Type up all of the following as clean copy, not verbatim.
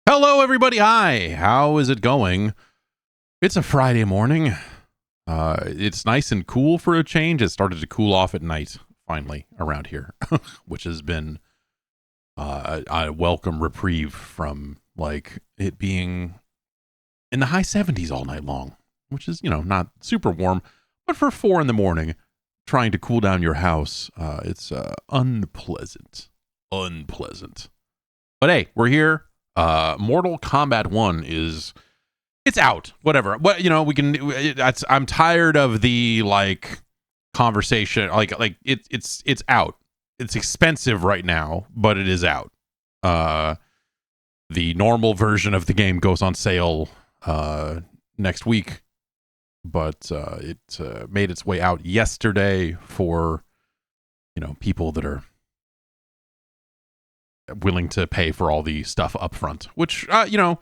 Hello, everybody. Hi. How is it going? It's a Friday morning. It's nice and cool for a change. It started to cool off at night, finally, around here, which has been a welcome reprieve from, like, it being in the high 70s all night long, which is, not super warm. But for 4 in the morning, trying to cool down your house, it's unpleasant. Unpleasant. But hey, we're here. Mortal Kombat 1 it's out. Whatever. What I'm tired of the conversation. It's out. It's expensive right now, but it is out. The normal version of the game goes on sale next week, but it made its way out yesterday for people that are willing to pay for all the stuff up front, which the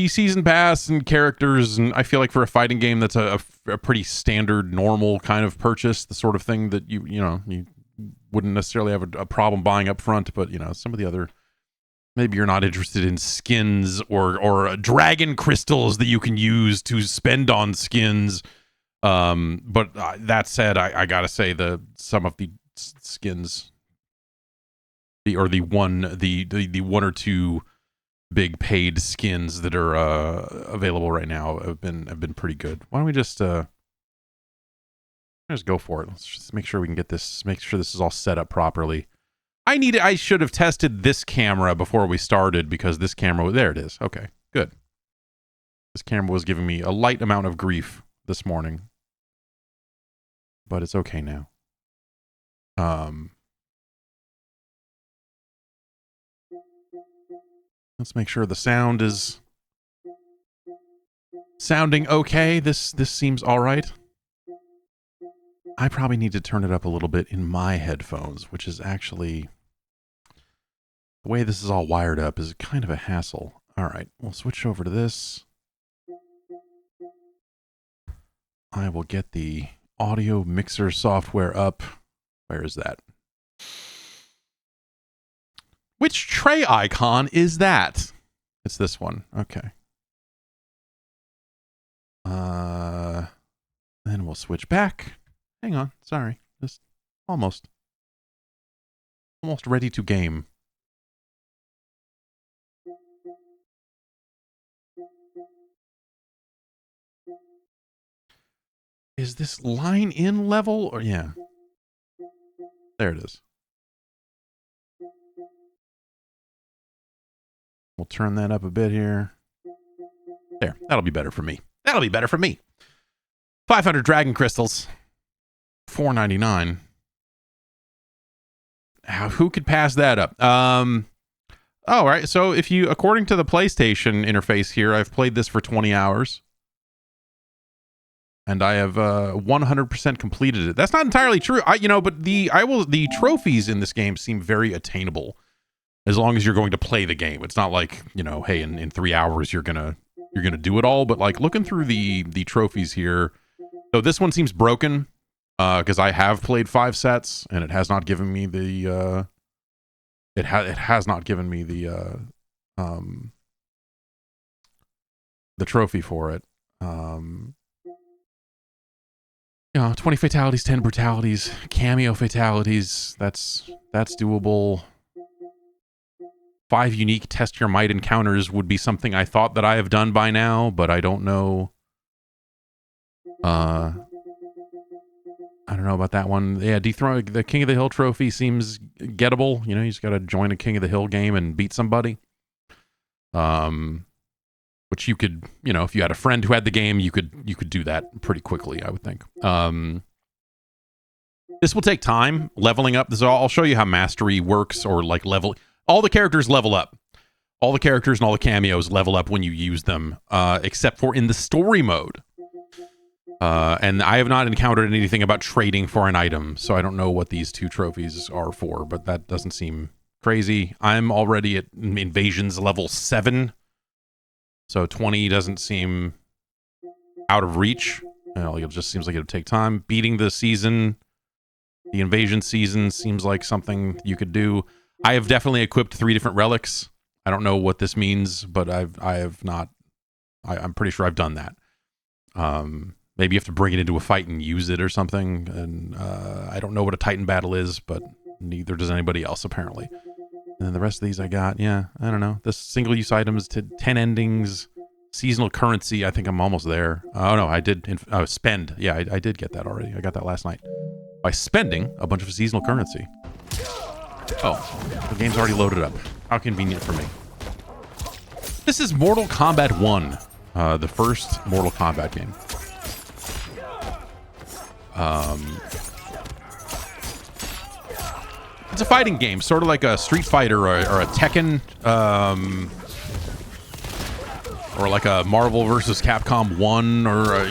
season pass and characters, and I feel like for a fighting game that's a pretty standard normal kind of purchase, the sort of thing that you wouldn't necessarily have a problem buying up front. But some of the other, maybe you're not interested in skins or dragon crystals that you can use to spend on skins, but that said, I gotta say some of the skins, the one or two big paid skins that are available right now have been pretty good. Why don't we just go for it? Let's just make sure we can get this. Make sure this is all set up properly. I should have tested this camera before we started, because this camera, there it is. Okay, good. This camera was giving me a light amount of grief this morning, but it's okay now. Let's make sure the sound is sounding okay. This seems all right. I probably need to turn it up a little bit in my headphones, which is actually, the way this is all wired up is kind of a hassle. All right, we'll switch over to this. I will get the audio mixer software up. Where is that? Which tray icon is that? It's this one. Okay. Then we'll switch back. Hang on. Sorry. Just almost ready to game. Is this line in level or yeah? There it is. We'll turn that up a bit here. There. That'll be better for me. 500 dragon crystals. $4.99. Who could pass that up? All right. So according to the PlayStation interface here, I've played this for 20 hours. And I have 100% completed it. That's not entirely true. But the trophies in this game seem very attainable, as long as you're going to play the game. It's not like, hey, in 3 hours you're gonna do it all. But looking through the trophies here, so this one seems broken, because I have played 5 sets and it has not given me the it has not given me the trophy for it. 20 fatalities, 10 brutalities, cameo fatalities. That's doable. 5 unique test your might encounters would be something I thought that I have done by now, but I don't know. I don't know about that one. Yeah, dethrone the King of the Hill trophy seems gettable. You just got to join a King of the Hill game and beat somebody. Which you could, if you had a friend who had the game, you could do that pretty quickly, I would think. This will take time leveling up. I'll show you how mastery works, or level. All the characters level up. All the characters and all the cameos level up when you use them, except for in the story mode. And I have not encountered anything about trading for an item, so I don't know what these 2 trophies are for, but that doesn't seem crazy. I'm already at Invasions level 7, so 20 doesn't seem out of reach. It just seems like it'll take time. Beating the Invasion season seems like something you could do. I have definitely equipped 3 different relics. I don't know what this means, but I'm pretty sure I've done that. Maybe you have to bring it into a fight and use it or something. And I don't know what a Titan battle is, but neither does anybody else apparently. And then the rest of these I got, I don't know. The single-use items to 10 endings, seasonal currency. I think I'm almost there. Oh no, I did spend. Yeah, I did get that already. I got that last night by spending a bunch of seasonal currency. Oh, the game's already loaded up. How convenient for me. This is Mortal Kombat 1, the first Mortal Kombat game. It's a fighting game, sort of like a Street Fighter or a Tekken, or like a Marvel versus Capcom 1, or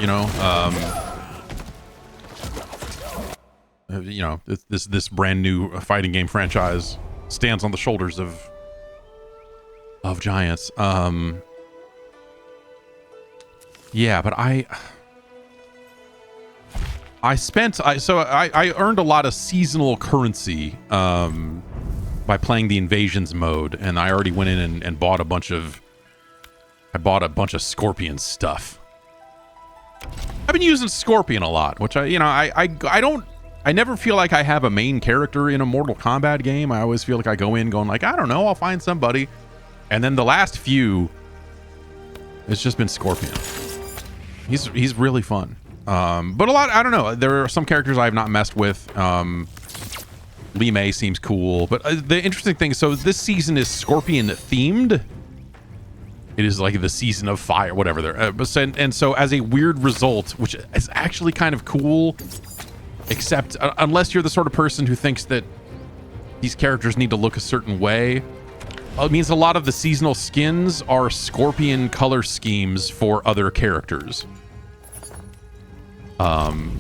this brand new fighting game franchise stands on the shoulders of giants. Yeah, but I earned a lot of seasonal currency by playing the Invasions mode, and I already went in and bought a bunch of Scorpion stuff. I've been using Scorpion a lot, which I never feel like I have a main character in a Mortal Kombat game. I always feel like I go in going like, I don't know, I'll find somebody. And then the last few, it's just been Scorpion. He's really fun. But a lot, I don't know. There are some characters I have not messed with. Li Mei seems cool. But the interesting thing, so this season is Scorpion themed. It is like the season of fire, whatever there. And so as a weird result, which is actually kind of cool, except unless you're the sort of person who thinks that these characters need to look a certain way, it means a lot of the seasonal skins are Scorpion color schemes for other characters. And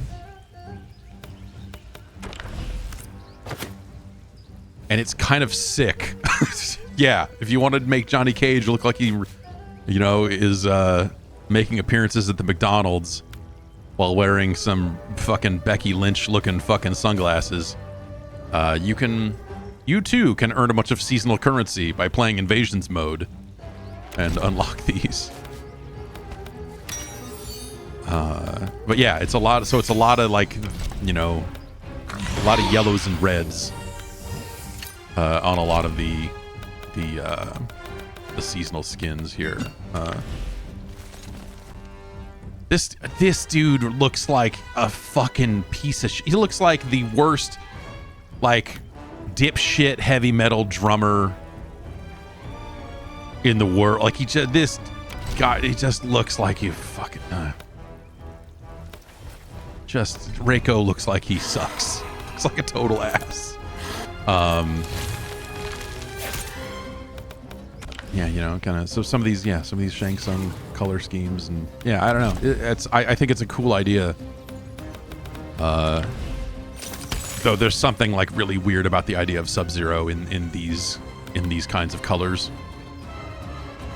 it's kind of sick. Yeah, if you want to make Johnny Cage look like he, is making appearances at the McDonald's while wearing some fucking Becky Lynch looking fucking sunglasses, you too can earn a bunch of seasonal currency by playing Invasions mode and unlock these. But yeah, it's a lot. So it's a lot of like, a lot of yellows and reds on a lot of the seasonal skins here. This dude looks like a fucking piece of shit. He looks like the worst, like, dipshit heavy metal drummer in the world. Like, this guy, he just looks like you fucking Reiko looks like he sucks. Looks like a total ass. Yeah, kind of. So some of these Shang Tsung color schemes, and yeah, I don't know. I think it's a cool idea. Though there's something like really weird about the idea of Sub-Zero in these kinds of colors.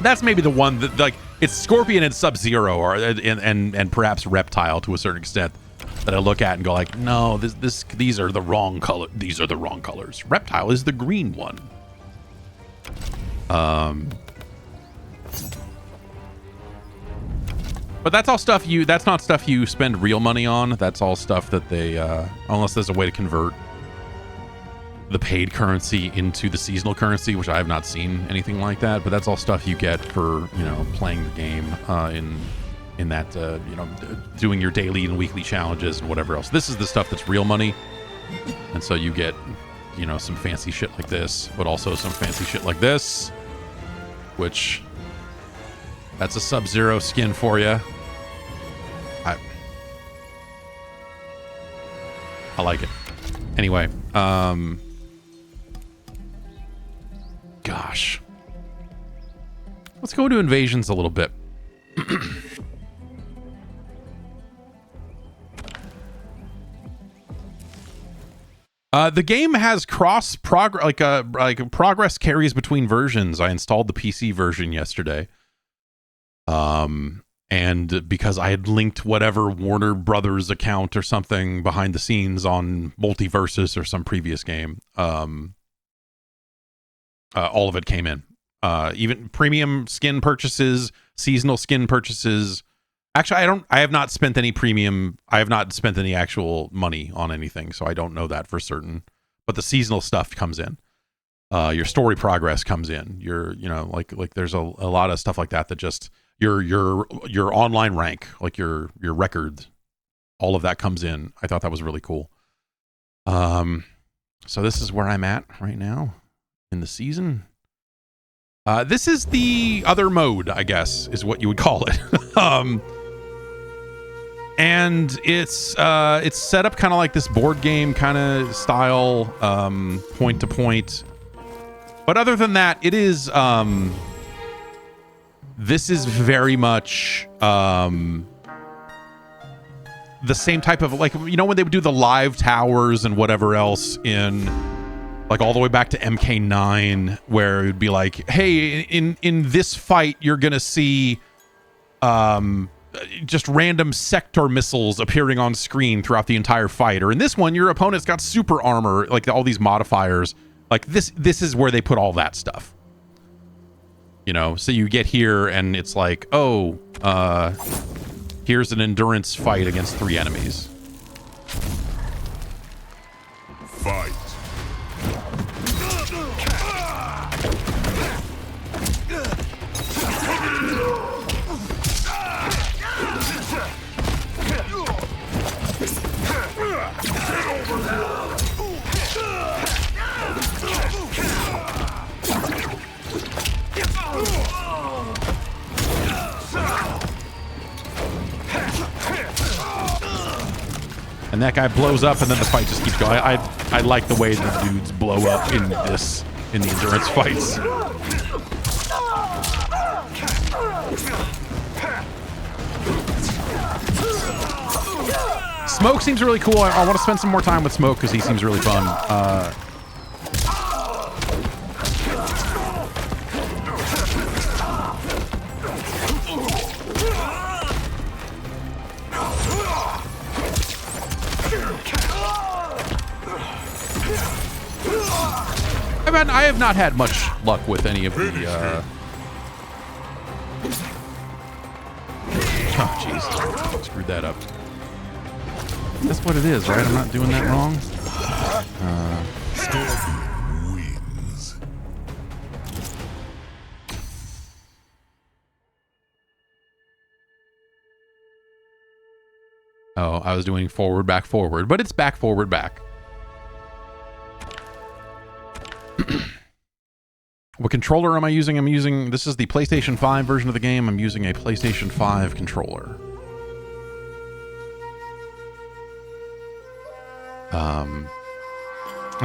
That's maybe the one that, like, it's Scorpion and Sub-Zero, or and perhaps Reptile to a certain extent, that I look at and go like, no, these are the wrong color. These are the wrong colors. Reptile is the green one. But that's all stuff that's not stuff you spend real money on. That's all stuff that they, unless there's a way to convert the paid currency into the seasonal currency, which I have not seen anything like that. But that's all stuff you get for, playing the game, in that, doing your daily and weekly challenges and whatever else. This is the stuff that's real money. And so you get, some fancy shit like this, but also some fancy shit like this, which that's a Sub-Zero skin for you. I like it. Anyway, gosh. Let's go into Invasions a little bit. The game has progress carries between versions. I installed the PC version yesterday. And because I had linked whatever Warner Brothers account or something behind the scenes on Multiversus or some previous game, all of it came in. Even premium skin purchases, seasonal skin purchases. Actually, I have not spent any premium. I have not spent any actual money on anything, so I don't know that for certain. But the seasonal stuff comes in. Your story progress comes in. Like there's a lot of stuff like that just your online rank, like your record, all of that comes in. I thought that was really cool. So this is where I'm at right now in the season. This is the other mode, I guess, is what you would call it. And it's set up kind of like this board game kind of style, point to point. But other than that, it is this is very much the same type of, like, you know, when they would do the live towers and whatever else in, like, all the way back to MK9, where it would be like, hey, in this fight you're gonna see just random sector missiles appearing on screen throughout the entire fight, or in this one your opponent's got super armor, like all these modifiers. Like this is where they put all that stuff, you know. So you get here and it's like, oh, here's an endurance fight against 3 enemies. Fight. And that guy blows up, and then the fight just keeps going. I like the way the dudes blow up in the endurance fights. Smoke seems really cool. I want to spend some more time with Smoke because he seems really fun. I have not had much luck with any of the oh jeez, screwed that up. That's what it is, right? I'm not doing that wrong. Scorpion wins. Oh, I was doing forward, back, forward, but it's back, forward, back. What controller am I using? This is the PlayStation 5 version of the game. I'm using a PlayStation 5 controller.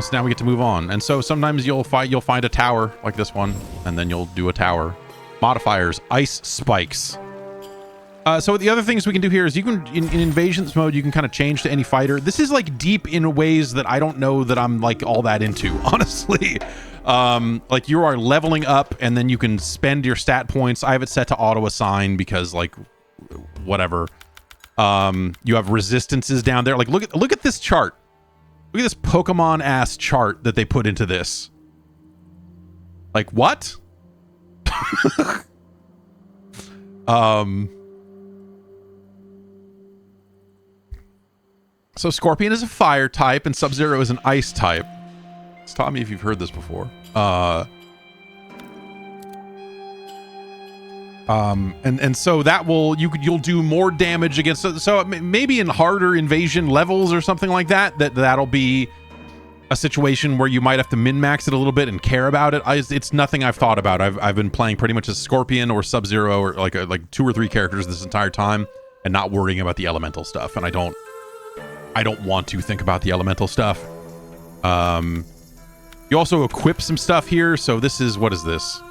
So now we get to move on. And so sometimes you'll find a tower like this one, and then you'll do a tower. Modifiers, ice spikes. So the other things we can do here is you can, in invasions mode, you can kind of change to any fighter. This is like deep in ways that I don't know that I'm like all that into, honestly. Like you are leveling up and then you can spend your stat points. I have it set to auto assign because like whatever. You have resistances down there. Like look at this chart. Look at this Pokemon ass chart that they put into this. Like what? So Scorpion is a fire type and Sub-Zero is an ice type. Stop me if you've heard this before. And so that will you'll do more damage against. So maybe in harder invasion levels or something like that. That'll be a situation where you might have to min-max it a little bit and care about it. It's nothing I've thought about. I've been playing pretty much as Scorpion or Sub-Zero or like 2 or 3 characters this entire time and not worrying about the elemental stuff. And I don't want to think about the elemental stuff. You also equip some stuff here. So this is, what is this?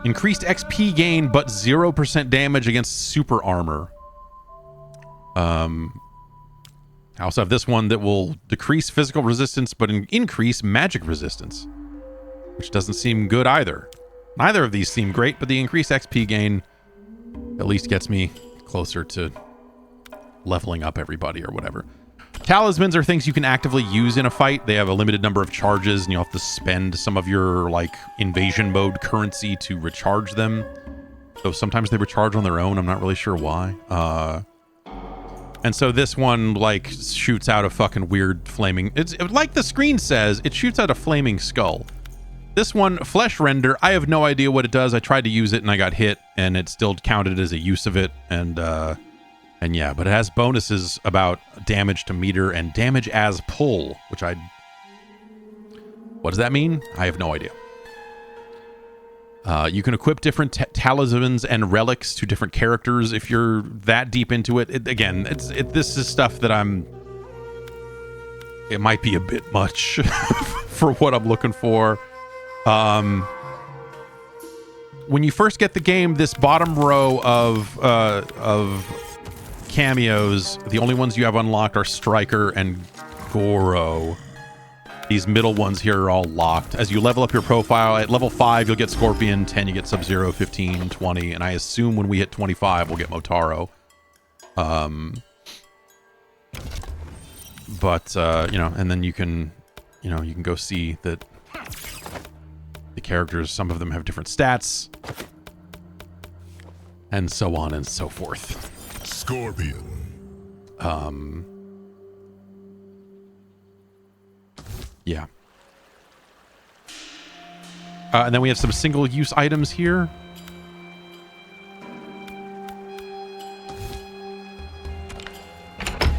Increased XP gain, but 0% damage against super armor. I also have this one that will decrease physical resistance, but increase magic resistance, which doesn't seem good either. Neither of these seem great, but the increased XP gain at least gets me closer to leveling up everybody or whatever. Talismans are things you can actively use in a fight. They have a limited number of charges, and you'll have to spend some of your like invasion mode currency to recharge them. Though sometimes they recharge on their own. I'm not really sure why. And so this one like shoots out a fucking weird flaming. It's like the screen says. It shoots out a flaming skull. This one, flesh render. I have no idea what it does. I tried to use it and I got hit, and it still counted as a use of it. And yeah, but it has bonuses about damage to meter and damage as pull, which what does that mean? I have no idea. You can equip different talismans and relics to different characters if you're that deep into it. This is stuff that it might be a bit much for what I'm looking for. When you first get the game, this bottom row of cameos, the only ones you have unlocked are Striker and Goro. These middle ones here are all locked. As you level up your profile, at level 5, you'll get Scorpion, 10, you get Sub-Zero, 15, 20, and I assume when we hit 25, we'll get Motaro. And then you can go see that the characters, some of them have different stats, and so on and so forth. Scorpion. Yeah. And then we have some single-use items here.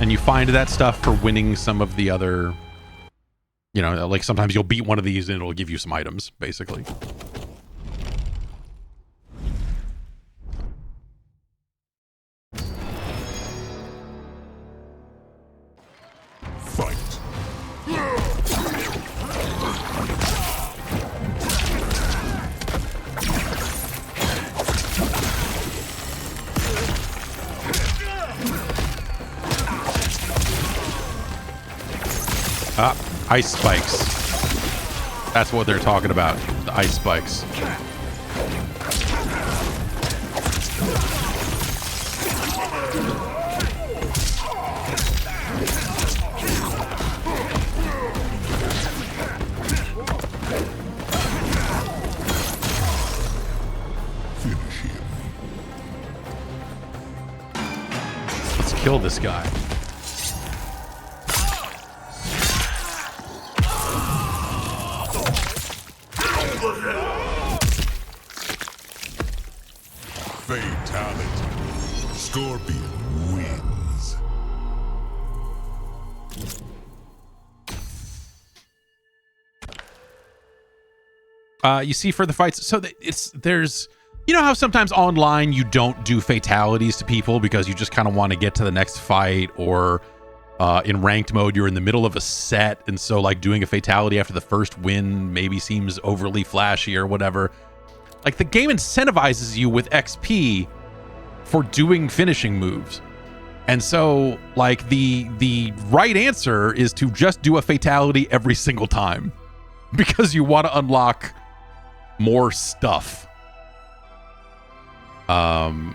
And you find that stuff for winning some of the other... like sometimes you'll beat one of these and it'll give you some items, basically. Fight. Ice spikes. That's what they're talking about. The ice spikes. Finish him. Let's kill this guy. Fatality. Scorpion wins. You see, for the fights, so there's how sometimes online you don't do fatalities to people because you just kind of want to get to the next fight, or in ranked mode you're in the middle of a set, and so like doing a fatality after the first win maybe seems overly flashy or whatever. Like, the game incentivizes you with XP for doing finishing moves. And so, like, the right answer is to just do a fatality every single time, because you want to unlock more stuff. Will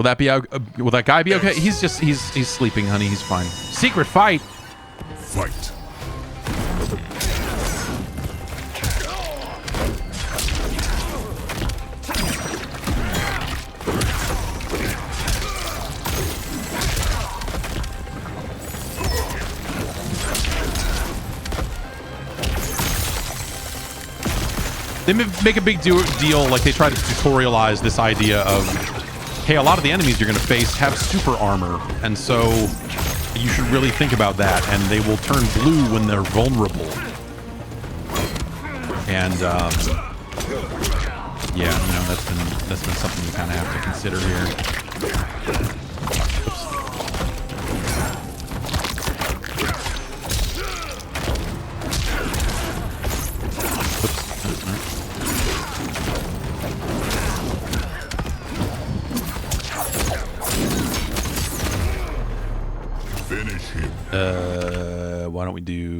that be will that guy be okay? He's sleeping, honey. He's fine. Secret fight. Fight. They make a big deal, like they try to tutorialize this idea of, hey, a lot of the enemies you're going to face have super armor, and so you should really think about that, and they will turn blue when they're vulnerable. And yeah, that's been something you kind of have to consider here. Finish him. Why don't we do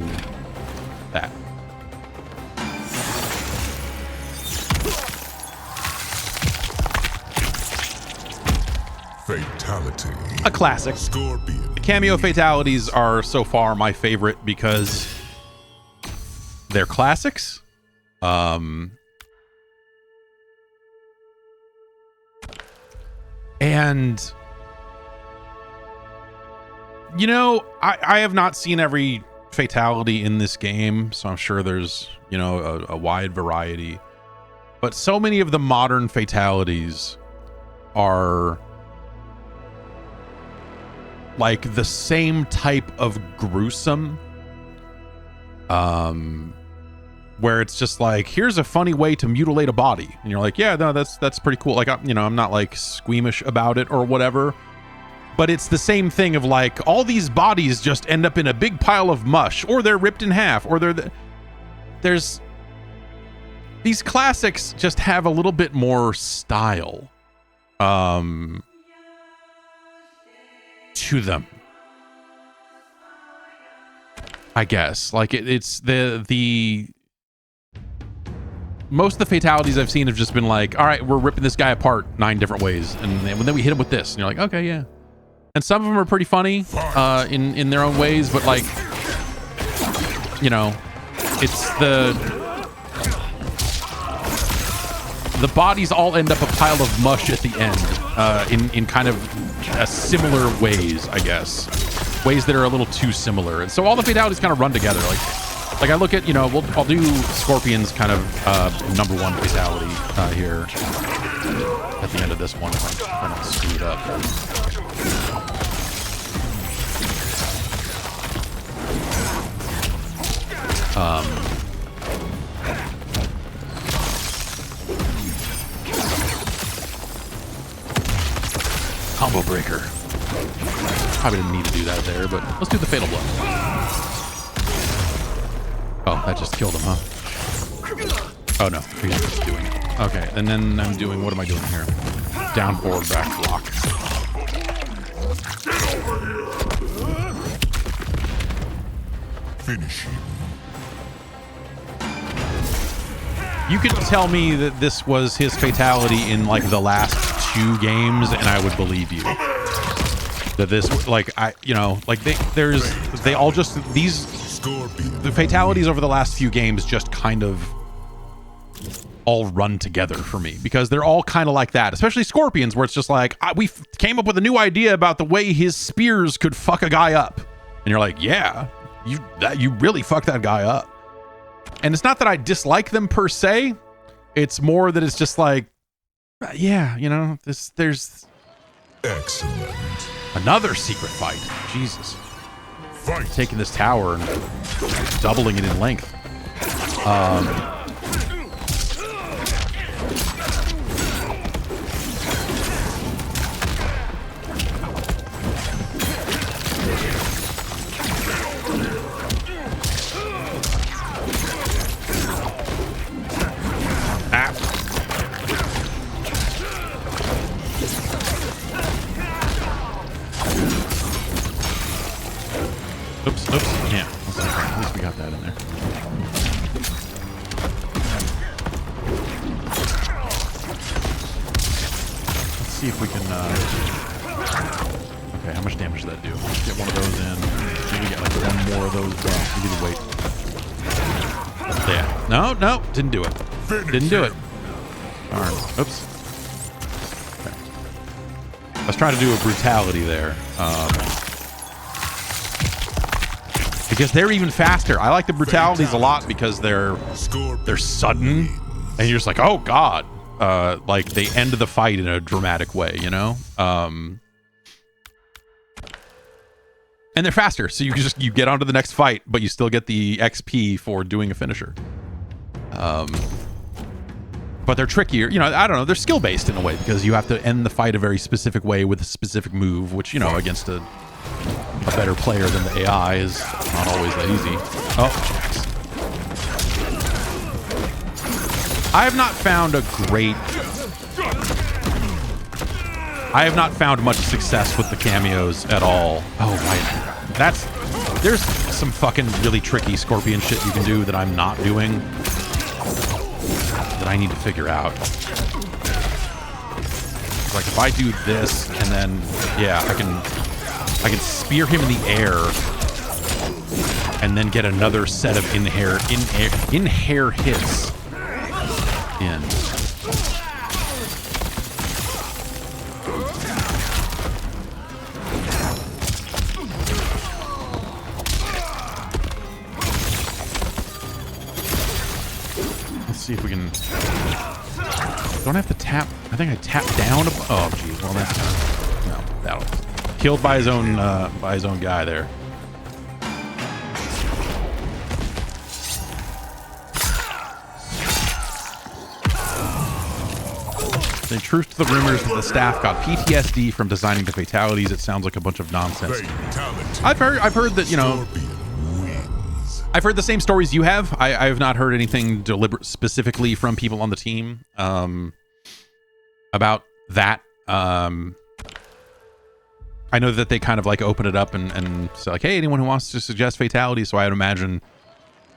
that? Fatality. A classic. Scorpion. The cameo fatalities are so far my favorite because they're classics. And you know, I have not seen every fatality in this game, so I'm sure there's, you know, a wide variety. But so many of the modern fatalities are like the same type of gruesome, where it's just like, here's a funny way to mutilate a body, and you're like, yeah, no, that's pretty cool. Like, you know, I'm not like squeamish about it or whatever, but it's the same thing of like, all these bodies just end up in a big pile of mush, or they're ripped in half, or there's these classics just have a little bit more style to them, I guess. Like it's the most of the fatalities I've seen have just been like, all right, we're ripping this guy apart 9 different ways, and then we hit him with this, and you're like, okay, yeah. And some of them are pretty funny in their own ways, but like, you know, it's the bodies all end up a pile of mush at the end, in kind of similar ways, I guess. Ways that are a little too similar. And so all the fatalities kind of run together. Like I look at, you know, I'll do Scorpion's kind of number 1 fatality here at the end of this one if I'm not screwed up. Combo breaker. Probably didn't need to do that there, but let's do the fatal blow. Oh, that just killed him, huh? Oh no, he's just doing it. Okay, and then I'm doing, what am I doing here? Down forward, back block. Finish him. You could tell me that this was his fatality in like the last 2 games, and I would believe you. That this, like, you know, like the fatalities over the last few games just kind of all run together for me, because they're all kind of like that, especially Scorpion's, where it's just like, we came up with a new idea about the way his spears could fuck a guy up, and you're like, yeah, you really fucked that guy up. And it's not that I dislike them per se, it's more that it's just like, yeah, you know, there's excellent. Another secret fight. Jesus. Fight. Taking this tower and doubling it in length. Oops. Yeah. At least we got that in there. Let's see if we can, okay, how much damage does that do? Let's get one of those in. Maybe get like 1 more of those. Maybe the weight. Yeah. No, didn't do it. Didn't do it. Darn. Oops. Okay. I was trying to do a brutality there. Because they're even faster. I like the brutalities a lot because they're sudden, and you're just like, oh god, like they end the fight in a dramatic way, you know. And they're faster, so you get onto the next fight, but you still get the XP for doing a finisher. But they're trickier, you know. I don't know. They're skill based in a way because you have to end the fight a very specific way with a specific move, which, you know, against a better player than the AI is not always that easy. Oh, jeez. I have not found much success with the cameos at all. Oh, my. There's some fucking really tricky Scorpion shit you can do that I'm not doing that I need to figure out. like if I do this and then yeah, I can spear him in the air and then get another set of in-air hits in. Let's see if we can. Don't have to tap. I think I tap down. Oh, geez. Well, that's no. That'll killed by his own guy there. In truth to the rumors that the staff got PTSD from designing the fatalities, it sounds like a bunch of nonsense. I've heard that, you know, I've heard the same stories you have. I have not heard anything deliberate specifically from people on the team about that. I know that they kind of like open it up and say like, hey, anyone who wants to suggest fatalities. So I would imagine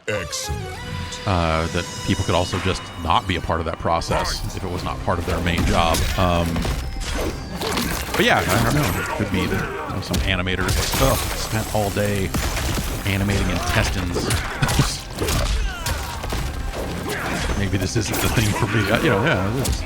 that people could also just not be a part of that process if it was not part of their main job. But yeah, I don't know. It could be that, you know, some animators like, oh, spent all day animating intestines. Maybe this isn't the thing for me. You know, yeah, it is.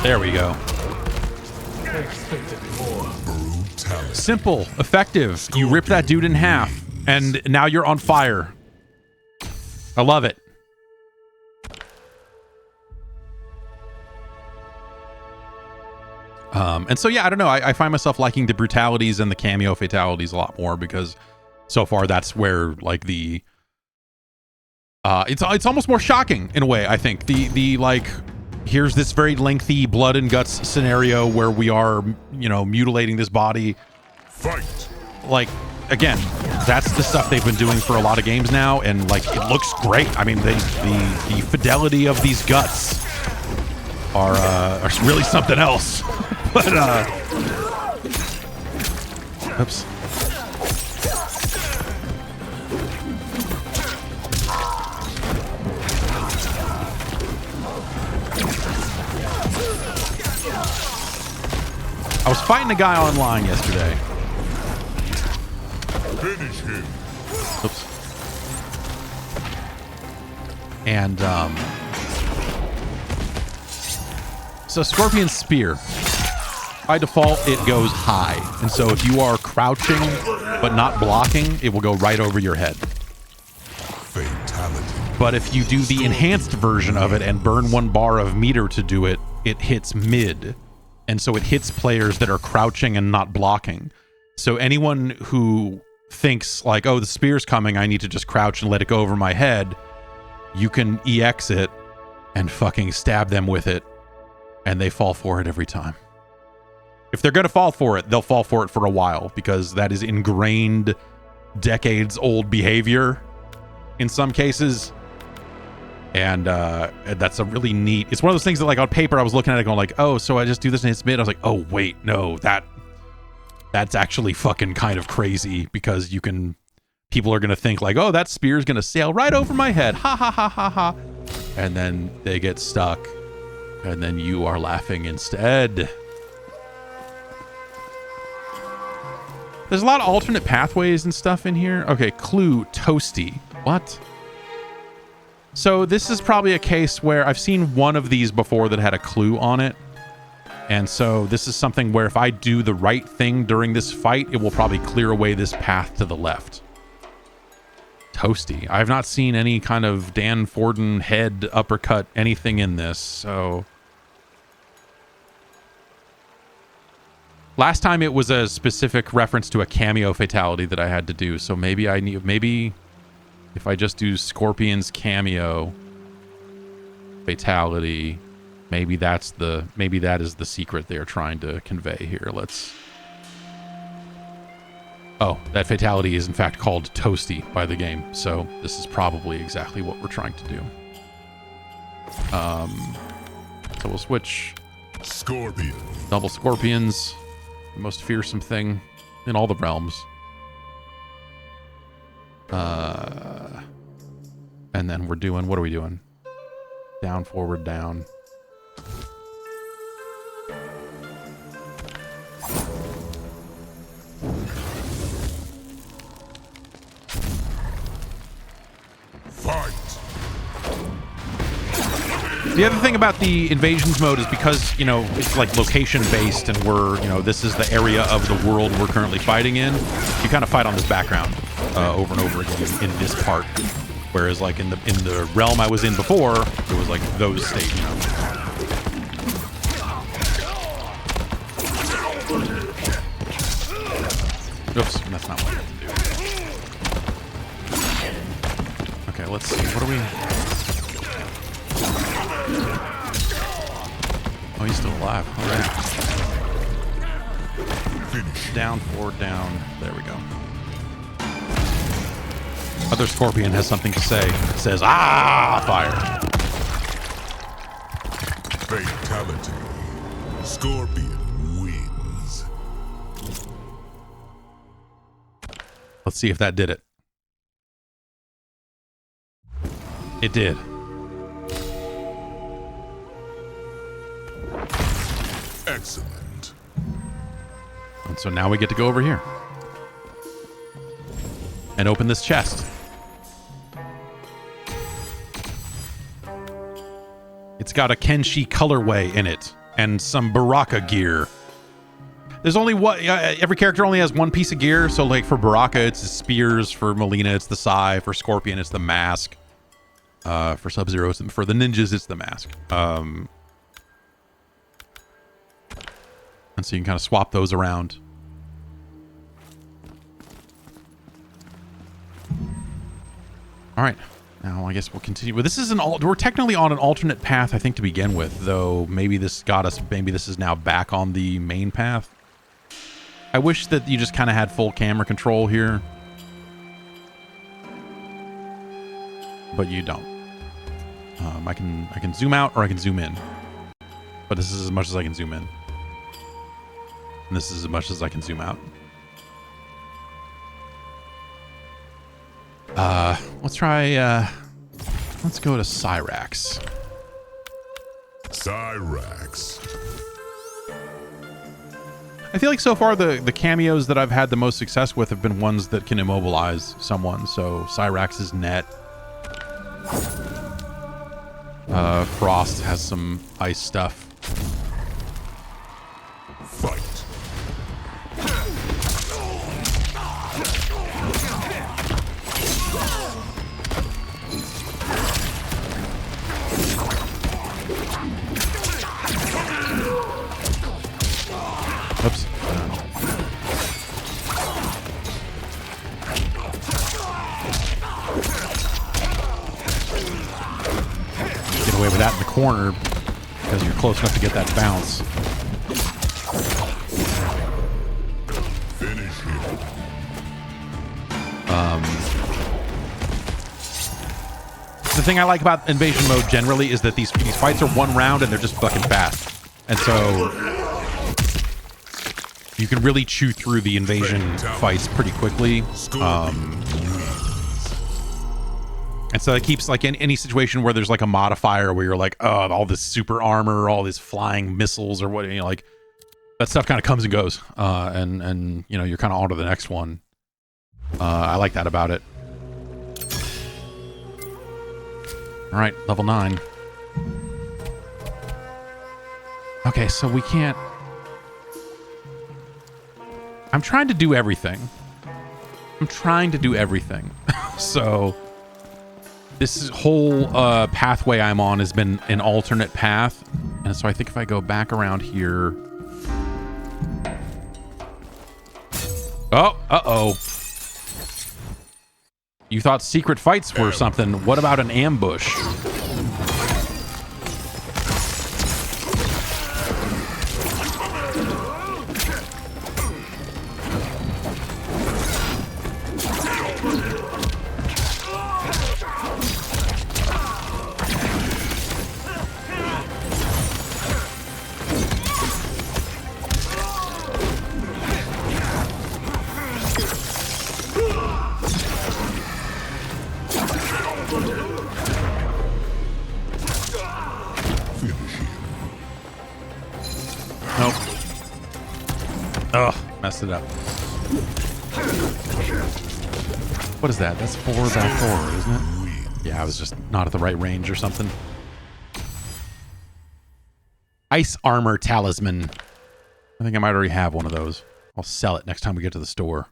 There we go. Simple, effective. You rip that dude in half, and now you're on fire. I love it. And so, yeah, I don't know. I find myself liking the brutalities and the cameo fatalities a lot more because so far that's where like the it's almost more shocking in a way. I think the like. Here's this very lengthy blood and guts scenario where we are, you know, mutilating this body. Fight. Like, again, that's the stuff they've been doing for a lot of games now, and like it looks great. I mean, the fidelity of these guts are really something else. But oops. I was fighting a guy online yesterday. Finish him. Oops. And so Scorpion's Spear, by default, it goes high. And so if you are crouching but not blocking, it will go right over your head. Fatality. But if you do the enhanced version of it and burn 1 bar of meter to do it, it hits mid. And so it hits players that are crouching and not blocking. So anyone who thinks like, oh, the spear's coming, I need to just crouch and let it go over my head, you can EX it and fucking stab them with it, and they fall for it every time. If they're going to fall for it, they'll fall for it for a while, because that is ingrained, decades-old behavior in some cases. And that's a really neat... It's one of those things that, like, on paper, I was looking at it going like, oh, so I just do this and hit mid. I was like, oh, wait, no, that's actually fucking kind of crazy, because you can... People are going to think like, oh, that spear's going to sail right over my head. Ha, ha, ha, ha, ha. And then they get stuck. And then you are laughing instead. There's a lot of alternate pathways and stuff in here. Okay, clue, toasty. What? So this is probably a case where I've seen one of these before that had a clue on it. And so this is something where if I do the right thing during this fight, it will probably clear away this path to the left. Toasty. I have not seen any kind of Dan Forden head uppercut, anything in this, so... Last time it was a specific reference to a cameo fatality that I had to do, so maybe I need... Maybe... If I just do Scorpion's cameo fatality, Maybe that is the secret they're trying to convey here. Oh, that fatality is in fact called Toasty by the game, so this is probably exactly what we're trying to do. So we'll switch. Scorpion. Double scorpions, the most fearsome thing in all the realms. And then we're doing, what are we doing? Down, forward, down. Fight. The other thing about the invasions mode is because, you know, it's like location based and we're, you know, this is the area of the world we're currently fighting in. You kind of fight on this background over and over again in this part. Whereas like in the realm I was in before, it was like those states, you know. Oops, that's not what I meant to do. Okay, let's see. What are we... Oh, he's still alive. All right. Down, forward, down. There we go. Other scorpion has something to say. It says, "Ah, fire." Fatality. Scorpion wins. Let's see if that did it. It did. Excellent. And so now we get to go over here and open this chest. It's got a Kenshi colorway in it and some Baraka gear. There's only one. Every character only has one piece of gear. So like for Baraka, it's the spears. For Melina, it's the sai. For Scorpion, it's the mask. For Sub-Zero, for the ninjas, it's the mask. And so you can kind of swap those around. All right. Now I guess we'll continue. Well, this is we're technically on an alternate path, I think, to begin with, though maybe this got us, maybe this is now back on the main path. I wish that you just kind of had full camera control here. But you don't. I can zoom out or I can zoom in. But this is as much as I can zoom in. And this is as much as I can zoom out. Let's try, let's go to Cyrax. Cyrax. I feel like so far the cameos that I've had the most success with have been ones that can immobilize someone. So Cyrax's net. Frost has some ice stuff. Fight. Oops. Get away with that in the corner because you're close enough to get that bounce. Finish him. The thing I like about invasion mode generally is that these fights are one round and they're just fucking fast. And so you can really chew through the invasion fights pretty quickly. And so it keeps, like, in any situation where there's like a modifier where you're like, oh, all this super armor, all these flying missiles or what, you know, like that stuff kind of comes and goes. And you know, you're kind of on to the next one. I like that about it. All right, level 9. Okay, so we can't... I'm trying to do everything. So this whole pathway I'm on has been an alternate path. And so I think if I go back around here... Oh, uh-oh. You thought secret fights were something. What about an ambush? Messed it up. What is that? That's 4 back forward, isn't it? Yeah, I was just not at the right range or something. Ice armor talisman. I think I might already have one of those. I'll sell it next time we get to the store.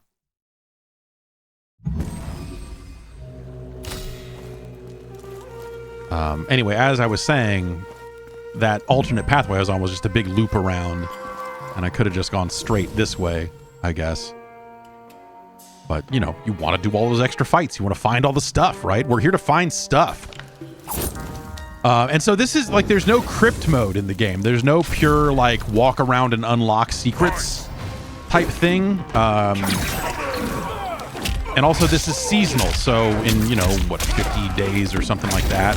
Anyway, as I was saying, that alternate pathway I was on was just a big loop around, and I could have just gone straight this way, I guess. But, you know, you want to do all those extra fights. You want to find all the stuff, right? We're here to find stuff. And so this is, like, there's no crypt mode in the game. There's no pure, like, walk around and unlock secrets type thing. And also, this is seasonal. So in, you know, what, 50 days or something like that,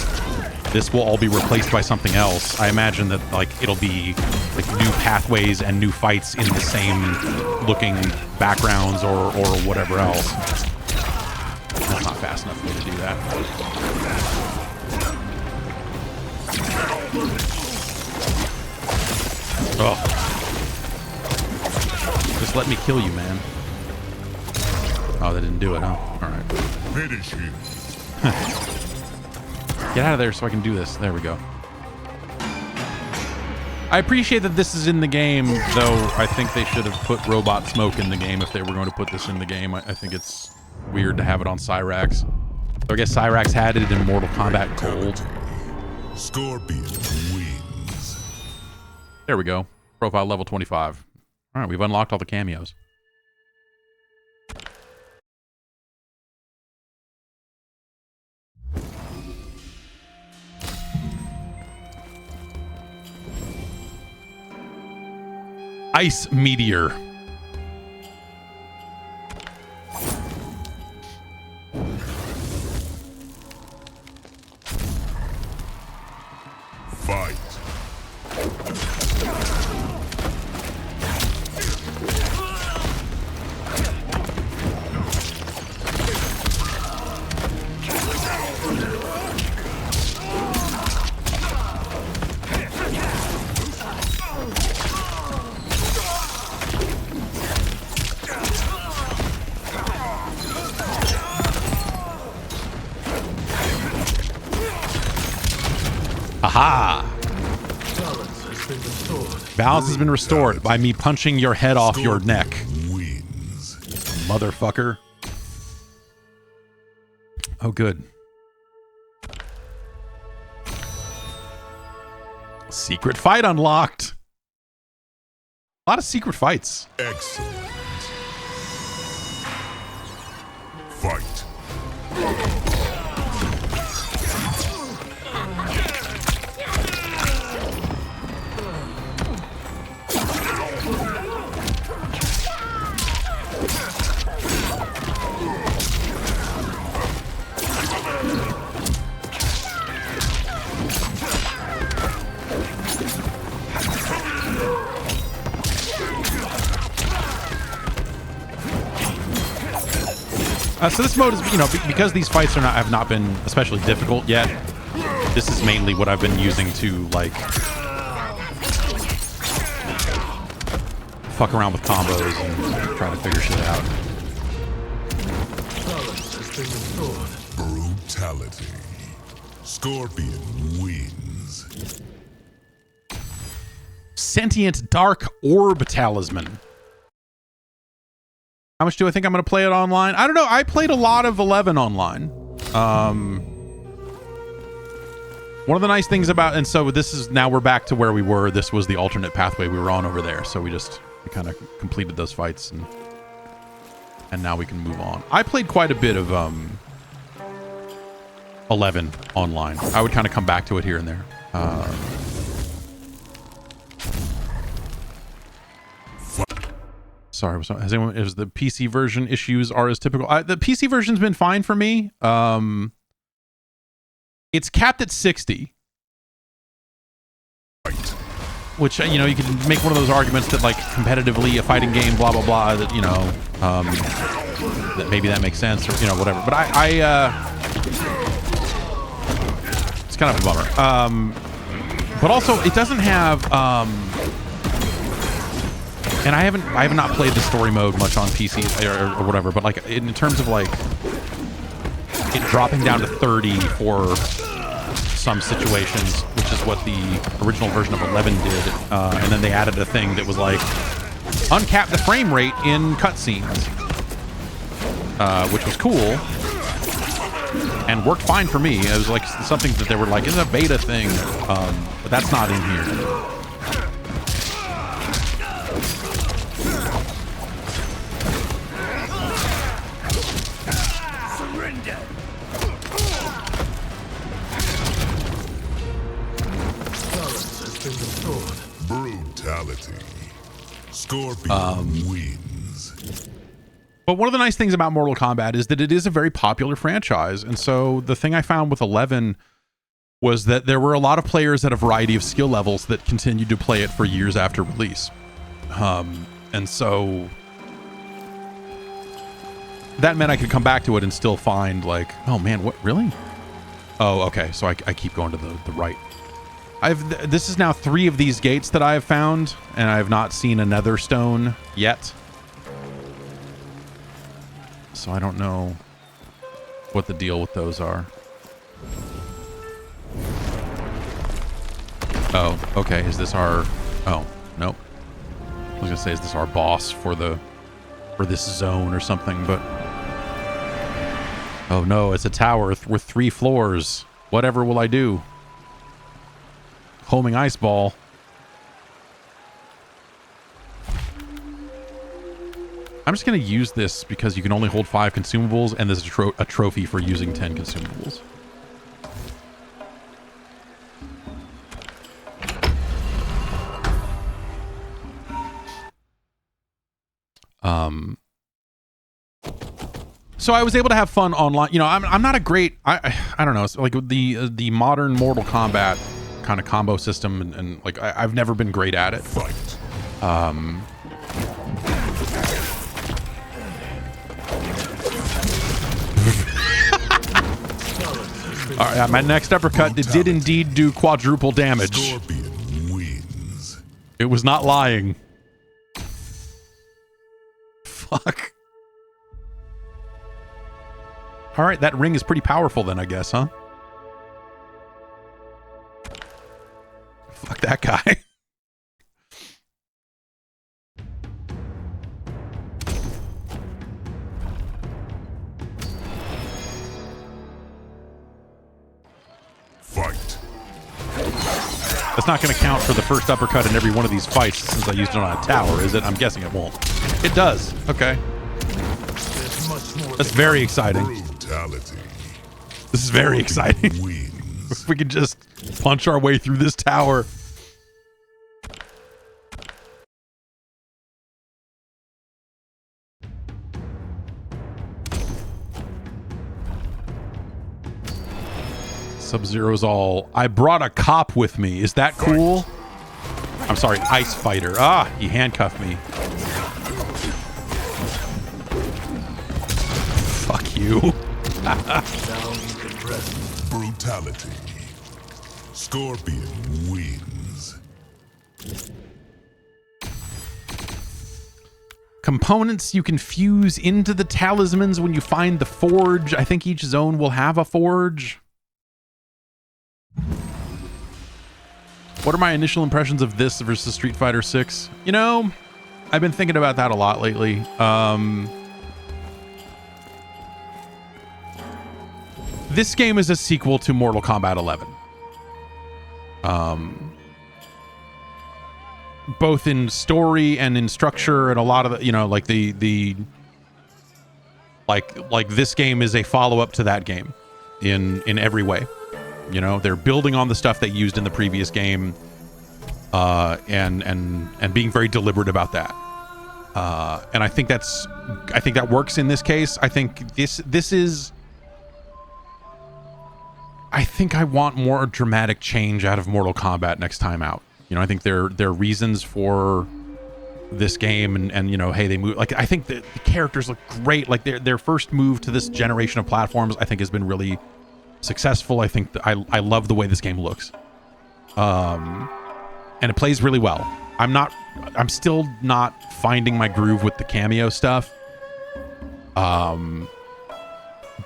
this will all be replaced by something else. I imagine that, like, it'll be, like, new pathways and new fights in the same looking backgrounds or whatever else. That's not fast enough for me to do that. Oh. Just let me kill you, man. Oh, they didn't do it, huh? All right. Finish him. Get out of there so I can do this. There we go. I appreciate that this is in the game, though I think they should have put robot smoke in the game if they were going to put this in the game. I think it's weird to have it on Cyrax. So I guess Cyrax had it in Mortal Kombat Gold. Scorpion wins. There we go. Profile level 25. All right, we've unlocked all the cameos. Ice Meteor. Fight. Aha! Balance has been restored by me punching your head off your neck. Wins. Motherfucker. Oh, good. Secret fight unlocked. A lot of secret fights. Excellent. Fight. So this mode is, you know, because these fights have not been especially difficult yet. This is mainly what I've been using to, like, fuck around with combos and try to figure shit out. Brutality. Scorpion wins. Sentient Dark Orb Talisman. How much do I think I'm going to play it online? I don't know. I played a lot of 11 online. One of the nice things about, and so this is, now we're back to where we were. This was the alternate pathway we were on over there. So we kind of completed those fights and now we can move on. I played quite a bit of 11 online. I would kind of come back to it here and there. Sorry, has anyone? Is the PC version issues are as typical? The PC version's been fine for me. It's capped at 60, which, you know, you can make one of those arguments that, like, competitively a fighting game, blah blah blah. That, you know, that maybe that makes sense, or, you know, whatever. But it's kind of a bummer. But also, it doesn't have And I have not played the story mode much on PC or whatever, but like in terms of like it dropping down to 30 for some situations, which is what the original version of 11 did, and then they added a thing that was like uncap the frame rate in cutscenes, which was cool and worked fine for me. It was like something that they were like, it's a beta thing, but that's not in here. Brutality. Scorpion wins. But one of the nice things about Mortal Kombat is that it is a very popular franchise. And so the thing I found with 11 was that there were a lot of players at a variety of skill levels that continued to play it for years after release. And so that meant I could come back to it and still find like, oh man, what, really? Oh, okay. So I keep going to the right. This is now 3 of these gates that I have found, and I have not seen another stone yet. So I don't know what the deal with those are. Oh, okay. Is this our... Oh, nope. I was gonna say, is this our boss for this zone or something, but... Oh no, it's a tower with 3 floors. Whatever will I do? Homing ice ball. I'm just going to use this because you can only hold 5 consumables, and there's a trophy for using 10 consumables. So I was able to have fun online. You know, I'm not a great... I don't know. It's like the modern Mortal Kombat kind of combo system, and like I've never been great at it. Fight. All right, my next uppercut did indeed do quadruple damage. Scorpion wins. It was not lying. Fuck. All right, that ring is pretty powerful then, I guess, huh? Fuck that guy. Fight. That's not going to count for the first uppercut in every one of these fights since I used it on a tower, is it? I'm guessing it won't. It does. Okay. That's very exciting. Brutality. This is very exciting. Wins. If we could just punch our way through this tower. Sub-Zero's all, I brought a cop with me. Is that cool? I'm sorry, Ice Fighter. Ah, he handcuffed me. Fuck you. Brutality. Scorpion wins. Components you can fuse into the talismans when you find the forge. I think each zone will have a forge. What are my initial impressions of this versus Street Fighter 6? You know, I've been thinking about that a lot lately. This game is a sequel to Mortal Kombat 11. Both in story and in structure, and a lot of the, you know, like like this game is a follow-up to that game in every way. You know, they're building on the stuff they used in the previous game, and being very deliberate about that. And I think that works in this case. I think this is. I think I want more dramatic change out of Mortal Kombat next time out. You know, I think there are reasons for this game, and you know, hey, they move. Like, I think the characters look great. Like their first move to this generation of platforms, I think, has been really successful. I think I love the way this game looks, and it plays really well. I'm still not finding my groove with the cameo stuff.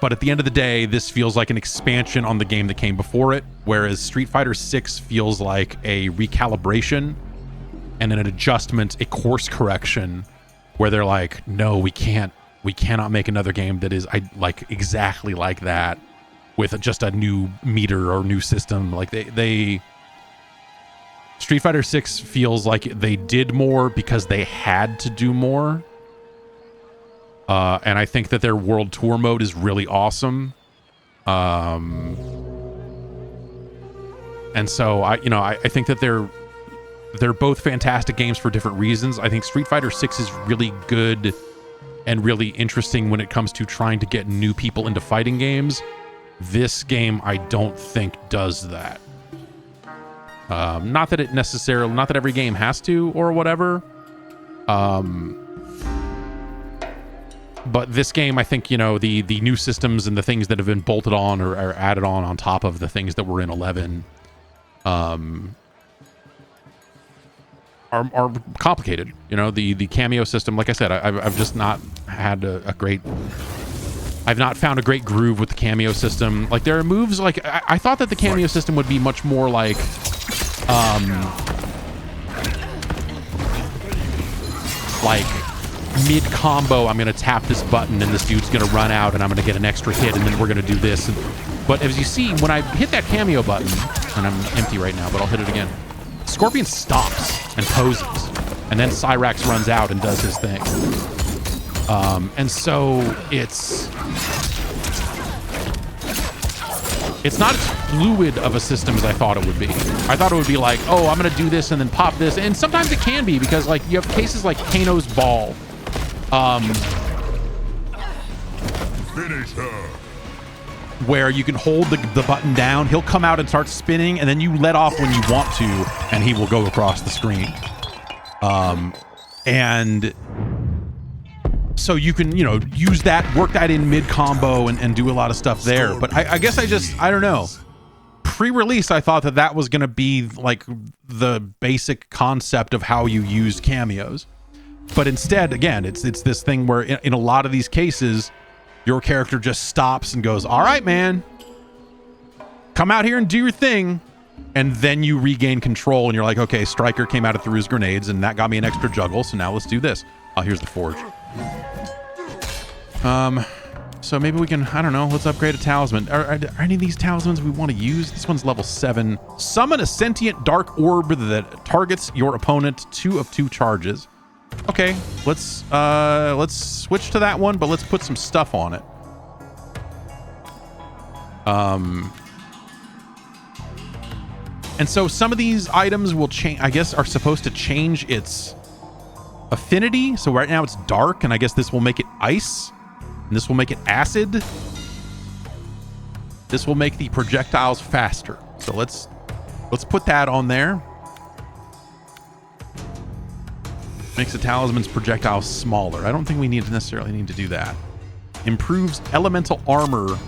But at the end of the day, this feels like an expansion on the game that came before it, whereas Street Fighter 6 feels like a recalibration and an adjustment, a course correction, where they're like, no, we cannot make another game that is like exactly like that with just a new meter or new system. Like they Street Fighter 6 feels like they did more because they had to do more. And I think that their world tour mode is really awesome. And so I think that they're both fantastic games for different reasons. I think Street Fighter 6 is really good and really interesting when it comes to trying to get new people into fighting games. This game, I don't think does that. Not that every game has to or whatever. But this game, I think, the new systems and the things that have been bolted on or added on top of the things that were in 11 are complicated. The cameo system, like I said, I've just not had I've not found a great groove with the cameo system. Like, there are moves, like, I thought that the cameo system would be much more like, mid-combo, I'm going to tap this button and this dude's going to run out and I'm going to get an extra hit and then we're going to do this. But as you see, when I hit that cameo button, and I'm empty right now, but I'll hit it again, Scorpion stops and poses, and then Cyrax runs out and does his thing. And so it's not as fluid of a system as I thought it would be. I thought it would be like, oh, I'm going to do this and then pop this. And sometimes it can be because, like, you have cases like Kano's Ball. Finish her. Where you can hold the button down. He'll come out and start spinning, and then you let off when you want to, and he will go across the screen. And so you can, use that, work that in mid-combo and do a lot of stuff there. But I guess I don't know. Pre-release, I thought that was going to be like the basic concept of how you use cameos. But instead, again, it's this thing where in a lot of these cases, your character just stops and goes, all right, man, come out here and do your thing. And then you regain control and you're like, okay, Stryker came out and threw his grenades and that got me an extra juggle. So now let's do this. Oh, here's the forge. So maybe we can, I don't know, let's upgrade a talisman. Are any of these talismans we want to use? This one's level 7. Summon a sentient dark orb that targets your opponent 2 of 2 charges. Okay, let's switch to that one, but let's put some stuff on it. And so some of these items will change, I guess, are supposed to change its affinity. So right now it's dark, and I guess this will make it ice, and this will make it acid. This will make the projectiles faster. So let's put that on there. Makes the talisman's projectiles smaller. I don't think we necessarily need to do that. Improves elemental armor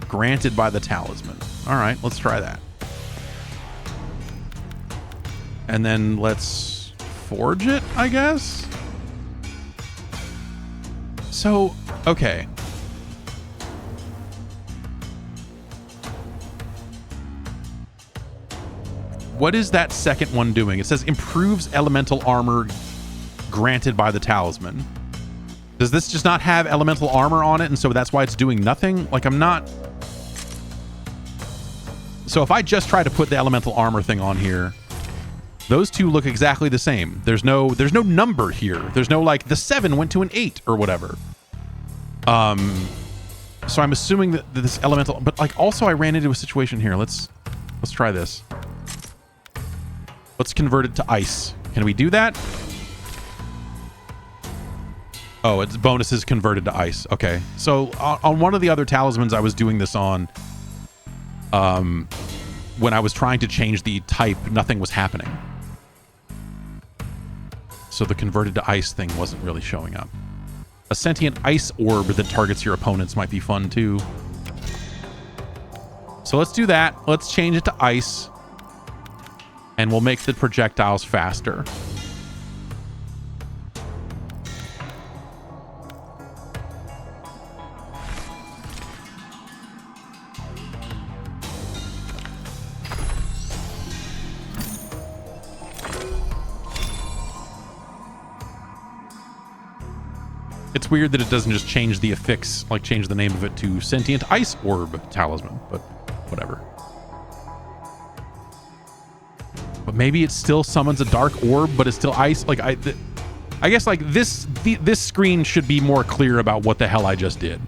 granted by the talisman. All right, let's try that. And then let's forge it, I guess. So, okay. What is that second one doing? It says improves elemental armor granted by the talisman. Does this just not have elemental armor on it, and so that's why it's doing nothing? Like, I'm not... So if I just try to put the elemental armor thing on here, those two look exactly the same. There's no number here. There's no, like, the 7 went to an 8 or whatever. So I'm assuming that this elemental... But, like, also I ran into a situation here. Let's try this. Let's convert it to ice. Can we do that? Oh, its bonus is converted to ice. Okay. So on one of the other talismans I was doing this on, when I was trying to change the type, nothing was happening. So the converted to ice thing wasn't really showing up. A sentient ice orb that targets your opponents might be fun too. So let's do that. Let's change it to ice. and will make the projectiles faster. It's weird that it doesn't just change the affix, like change the name of it to Sentient Ice Orb Talisman, but whatever. But maybe it still summons a dark orb, but it's still ice. Like I guess like this screen should be more clear about what the hell I just did.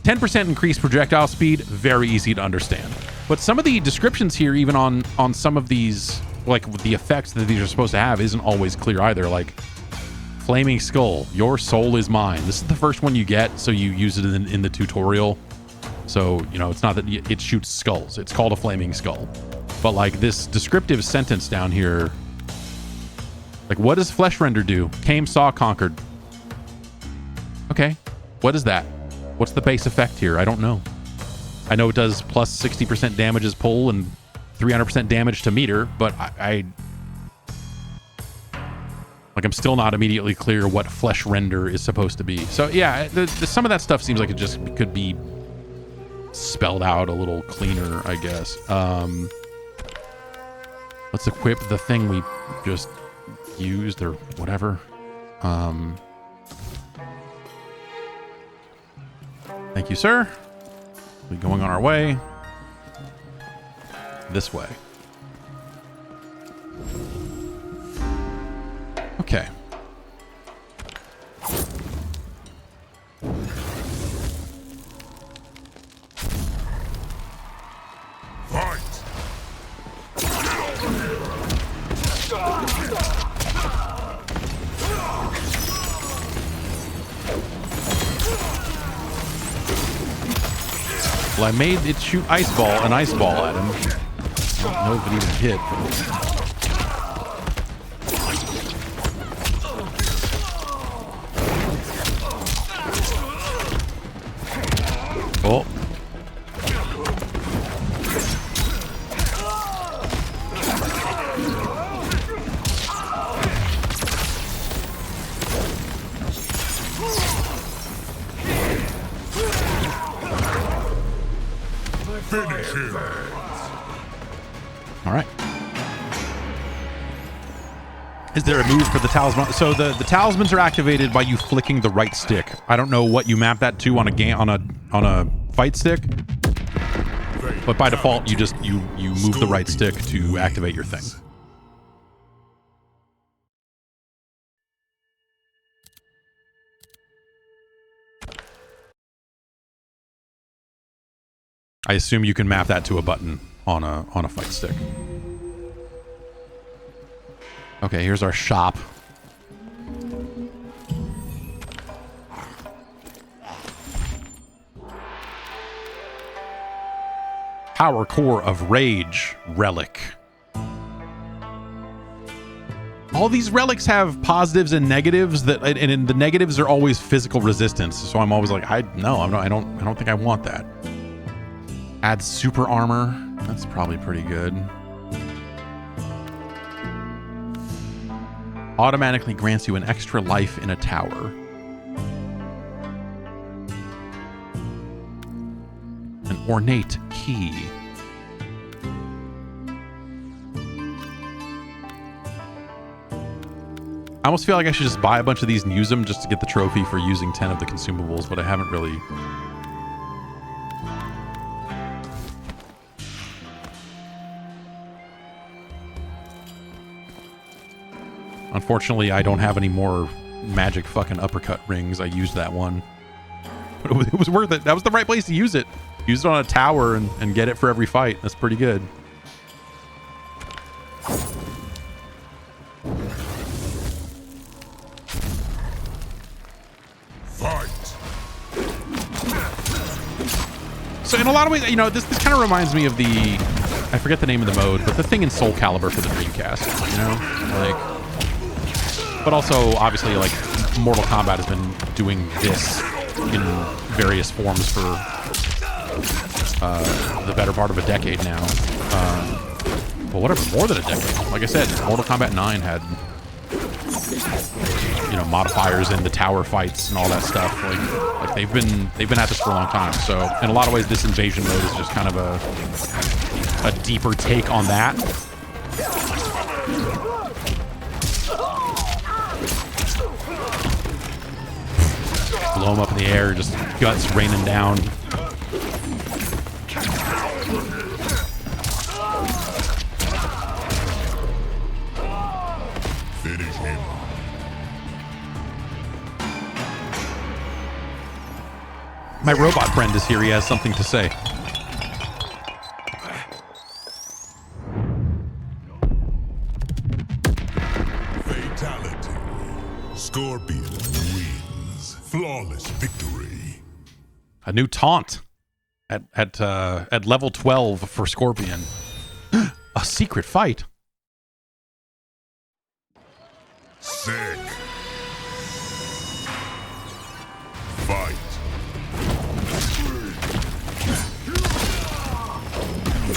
10% increased projectile speed, very easy to understand. But some of the descriptions here, even on some of these, like the effects that these are supposed to have, isn't always clear either. Like Flaming Skull, your soul is mine. This is the first one you get, so you use it in the tutorial. So, you know, it's not that it shoots skulls. It's called a Flaming Skull. But like this descriptive sentence down here, like what does Flesh Render do? Came, saw, conquered. Okay, what is that? What's the base effect here? I don't know. I know it does plus 60% damage as pull and 300% damage to meter, but I'm still not immediately clear what Flesh Render is supposed to be. So yeah, some of that stuff seems like it just could be spelled out a little cleaner, I guess. Let's equip the thing we just used or whatever. Thank you, sir. We're going on our way. This way. Okay. Fight! Well, I made it shoot an ice ball at him. I don't know if it even hit. Oh. Finish him! All right. Is there a move for the talisman? So the talismans are activated by you flicking the right stick. I don't know what you map that to on a fight stick, but by default you just you move the right stick to activate your thing. I assume you can map that to a button on a fight stick. Okay, here's our shop. Power Core of Rage Relic. All these relics have positives and negatives and the negatives are always physical resistance. So I'm always like, I don't think I want that. Add super armor. That's probably pretty good. Automatically grants you an extra life in a tower. An ornate key. I almost feel like I should just buy a bunch of these and use them just to get the trophy for using 10 of the consumables, but I haven't really. Unfortunately, I don't have any more magic fucking uppercut rings. I used that one. But it was worth it. That was the right place to use it. Use it on a tower and get it for every fight. That's pretty good. Fight! So in a lot of ways, you know, this kind of reminds me of the... I forget the name of the mode, but the thing in Soul Calibur for the Dreamcast, you know? Like... But also, obviously, like, Mortal Kombat has been doing this in various forms for the better part of a decade now. well, whatever, more than a decade. Like I said, Mortal Kombat 9 had, you know, modifiers in the tower fights and all that stuff. Like they've been at this for a long time. So in a lot of ways, this invasion mode is just kind of a deeper take on that. Blow him up in the air, just guts raining down. Finish him. My robot friend is here. He has something to say. Fatality. Scorpion wins. Flawless victory. A new taunt at level 12 for Scorpion. A secret fight. Sick. Fight.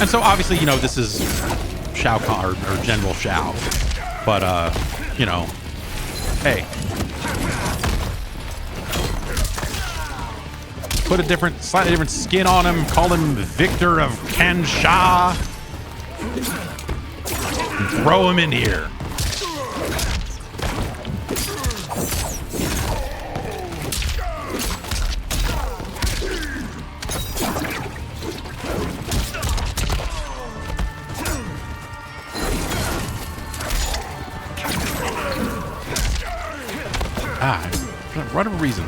And so obviously, you know, this is Shao Kahn or General Shao. But you know, hey. Put a slightly different skin on him, call him Victor of Kansha. And throw him in here. For whatever reason.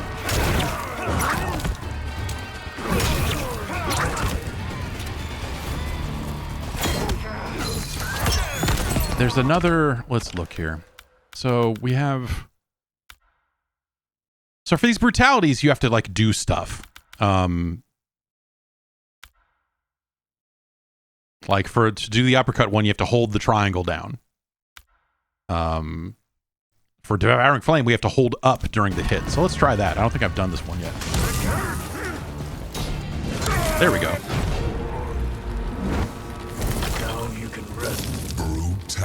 There's another, let's look here. So we have, so for these brutalities, you have to like do stuff. Like to do the uppercut one, you have to hold the triangle down. For Devouring Flame, we have to hold up during the hit. So let's try that. I don't think I've done this one yet. There we go.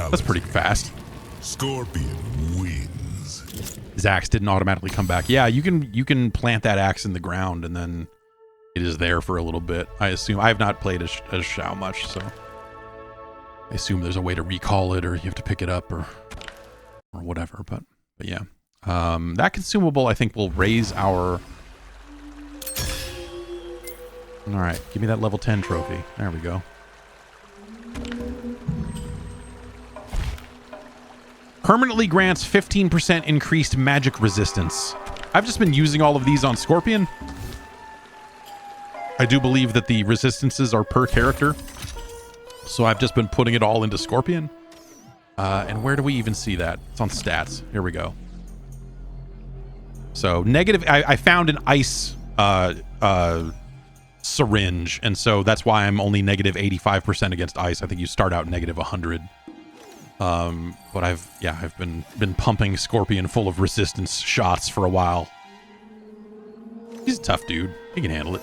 That's pretty fast. Scorpion wins. His axe didn't automatically come back. Yeah, you can plant that axe in the ground and then it is there for a little bit. I assume. I have not played as Shao much, so I assume there's a way to recall it or you have to pick it up or whatever. But yeah, that consumable I think will raise our. All right, give me that level 10 trophy. There we go. Permanently grants 15% increased magic resistance. I've just been using all of these on Scorpion. I do believe that the resistances are per character. So I've just been putting it all into Scorpion. And where do we even see that? It's on stats. Here we go. So negative, I found an ice syringe. And so that's why I'm only negative 85% against ice. I think you start out negative 100. But I've been pumping Scorpion full of resistance shots for a while. He's a tough dude. He can handle it.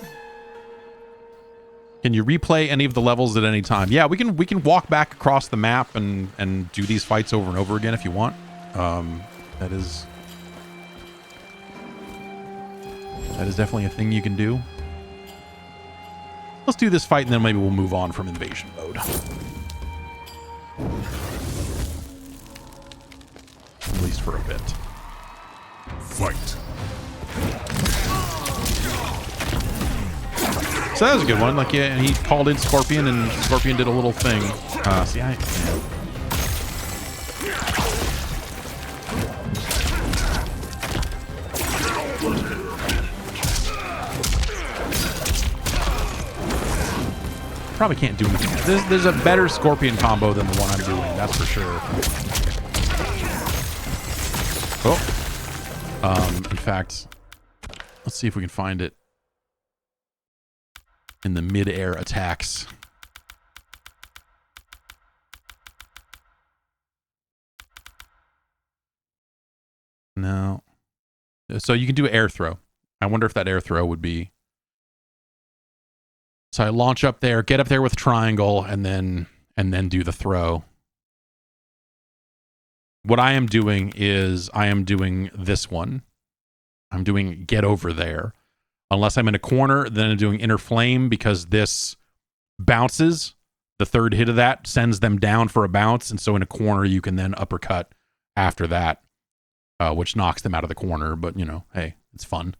Can you replay any of the levels at any time? Yeah, we can walk back across the map and do these fights over and over again if you want. That is definitely a thing you can do. Let's do this fight and then maybe we'll move on from invasion mode. At least for a bit. Fight. So that was a good one. Like, yeah, and he called in Scorpion, and Scorpion did a little thing. See, probably can't do anything. There's a better Scorpion combo than the one I'm doing. That's for sure. Oh. In fact, let's see if we can find it in the mid-air attacks. No. So you can do an air throw. I wonder if that air throw would be... So I launch up there, get up there with triangle, and then and then do the throw. What I am doing is I am doing this one. I'm doing get over there. Unless I'm in a corner, then I'm doing inner flame because this bounces. The third hit of that sends them down for a bounce. And so in a corner, you can then uppercut after that, which knocks them out of the corner. But, you know, hey, it's fun.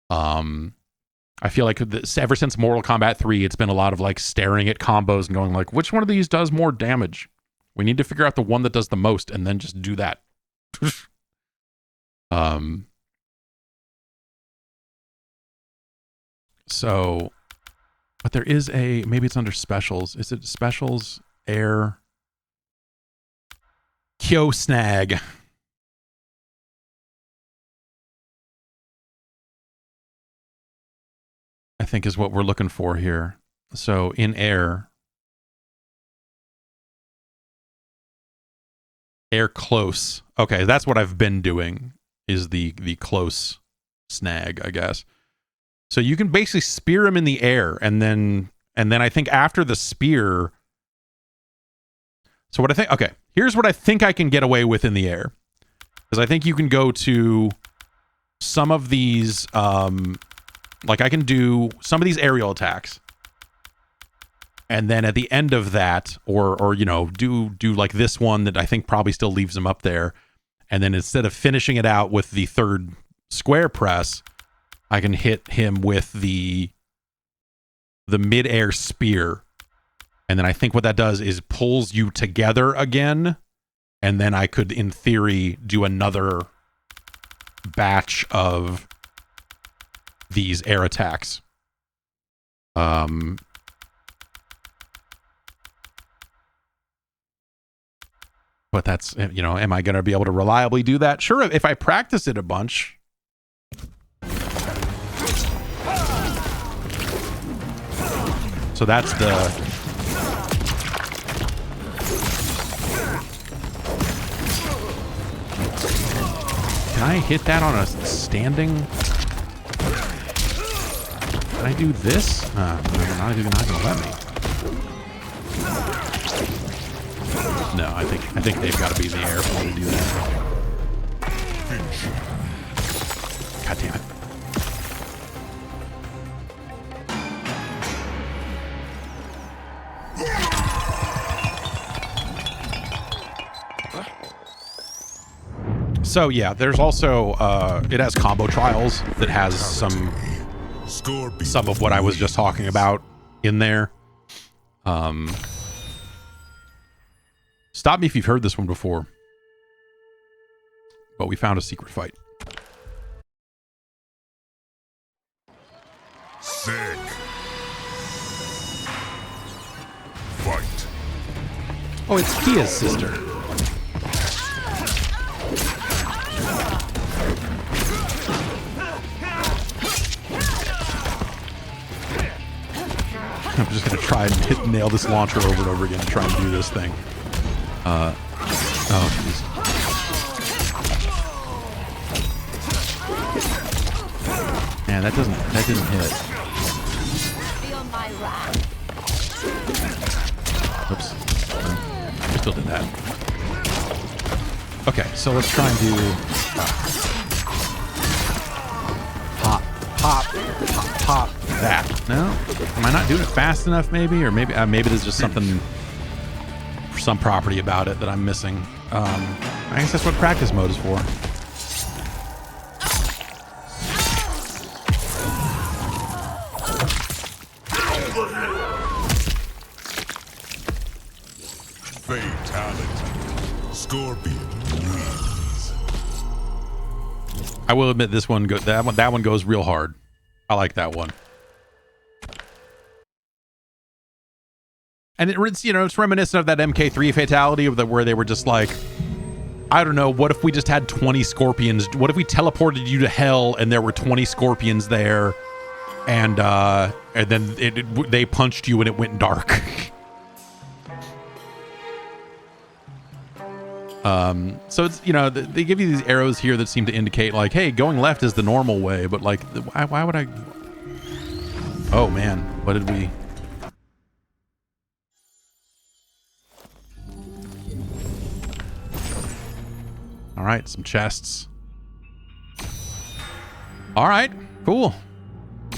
I feel like ever since Mortal Kombat 3, it's been a lot of like staring at combos and going like, which one of these does more damage? We need to figure out the one that does the most and then just do that. So, but there is maybe it's under specials. Is it specials? Air. Kyo snag. I think is what we're looking for here. So in air close. Okay, that's what I've been doing is the close snag, I guess. So you can basically spear him in the air and then I think after the spear. So what I think, okay, here's what I think I can get away with in the air. Because I think you can go to some of these like I can do some of these aerial attacks. And then at the end of that, or you know, do like this one that I think probably still leaves him up there. And then instead of finishing it out with the third square press, I can hit him with the mid-air spear. And then I think what that does is pulls you together again. And then I could, in theory, do another batch of these air attacks. But that's, you know, am I going to be able to reliably do that? Sure, if I practice it a bunch. So that's the... Can I hit that on a standing? Can I do this? No, you're not going to let me. No, I think they've got to be in the air for me to do that. God damn it. So yeah, there's also it has combo trials that has some of what I was just talking about in there. Stop me if you've heard this one before. But we found a secret fight. Sick. Fight. Oh, it's Kia's sister. I'm just gonna try and nail this launcher over and over again and try and do this thing. Oh, jeez. Man, that didn't hit. Feel my wrath. Oops. I still did that. Okay, so let's try and do pop that. No? Am I not doing it fast enough maybe? Or maybe there's just some property about it that I'm missing. I guess that's what practice mode is for. Fatality. Scorpion wins. I will admit this one that one goes real hard. I like that one. And it's, you know, it's reminiscent of that MK3 fatality where they were just like, I don't know, what if we just had 20 scorpions? What if we teleported you to hell and there were 20 scorpions there and then they punched you and it went dark? So it's, you know, they give you these arrows here that seem to indicate like, hey, going left is the normal way, but like, why would I? Oh man, what did we? All right, some chests. All right, cool.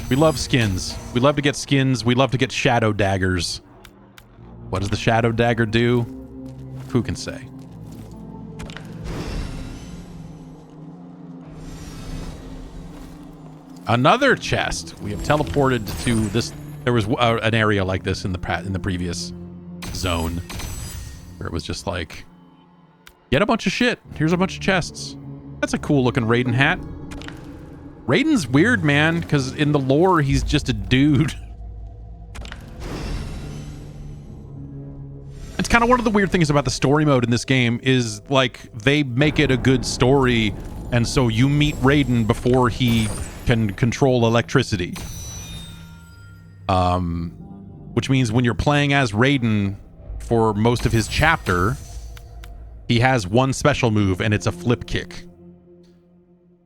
We love skins. We love to get skins. We love to get shadow daggers. What does the shadow dagger do? Who can say? Another chest. We have teleported to this. There was an area like this in the previous zone where it was just like, get a bunch of shit. Here's a bunch of chests. That's a cool looking Raiden hat. Raiden's weird, man, because in the lore, he's just a dude. It's kind of one of the weird things about the story mode in this game is, like, they make it a good story, and so you meet Raiden before he can control electricity. Which means when you're playing as Raiden for most of his chapter, he has one special move, and it's a flip kick.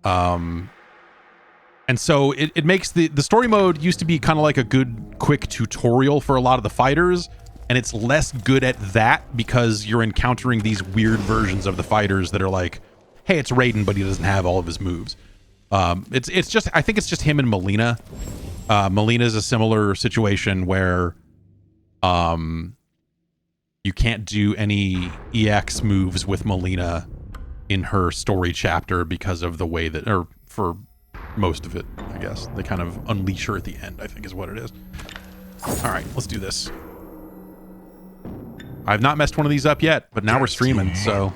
And so it makes the story mode used to be kind of like a good quick tutorial for a lot of the fighters, and it's less good at that because you're encountering these weird versions of the fighters that are like, hey, it's Raiden, but he doesn't have all of his moves. It's just, I think it's just him and Melina. Melina's a similar situation where you can't do any EX moves with Melina in her story chapter because of the way that, or for most of it, I guess. They kind of unleash her at the end, I think is what it is. All right, let's do this. I've not messed one of these up yet, but now we're streaming, so...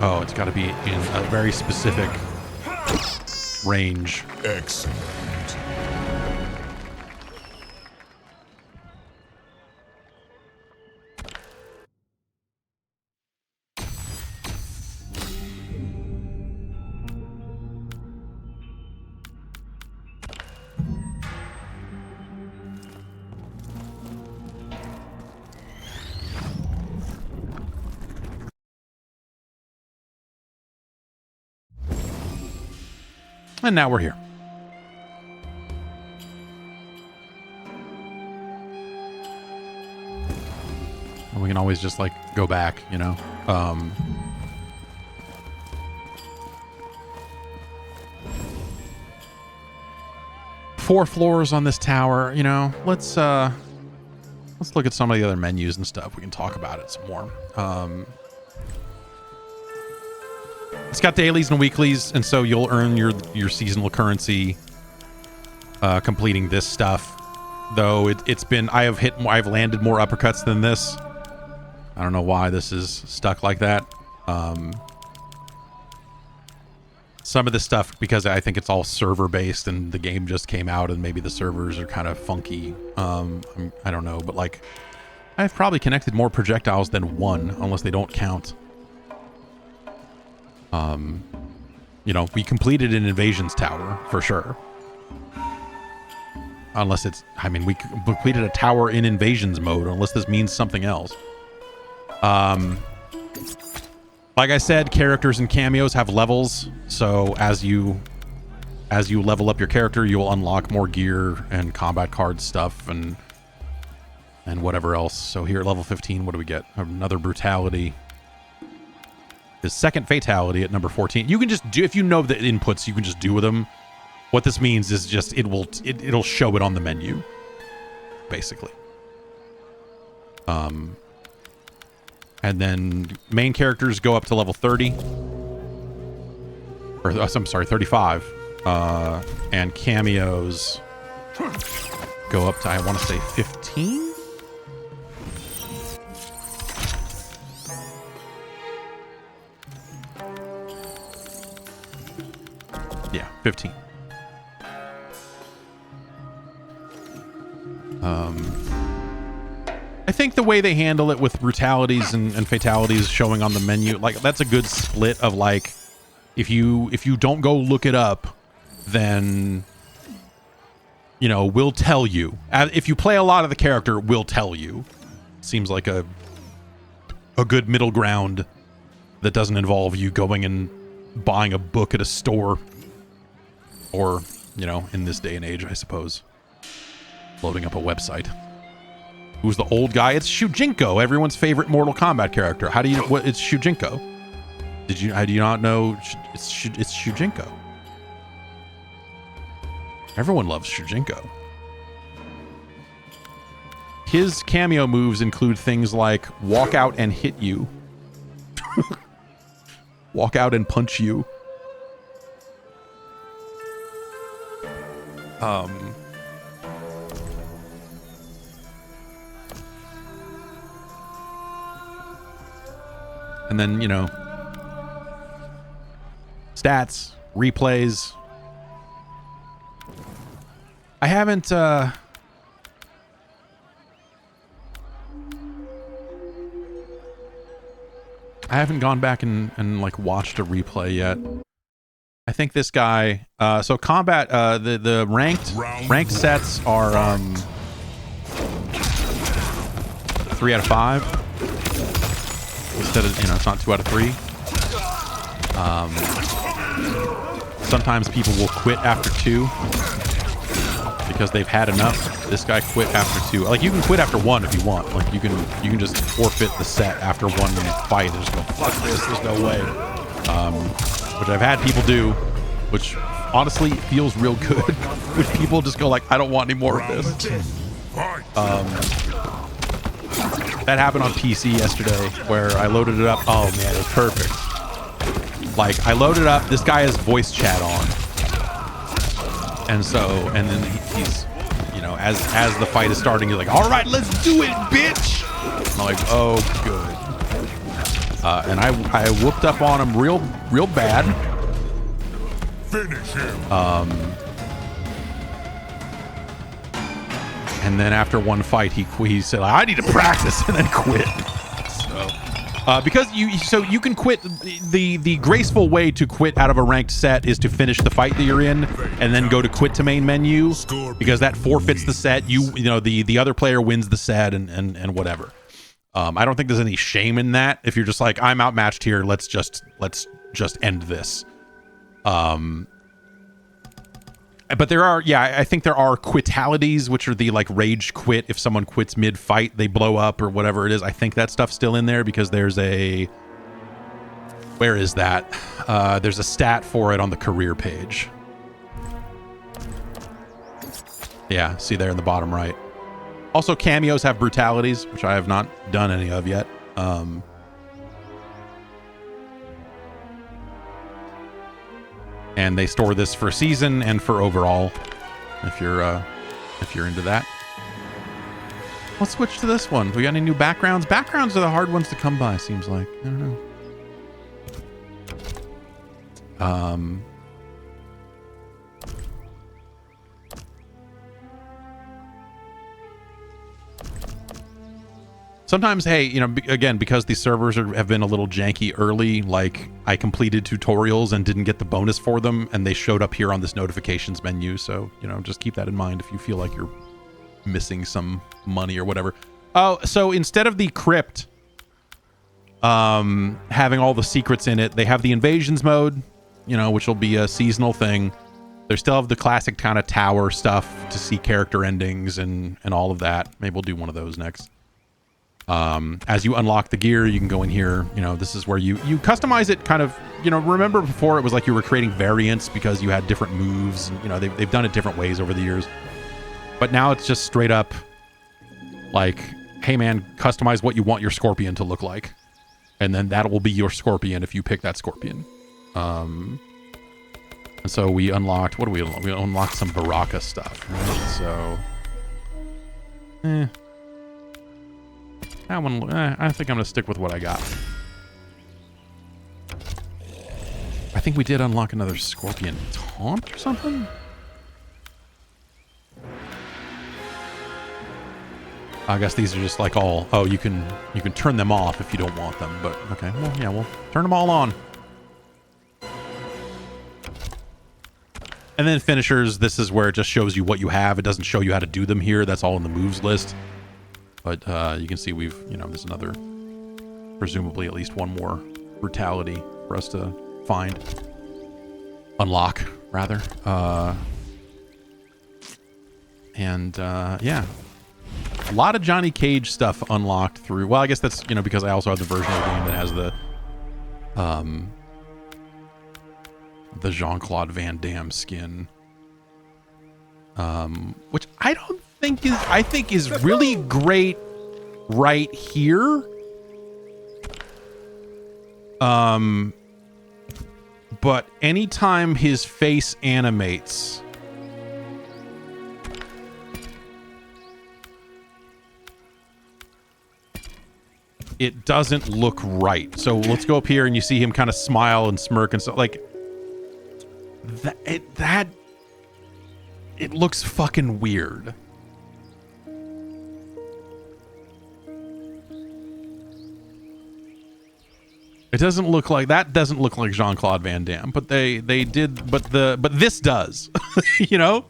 Oh, it's got to be in a very specific range. Excellent. And now we're here. And we can always just, like, go back, you know? 4 floors on this tower, you know? Let's look at some of the other menus and stuff. We can talk about it some more. It's got dailies and weeklies, and so you'll earn your seasonal currency completing this stuff. Though it's been, I've landed more uppercuts than this. I don't know why this is stuck like that. Some of this stuff, because I think it's all server based and the game just came out and maybe the servers are kind of funky. I don't know, but like I've probably connected more projectiles than one, unless they don't count. You know, we completed an invasions tower for sure. Unless it's, I mean, we completed a tower in invasions mode, unless this means something else. Like I said, characters and cameos have levels, so as you level up your character, you will unlock more gear and combat card stuff and whatever else. So here at level 15, what do we get? Another brutality. His second fatality at number 14. You can just do, if you know the inputs, you can just do with them. What this means is just it'll show it on the menu, basically. And then main characters go up to level 30. Or I'm sorry, 35. And cameos go up to, I want to say 15. Yeah, 15. I think the way they handle it with brutalities and fatalities showing on the menu, like that's a good split of like, if you don't go look it up, then, you know, we'll tell you. If you play a lot of the character, we'll tell you. Seems like a good middle ground that doesn't involve you going and buying a book at a store. Or, you know, in this day and age, I suppose, loading up a website. Who's the old guy? It's Shujinko, everyone's favorite Mortal Kombat character. How do you? What? It's Shujinko. Do you not know? It's Shujinko. Everyone loves Shujinko. His cameo moves include things like walk out and hit you, walk out and punch you. And then, you know, stats, replays. I haven't gone back and like watched a replay yet. I think this guy so combat the ranked sets are 3 out of 5 instead of, you know, it's not 2 out of 3. Sometimes people will quit after 2 because they've had enough. This guy quit after 2. Like, you can quit after 1 if you want. Like, you can just forfeit the set after 1 fight and just go, fuck this, there's no way. Which I've had people do, which honestly feels real good. Which people just go like, I don't want any more of this. That happened on PC yesterday where I loaded it up. Oh man, it was perfect. Like, I loaded up, this guy has voice chat on. And so, and then he's, you know, as the fight is starting, he's like, all right, let's do it, bitch. And I'm like, oh, good. And I whooped up on him real bad. Finish him. And then after one fight, he said, I need to practice, and then quit. So, because you can quit. The graceful way to quit out of a ranked set is to finish the fight that you're in, and then go to quit to main menu, because that forfeits the set. You know, the other player wins the set, and whatever. I don't think there's any shame in that. If you're just like, I'm outmatched here, let's just end this. But there are, yeah, I think there are quitalities, which are the like rage quit. If someone quits mid-fight, they blow up or whatever it is. I think that stuff's still in there because there's a... Where is that? There's a stat for it on the career page. Yeah, see there in the bottom right. Also, cameos have brutalities, which I have not done any of yet. And they store this for season and for overall, if you're into that. Let's switch to this one. Do we got any new backgrounds? Backgrounds are the hard ones to come by, seems like. I don't know. Sometimes, hey, you know, again, because these servers have been a little janky early, like I completed tutorials and didn't get the bonus for them, and they showed up here on this notifications menu. So, you know, just keep that in mind if you feel like you're missing some money or whatever. Oh, so instead of the crypt having all the secrets in it, they have the invasions mode, you know, which will be a seasonal thing. They still have the classic kind of tower stuff to see character endings and all of that. Maybe we'll do one of those next. As you unlock the gear, you can go in here. You know, this is where you customize it kind of, you know, remember before it was like you were creating variants because you had different moves. And, you know, they've done it different ways over the years. But now it's just straight up like, hey man, customize what you want your scorpion to look like. And then that will be your scorpion if you pick that scorpion. And so we unlocked, what do we unlock? We unlocked some Baraka stuff, right? So, that one, I think I'm going to stick with what I got. I think we did unlock another scorpion taunt or something? I guess these are just like all, oh, you can turn them off if you don't want them, but okay, well, yeah, we'll turn them all on. And then finishers, this is where it just shows you what you have. It doesn't show you how to do them here. That's all in the moves list. But you can see we've, you know, there's another, presumably at least one more brutality for us to find. Unlock, rather. Yeah. A lot of Johnny Cage stuff unlocked through. Well, I guess that's, you know, because I also have the version of the game that has the Jean-Claude Van Damme skin, which I don't think is really great right here. But anytime his face animates, it doesn't look right. So let's go up here and you see him kind of smile and smirk and stuff like that. It looks fucking weird. It doesn't look like that. Doesn't look like Jean-Claude Van Damme, but they did. But this does, you know.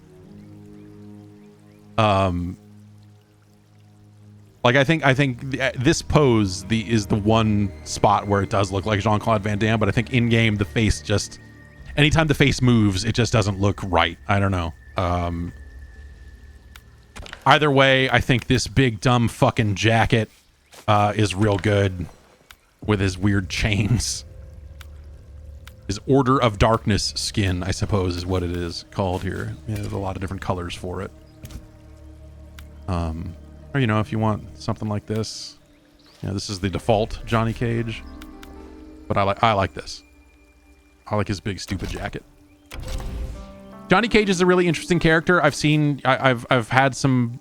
Like I think this pose is the one spot where it does look like Jean-Claude Van Damme, but I think in game the face just, anytime the face moves, it just doesn't look right. I don't know. Either way, I think this big dumb fucking jacket is real good. With his weird chains. His Order of Darkness skin, I suppose, is what it is called here. Yeah, there's a lot of different colors for it. Or, you know, if you want something like this. You know, this is the default Johnny Cage. But I like this. I like his big stupid jacket. Johnny Cage is a really interesting character. I've had some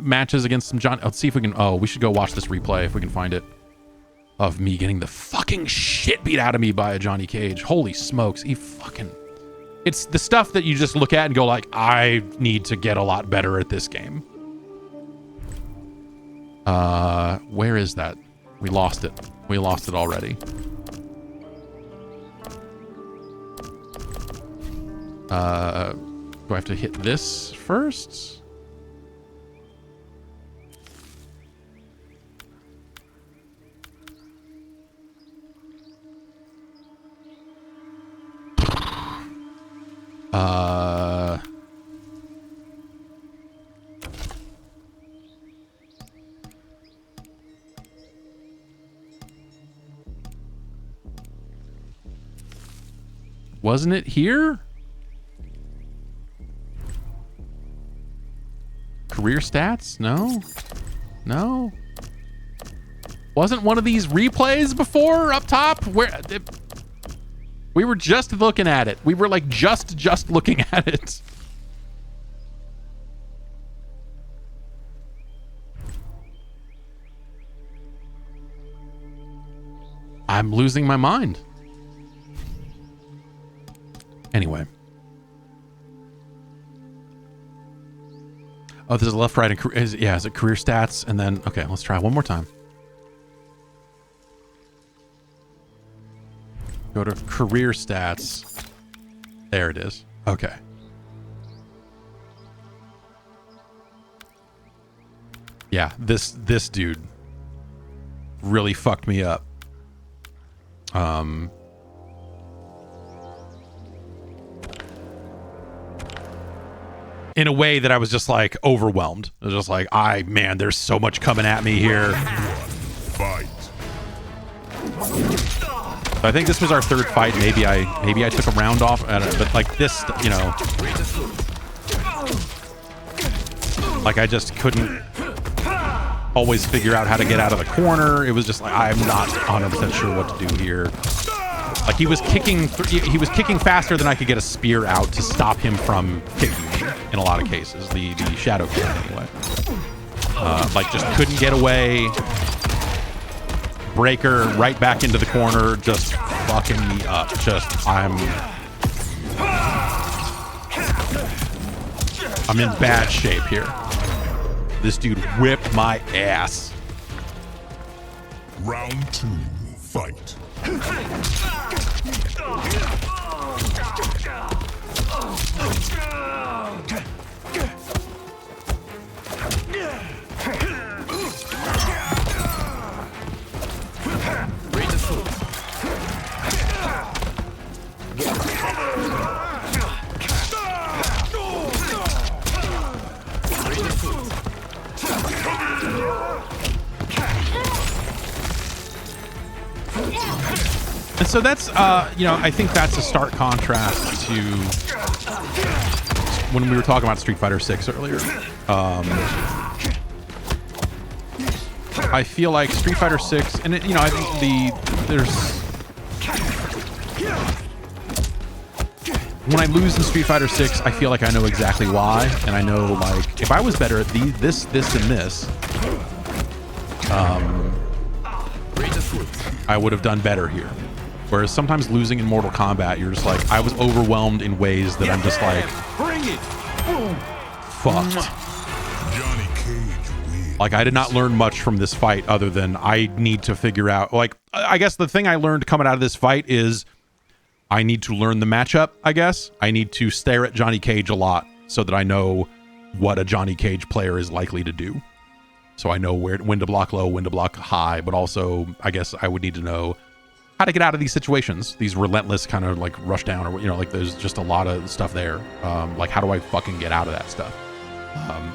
matches against some John. Let's see if we can. Oh, we should go watch this replay if we can find it. Of me getting the fucking shit beat out of me by a Johnny Cage. Holy smokes. It's the stuff that you just look at and go like, I need to get a lot better at this game. Where is that? We lost it. We lost it already. Do I have to hit this first? Wasn't it here? Career stats? No. No. Wasn't one of these replays before up top? Where we were just looking at it. We were like just looking at it. I'm losing my mind. Anyway. Oh, there's a left, right, and career. Is it career stats? And then, okay, let's try one more time. Go to career stats. There it is. Okay. Yeah, this dude really fucked me up. In a way that I was just like overwhelmed. I was just like, man, there's so much coming at me here. Fight. So I think this was our third fight. Maybe I took a round off, but like this, you know, like I just couldn't always figure out how to get out of the corner. It was just like, I'm not 100% sure what to do here. Like he was kicking faster than I could get a spear out to stop him from kicking me in a lot of cases. The shadow kick anyway. Like just couldn't get away. Breaker right back into the corner, just fucking me up. I'm in bad shape here. This dude whipped my ass. Round 2, fight. And so that's, you know, I think that's a stark contrast to when we were talking about Street Fighter 6 earlier. I feel like Street Fighter 6, and you know, I think when I lose in Street Fighter 6, I feel like I know exactly why, and I know, like, if I was better at this, and this, I would have done better here. Whereas sometimes losing in Mortal Kombat, you're just like, I was overwhelmed in ways that I'm just like, fucked. Johnny Cage wins. Like, I did not learn much from this fight other than I need to figure out, like, I guess the thing I learned coming out of this fight is I need to learn the matchup, I guess. I need to stare at Johnny Cage a lot so that I know what a Johnny Cage player is likely to do. So I know when to block low, when to block high, but also I guess I would need to know how to get out of these situations, these relentless kind of like rush down, or, you know, like there's just a lot of stuff there. Like, how do I fucking get out of that stuff?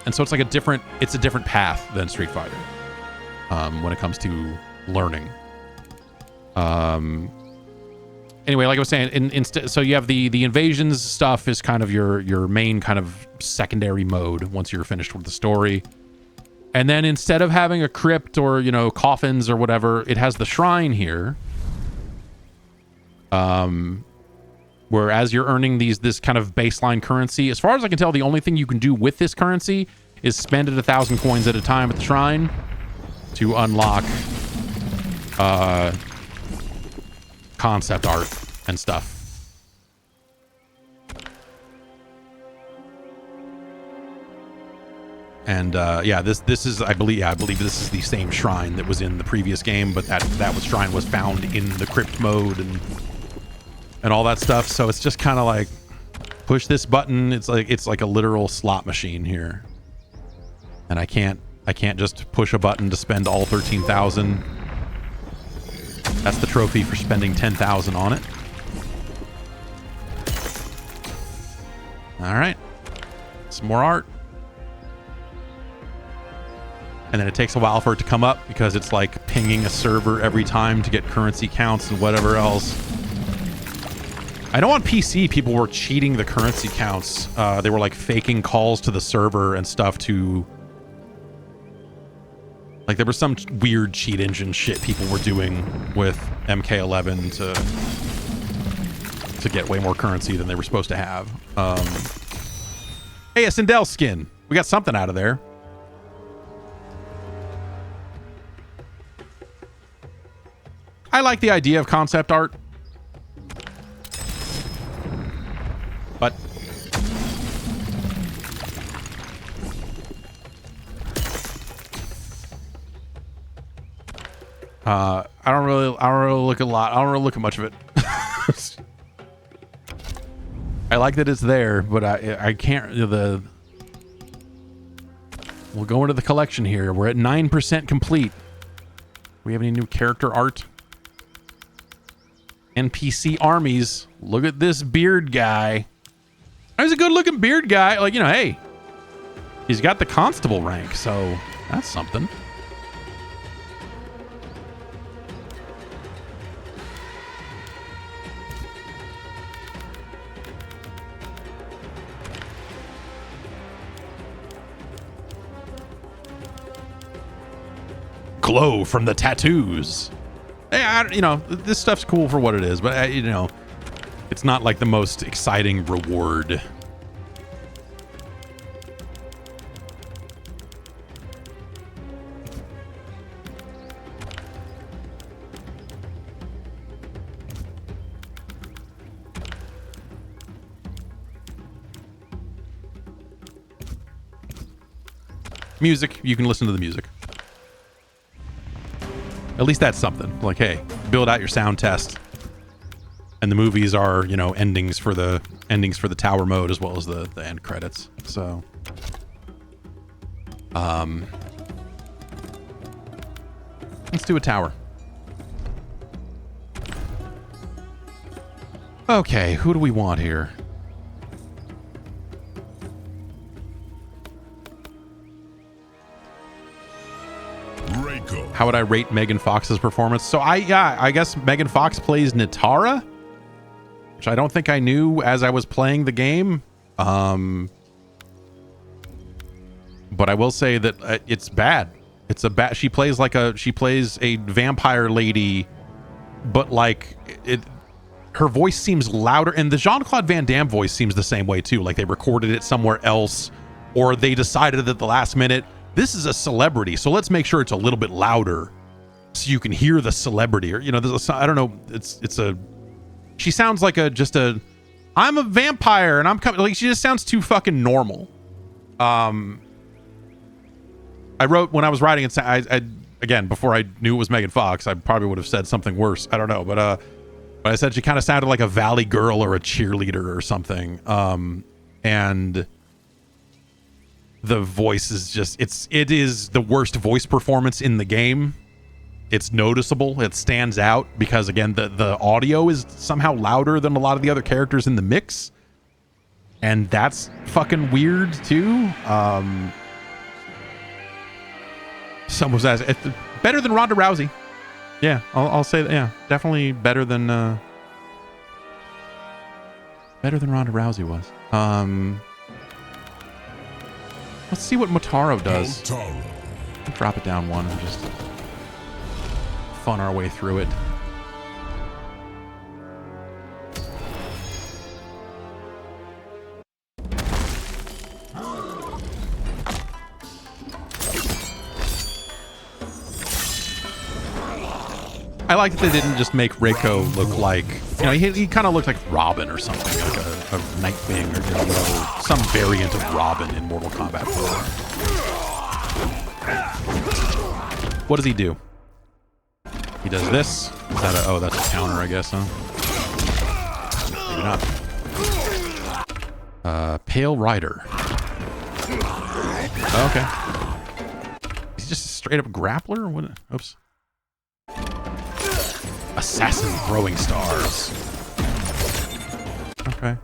And so it's like a different path than Street Fighter when it comes to learning. Anyway, like I was saying, so you have the invasions stuff is kind of your main kind of secondary mode once you're finished with the story. And then instead of having a crypt or, you know, coffins or whatever, it has the shrine here. Where as you're earning this kind of baseline currency, as far as I can tell, the only thing you can do with this currency is spend it 1,000 coins at a time at the shrine to unlock concept art and stuff. And yeah, this is, I believe this is the same shrine that was in the previous game, but that shrine was found in the crypt mode and all that stuff. So it's just kind of like push this button. It's like a literal slot machine here, and I can't just push a button to spend all 13,000. That's the trophy for spending 10,000 on it. All right, some more art. And then it takes a while for it to come up because it's like pinging a server every time to get currency counts and whatever else. I know on PC people were cheating the currency counts. They were like faking calls to the server and stuff to... Like there was some weird cheat engine shit people were doing with MK11 to get way more currency than they were supposed to have. Hey, a Sindel skin. We got something out of there. I like the idea of concept art, but I don't really look at much of it. I like that it's there, but I can't. We'll go into the collection here. We're at 9% complete. We have any new character art? NPC armies. Look at this beard guy. He's a good looking beard guy. Like, you know, hey, he's got the constable rank, so that's something. Glow from the tattoos. Hey, you know, this stuff's cool for what it is, but you know, it's not like the most exciting reward. Music, you can listen to the music. At least that's something. Like, hey, build out your sound test. And the movies are, you know, endings for the tower mode as well as the end credits. So let's do a tower. Okay, who do we want here? Reiko. How would I rate Megan Fox's performance? So I guess Megan Fox plays Nitara, which I don't think I knew as I was playing the game. But I will say that it's bad. It's a bad. She plays a vampire lady, but like her voice seems louder, and the Jean-Claude Van Damme voice seems the same way too. Like they recorded it somewhere else, or they decided at the last minute, this is a celebrity, so let's make sure it's a little bit louder so you can hear the celebrity. Or, you know, I don't know. She sounds like I'm a vampire and I'm coming. Like she just sounds too fucking normal. I wrote when I was writing it. I again, before I knew it was Megan Fox, I probably would have said something worse. I don't know, but I said she kind of sounded like a Valley Girl or a cheerleader or something. And the voice is it is the worst voice performance in the game. It's noticeable. It stands out because again, the audio is somehow louder than a lot of the other characters in the mix. And that's fucking weird too. Someone was asking, better than Ronda Rousey. Yeah, I'll say that. Yeah, definitely better than Ronda Rousey was. Let's see what Motaro does. Drop it down one and just fun our way through it. I like that they didn't just make Reiko look like, you know, he kind of looked like Robin or something, like a Nightwing or whatever, some variant of Robin in Mortal Kombat 4. What does he do? He does this. Is that oh, that's a counter, I guess, huh? Maybe not. Pale Rider. Okay. He's just a straight up grappler? Or what? Oops. Assassin throwing stars. Okay.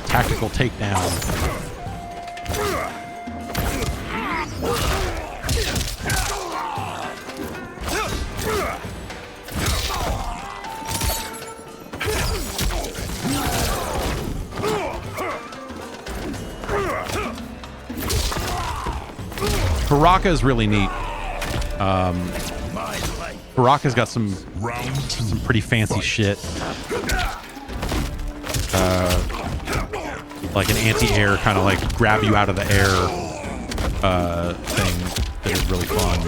Tactical takedown. Baraka is really neat. Baraka's got some pretty fancy shit. Like an anti-air kind of like grab you out of the air thing that is really fun.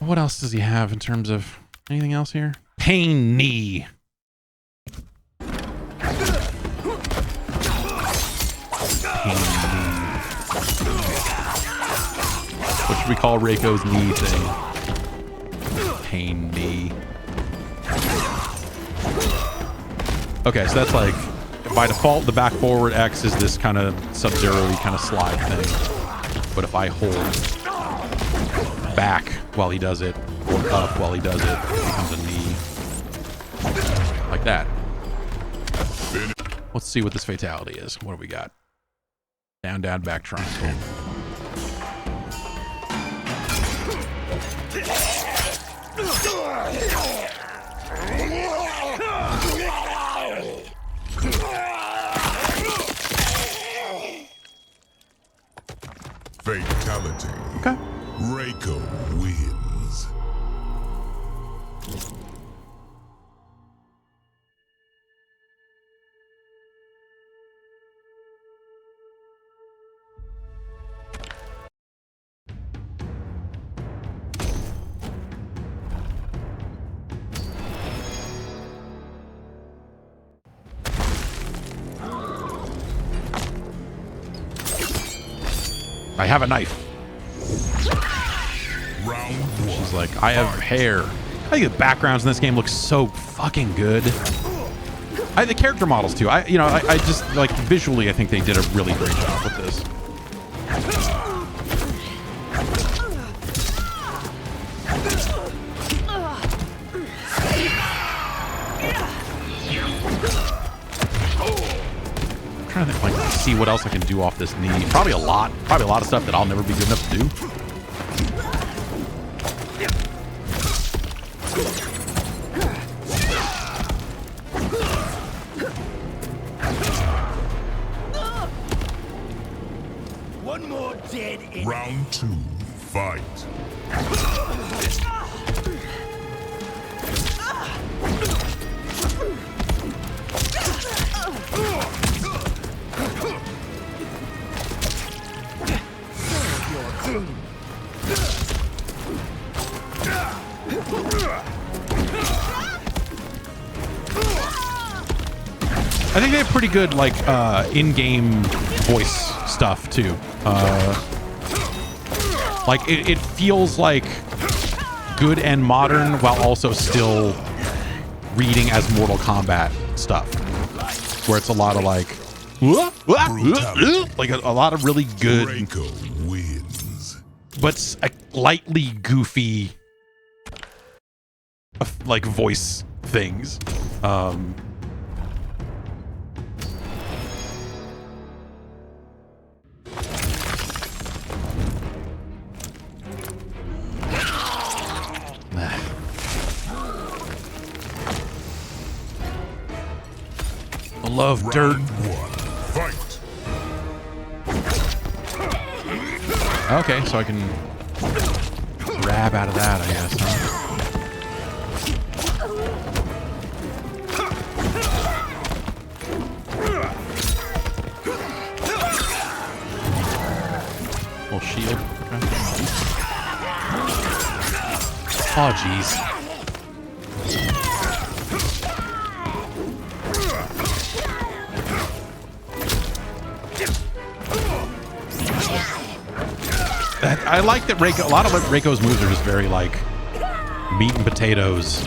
What else does he have in terms of anything else here? Pain knee. Pain knee. What should we call Reiko's knee thing? Pain knee. Okay, so that's like, by default, the back forward X is this kind of Sub-Zero-y kind of slide thing. But if I hold back while he does it, or up while he does it, it becomes a knee. Like that. Let's see what this fatality is. What do we got? Down, down, back triangle. Fatality. Okay. Reiko wins. I have a knife. Round one. She's like, I have hair. I think the backgrounds in this game look so fucking good. The character models too. I just like visually, I think they did a really great job with this. I'm trying to think, like, see what else I can do off this knee. Probably a lot of stuff that I'll never be good enough to do. One more dead in Round 2, fight. I think they have pretty good like in-game voice stuff too. Like it feels like good and modern while also still reading as Mortal Kombat stuff, where it's a lot of like a lot of really good, Draco wins. but lightly goofy like voice things. I love dirt. Round 1, fight. Okay, so I can grab out of that, I guess. Huh? Little shield. Okay. Oh, jeez. I like that Reiko. A lot of Reiko's moves are just very like meat and potatoes.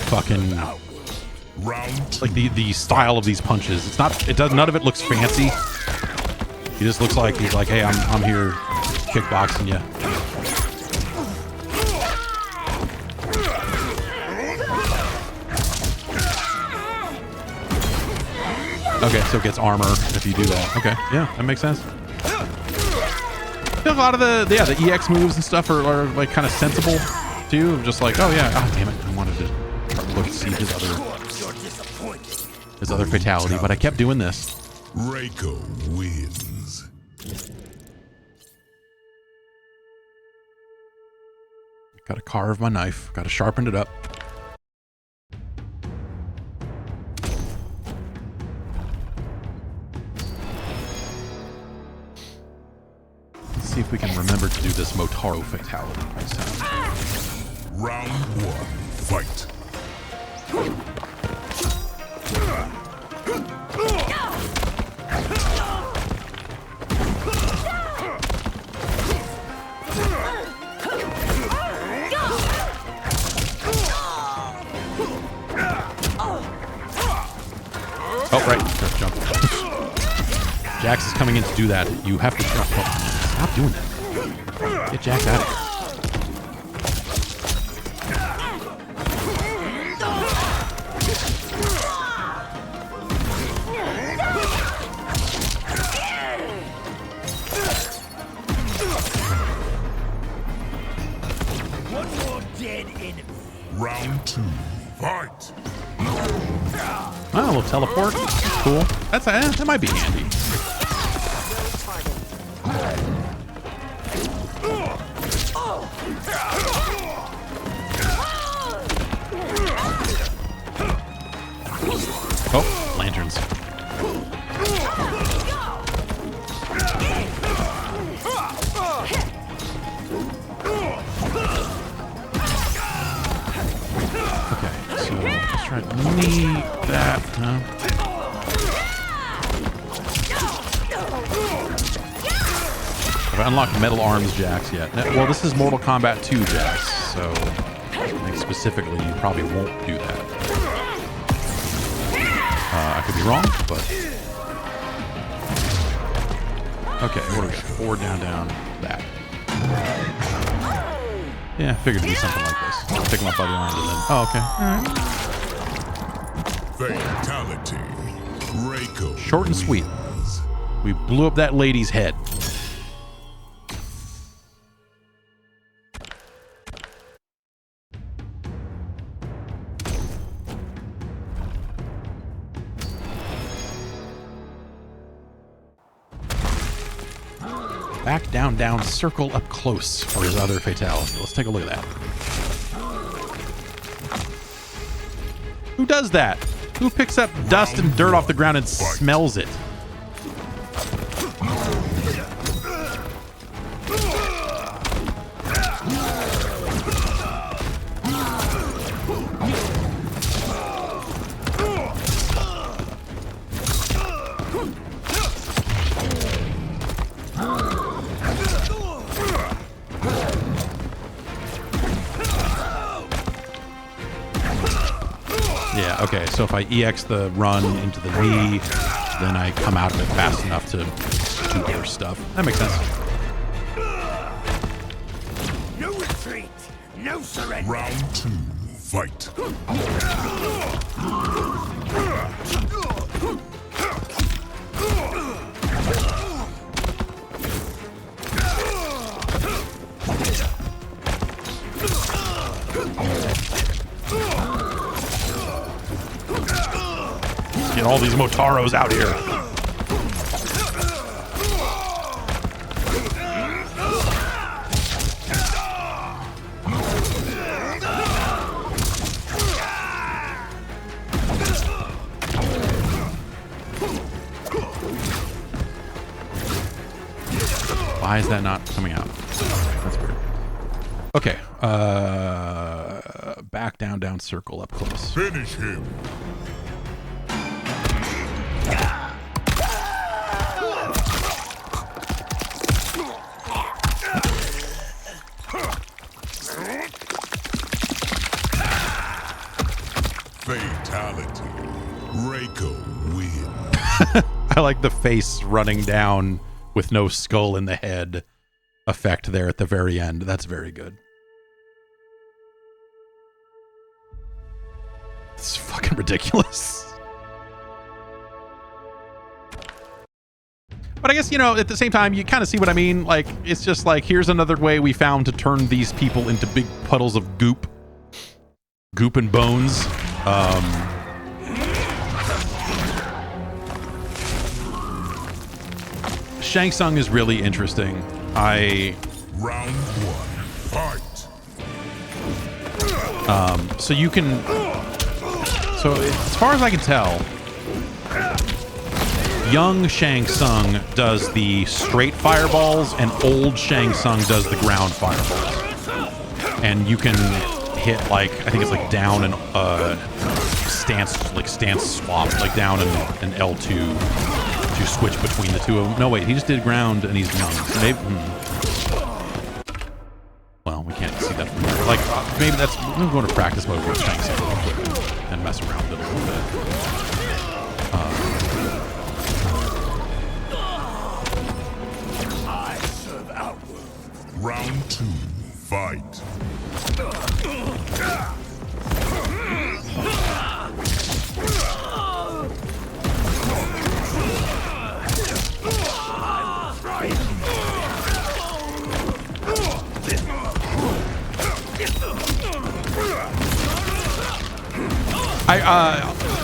Fucking Round 2, like the style of these punches. It's not. It does. None of it looks fancy. He just looks like he's like, hey, I'm here kickboxing you. Okay, so it gets armor if you do that. Okay, yeah, that makes sense. A lot of the EX moves and stuff are like kind of sensible too. Just like, oh yeah, oh damn it, I wanted to look and see his other fatality, but I kept doing this. Draco wins. Got to carve my knife. Got to sharpen it up. See if we can remember to do this Motaro fatality this time. Round 1, fight. Oh, right. Just jump. Jax is coming in to do that. You have to jump. Oh, stop doing that. Get Jax out of here. one more dead enemy. Round 2, fight. Oh, a little teleport. Cool. That's that might be handy. Oh, lanterns. Okay, so let's try to need that. Have I unlocked Metal Arms Jax yet? Well, this is Mortal Kombat 2 Jax, so I think specifically you probably won't do that. I could be wrong, but... Okay, what do we got? 4 down, that. Yeah, I figured it'd be something like this. Pick him up by the arms and then... Oh, okay. Alright. Fatality. Draco Short and sweet. wins. We blew up that lady's head. Back, down, down, circle up close for his other fatality. Let's take a look at that. Who does that? Who picks up dust and dirt off the ground and smells it? Yeah, okay, so if I EX the run into the knee, then I come out of it fast enough to do other stuff. That makes sense. No retreat, no surrender. Round 2, fight. Get all these Motaros out here. Why is that not coming out? That's weird. Okay. Back, down, down, circle, up close. Finish him. Fatality. Reiko wins. I like the face running down with no skull in the head effect there at the very end. That's very good. It's fucking ridiculous. But I guess, you know, at the same time, you kind of see what I mean. Like, it's just like, here's another way we found to turn these people into big puddles of goop. Goop and bones. Shang Tsung is really interesting. Round 1, fight. So you can... So as far as I can tell, young Shang Tsung does the straight fireballs and old Shang Tsung does the ground fireballs. And you can hit, like, I think it's like down and stance swap, like down and L2 to switch between the two of them. No, wait, he just did ground and he's young. So maybe, well, we can't see that from here. Like, maybe that's, we're going to practice mode with Shang Tsung real quick and mess around with it a little bit. I serve outward. Round 2, fight.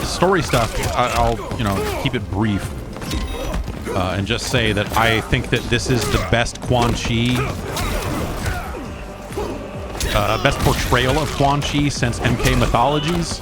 Story stuff, I'll, you know, keep it brief and just say that I think that this is the best Quan Chi, best portrayal of Quan Chi since MK Mythologies.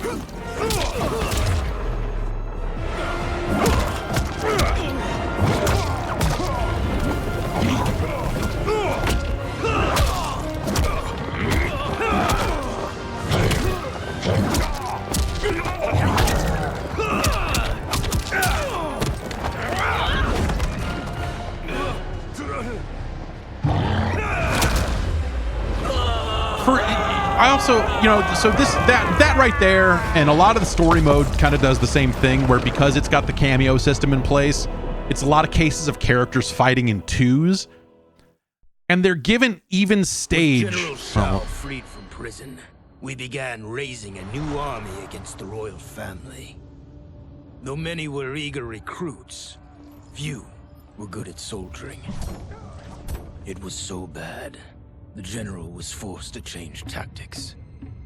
I also, you know, so that right there, and a lot of the story mode kind of does the same thing, where because it's got the cameo system in place, it's a lot of cases of characters fighting in twos, and they're given even stage. General Shao freed from prison, we began raising a new army against the royal family. Though many were eager recruits, few were good at soldiering. It was so bad, the general was forced to change tactics.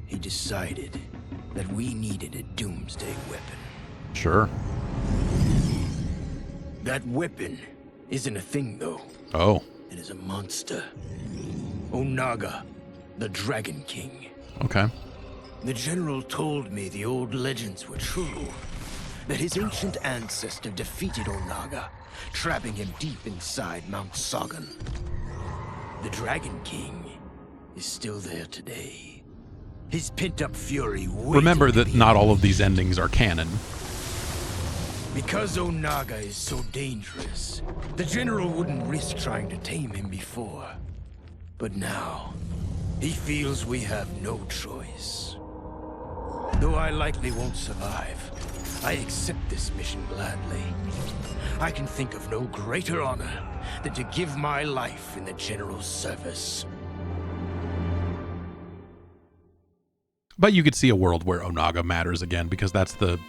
He decided that we needed a doomsday weapon. Sure. That weapon isn't a thing, though. Oh. It is a monster. Onaga, the Dragon King. Okay. The general told me the old legends were true. That his ancient ancestor defeated Onaga, trapping him deep inside Mount Sagan. The Dragon King is still there today. His pent-up fury waiting. Remember that not all of these endings are canon. Because Onaga is so dangerous, the general wouldn't risk trying to tame him before. But now, he feels we have no choice. Though I likely won't survive, I accept this mission gladly. I can think of no greater honor than to give my life in the general's service. But you could see a world where Onaga matters again, because that's the,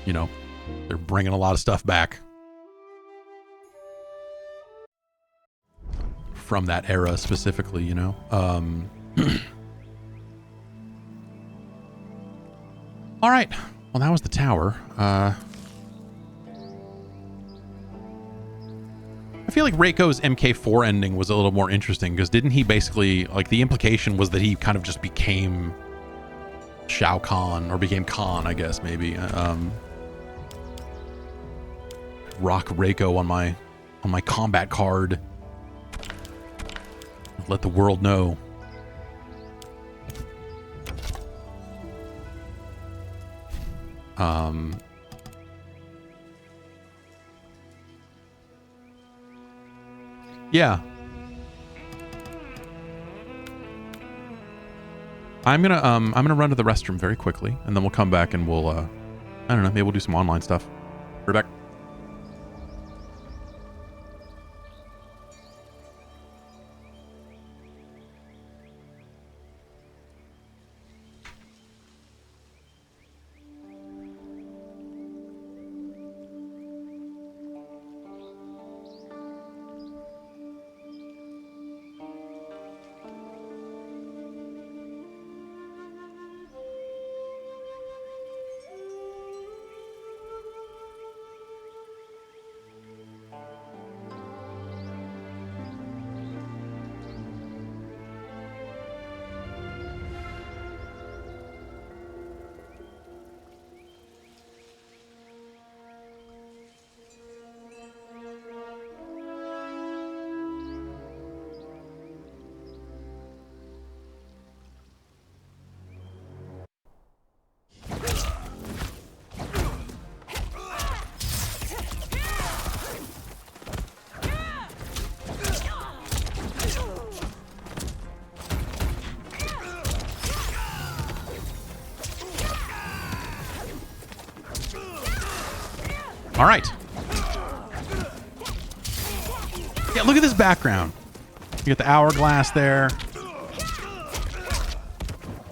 you know, they're bringing a lot of stuff back from that era specifically, you know. All right. Well, that was the tower. I feel like Reiko's MK4 ending was a little more interesting, because didn't he basically, like, the implication was that he kind of just became Shao Kahn, or became Khan, I guess, maybe. Rock Reiko on my combat card. Let the world know. Yeah. I'm gonna run to the restroom very quickly, and then we'll come back and we'll I don't know, maybe we'll do some online stuff. Right back. All right. Yeah, look at this background. You got the hourglass there.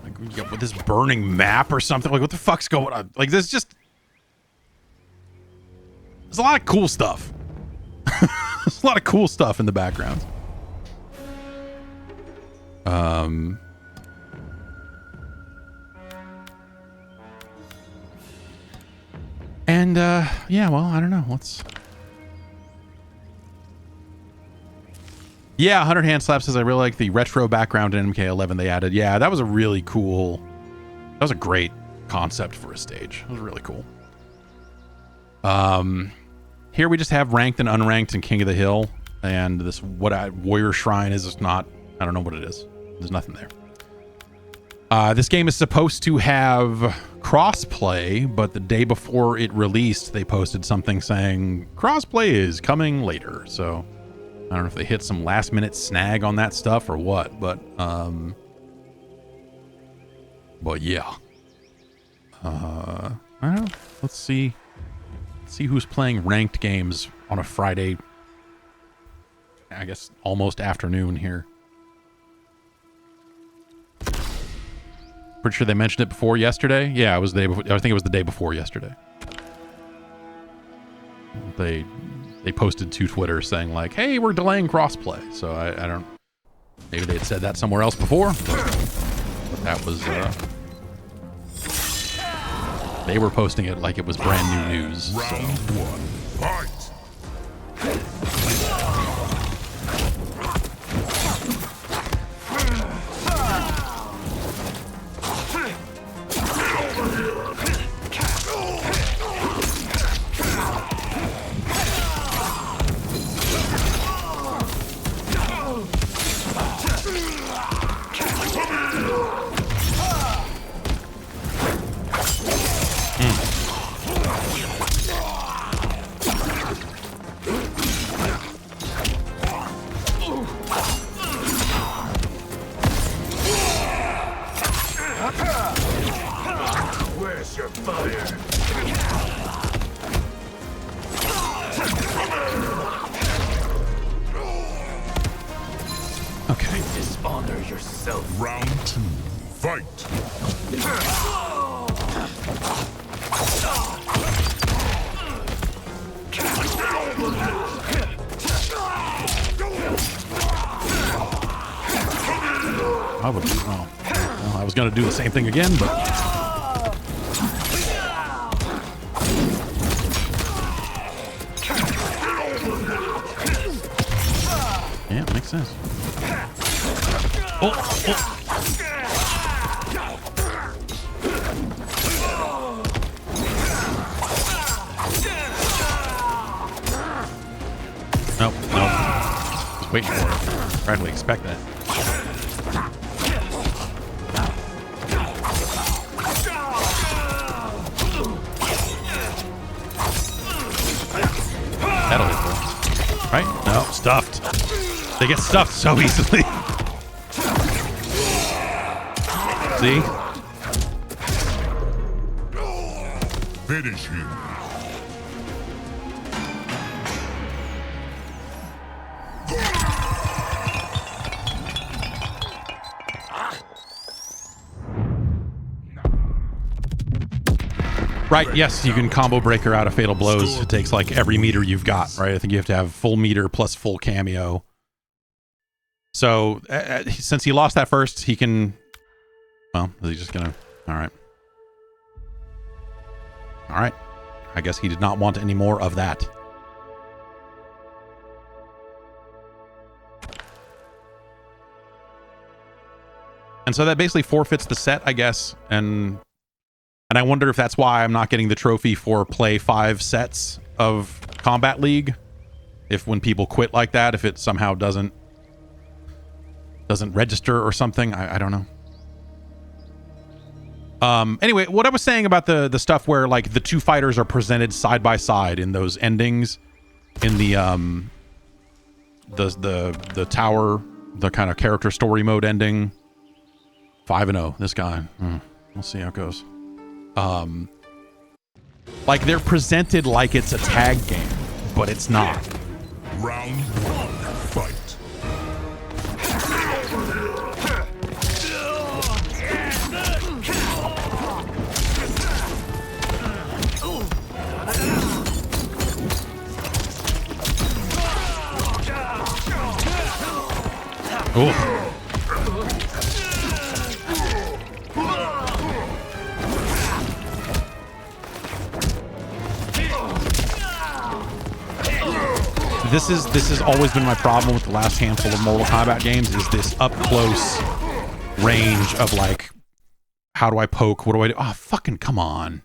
Like, you got with this burning map or something. Like, what the fuck's going on? Like, there's a lot of cool stuff. There's a lot of cool stuff in the background. And, yeah, well, I don't know. Yeah, 100 Hand Slap says, I really like the retro background in MK11 they added. Yeah, that was a really cool... That was a great concept for a stage. It was really cool. Here we just have ranked and unranked and King of the Hill. And this Warrior Shrine is just not... I don't know what it is. There's nothing there. This game is supposed to have crossplay, but the day before it released, they posted something saying crossplay is coming later. So I don't know if they hit some last minute snag on that stuff or what, but yeah. I don't know. Let's see who's playing ranked games on a Friday, I guess almost afternoon here. Pretty sure they mentioned it before yesterday. Yeah, it was the day before. I think it was the day before yesterday. They posted to Twitter saying like, "Hey, we're delaying crossplay." So I don't. Maybe they had said that somewhere else before. But that was. They were posting it like it was brand new news. Round one, fight! Okay. Dishonor yourself. Round 2. Fight. I would. Oh, well, I was going to do the same thing again, but. Yeah, makes sense. Oh. Nope. Just waiting for it. Trying to expect that. That'll hit though. Right? No, stuffed. They get stuffed so easily. See? Finish him. Right, yes, you can combo breaker out of Fatal Blows. It takes like every meter you've got, right? I think you have to have full meter plus full cameo. So, since he lost that first, he can... Well, is he just gonna... Alright. Alright. I guess he did not want any more of that. And so that basically forfeits the set, I guess, and I wonder if that's why I'm not getting the trophy for play 5 sets of Combat League. If when people quit like that, if it somehow doesn't register or something, I don't know. Anyway, what I was saying about the stuff where like the two fighters are presented side by side in those endings, in the tower, the kind of character story mode ending. 5-0, this guy. We'll see how it goes. Like they're presented like it's a tag game, but it's not. Round 1. Fight. Oh. This has always been my problem with the last handful of Mortal Kombat games, is this up close range of like, how do I poke? What do I do? Oh, fucking come on.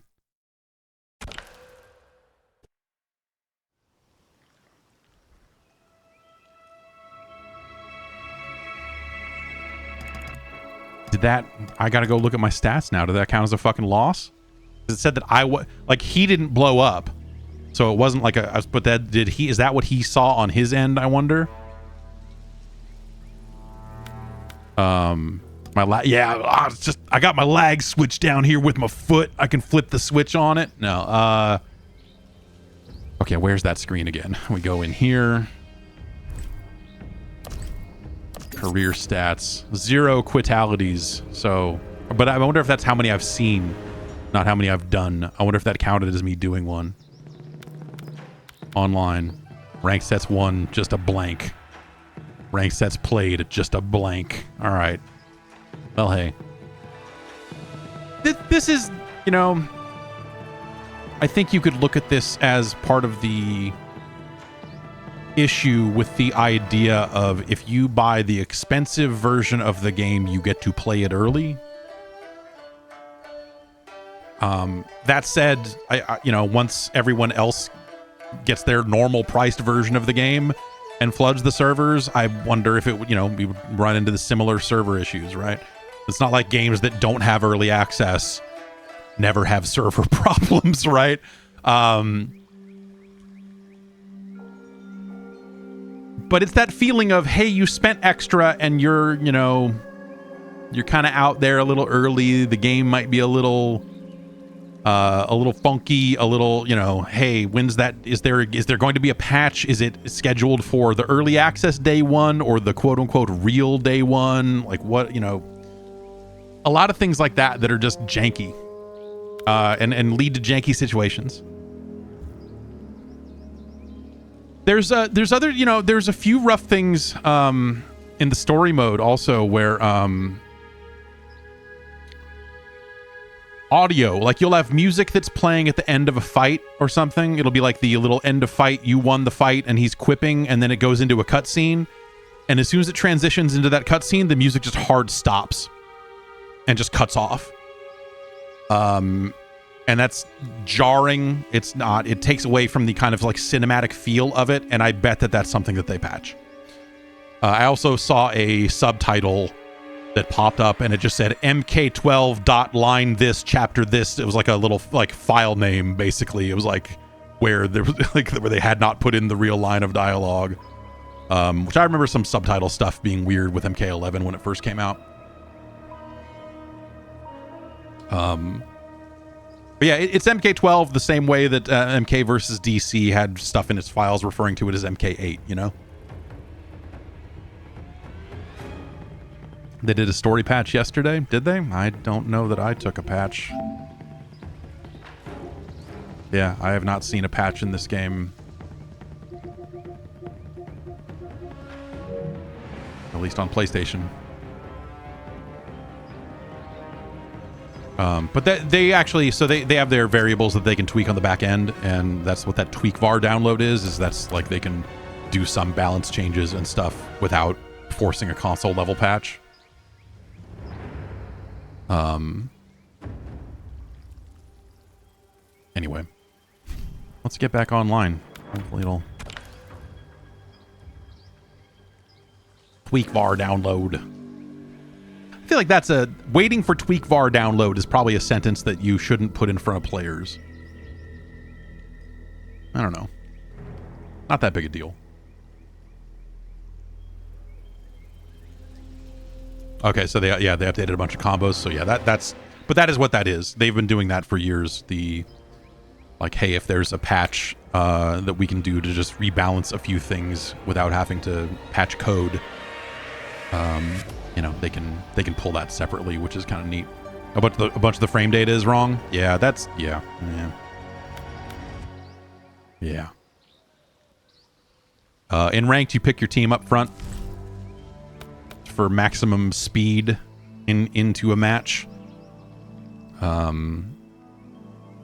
Did that, I gotta go look at my stats now. Did that count as a fucking loss? It said that like he didn't blow up. So it wasn't like but that is that what he saw on his end, I wonder? It's just, I got my lag switch down here with my foot. I can flip the switch on it. No, okay, where's that screen again? We go in here. Career stats, 0 quitalities. So, but I wonder if that's how many I've seen, not how many I've done. I wonder if that counted as me doing one. Online. Rank sets 1, just a blank. Rank sets played, just a blank. All right. Well, hey. This is, you know, I think you could look at this as part of the issue with the idea of if you buy the expensive version of the game, you get to play it early. That said, I you know, once everyone else gets their normal priced version of the game and floods the servers, I wonder if it, you know, we would run into the similar server issues, right? It's not like games that don't have early access never have server problems, right? But it's that feeling of, hey, you spent extra and you're, you know, you're kind of out there a little early. The game might be a little a little funky, a little, you know, hey, when's that? Is there going to be a patch? Is it scheduled for the early access day one or the quote unquote real day one? Like what, you know, a lot of things like that that are just janky, and lead to janky situations. There's other, you know, there's a few rough things in the story mode also where audio, like you'll have music that's playing at the end of a fight or something. It'll be like the little end of fight, you won the fight, and he's quipping, and then it goes into a cutscene. And as soon as it transitions into that cutscene, the music just hard stops and just cuts off. And that's jarring. It's not. It takes away from the kind of like cinematic feel of it, and I bet that that's something that they patch. I also saw a subtitle that popped up and it just said MK12.line this chapter this. It was like a little like file name basically. It was like where there was like where they had not put in the real line of dialogue, which I remember some subtitle stuff being weird with MK11 when it first came out. But yeah, it's MK12 the same way that MK versus DC had stuff in its files referring to it as MK8, you know? They did a story patch yesterday, did they? I don't know that I took a patch. Yeah, I have not seen a patch in this game. At least on PlayStation. But they actually, so they have their variables that they can tweak on the back end, and that's what that tweak var download is that's like they can do some balance changes and stuff without forcing a console level patch. Anyway, let's get back online. Hopefully it'll tweak var download. I feel like that's waiting for tweak var download is probably a sentence that you shouldn't put in front of players. I don't know. Not that big a deal. Okay, so they updated a bunch of combos. So yeah, but that is what that is. They've been doing that for years. Like, hey, if there's a patch that we can do to just rebalance a few things without having to patch code, you know, they can pull that separately, which is kind of neat. A bunch of the frame data is wrong. Yeah, yeah. In ranked, you pick your team up front for maximum speed into a match.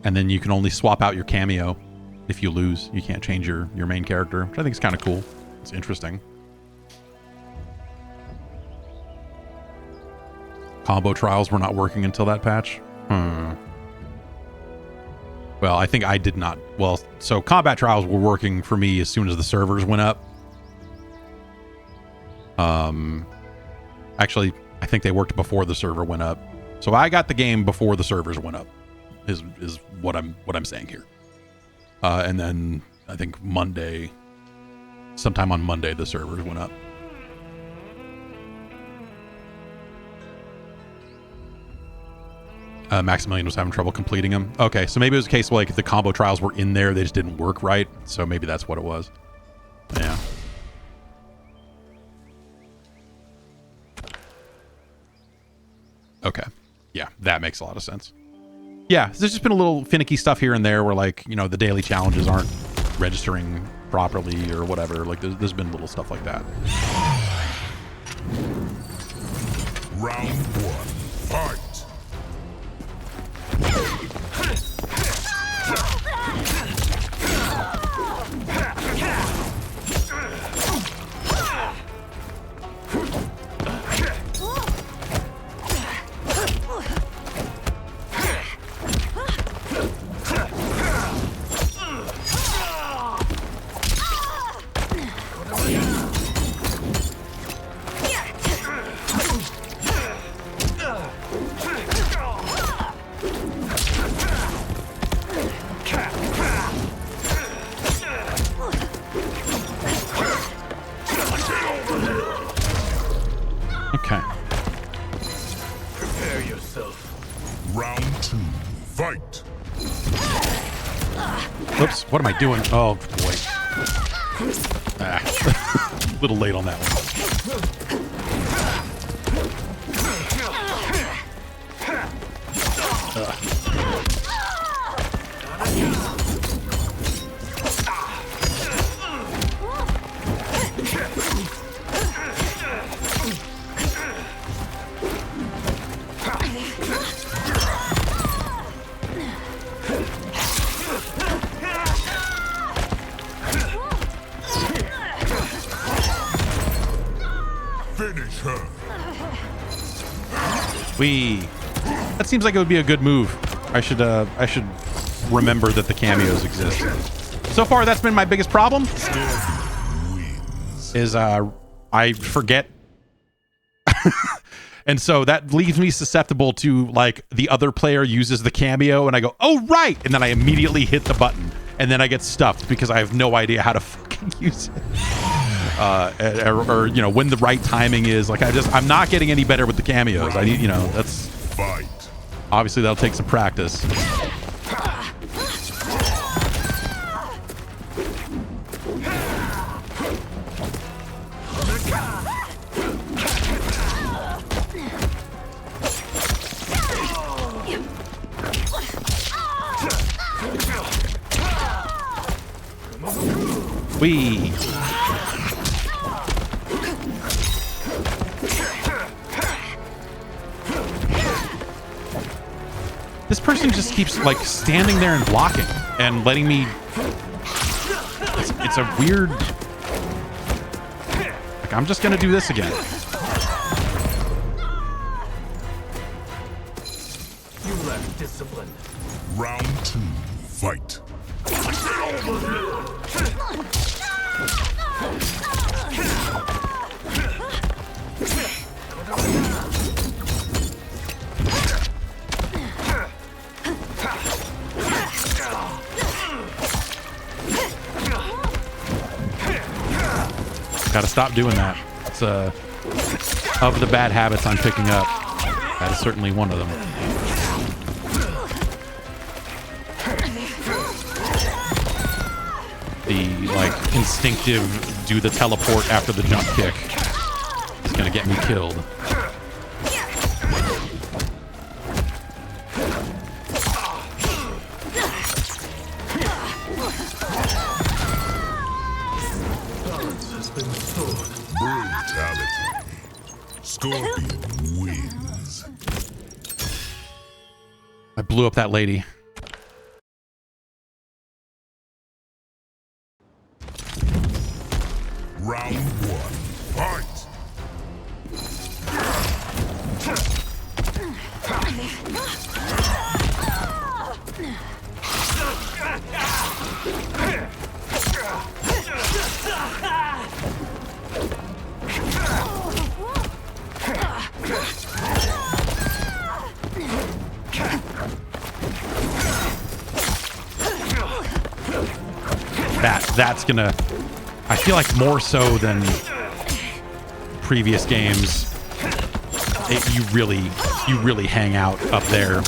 And then you can only swap out your cameo if you lose. You can't change your main character, which I think is kind of cool. It's interesting. Combo trials were not working until that patch. Well, I think I did not. Well, so combat trials were working for me as soon as the servers went up. Actually, I think they worked before the server went up. So I got the game before the servers went up. Is what I'm saying here. And then I think sometime on Monday, the servers went up. Maximilian was having trouble completing them. Okay, so maybe it was a case where like the combo trials were in there, they just didn't work right. So maybe that's what it was. Yeah. Okay. Yeah, that makes a lot of sense. Yeah, there's just been a little finicky stuff here and there where, like, you know, the daily challenges aren't registering properly or whatever. Like, there's been little stuff like that. Round one, fight! Okay. Prepare yourself. Round two, fight! Oops, what am I doing? Oh, boy. Ah. A little late on that one. Finish her. That seems like it would be a good move. I should remember that the cameos exist. So far, that's been my biggest problem. Is I forget. And so that leaves me susceptible to, like, the other player uses the cameo and I go, oh, right. And then I immediately hit the button and then I get stuffed because I have no idea how to fucking use it. Or, you know, when the right timing is. Like, I'm not getting any better with the cameos. I need, you know, that's Fight. obviously that'll take some practice. Wee. This person just keeps, like, standing there and blocking and letting me. It's a weird. Like, I'm just gonna do this again. You lack discipline. Round 2. Fight. Gotta stop doing that. It's of the bad habits I'm picking up. That is certainly one of them. The, like, instinctive do the teleport after the jump kick is gonna get me killed. Brutality. Scorpion wins. I blew up that lady. Round 1. Fight. That's gonna, I feel like more so than previous games, you really hang out up there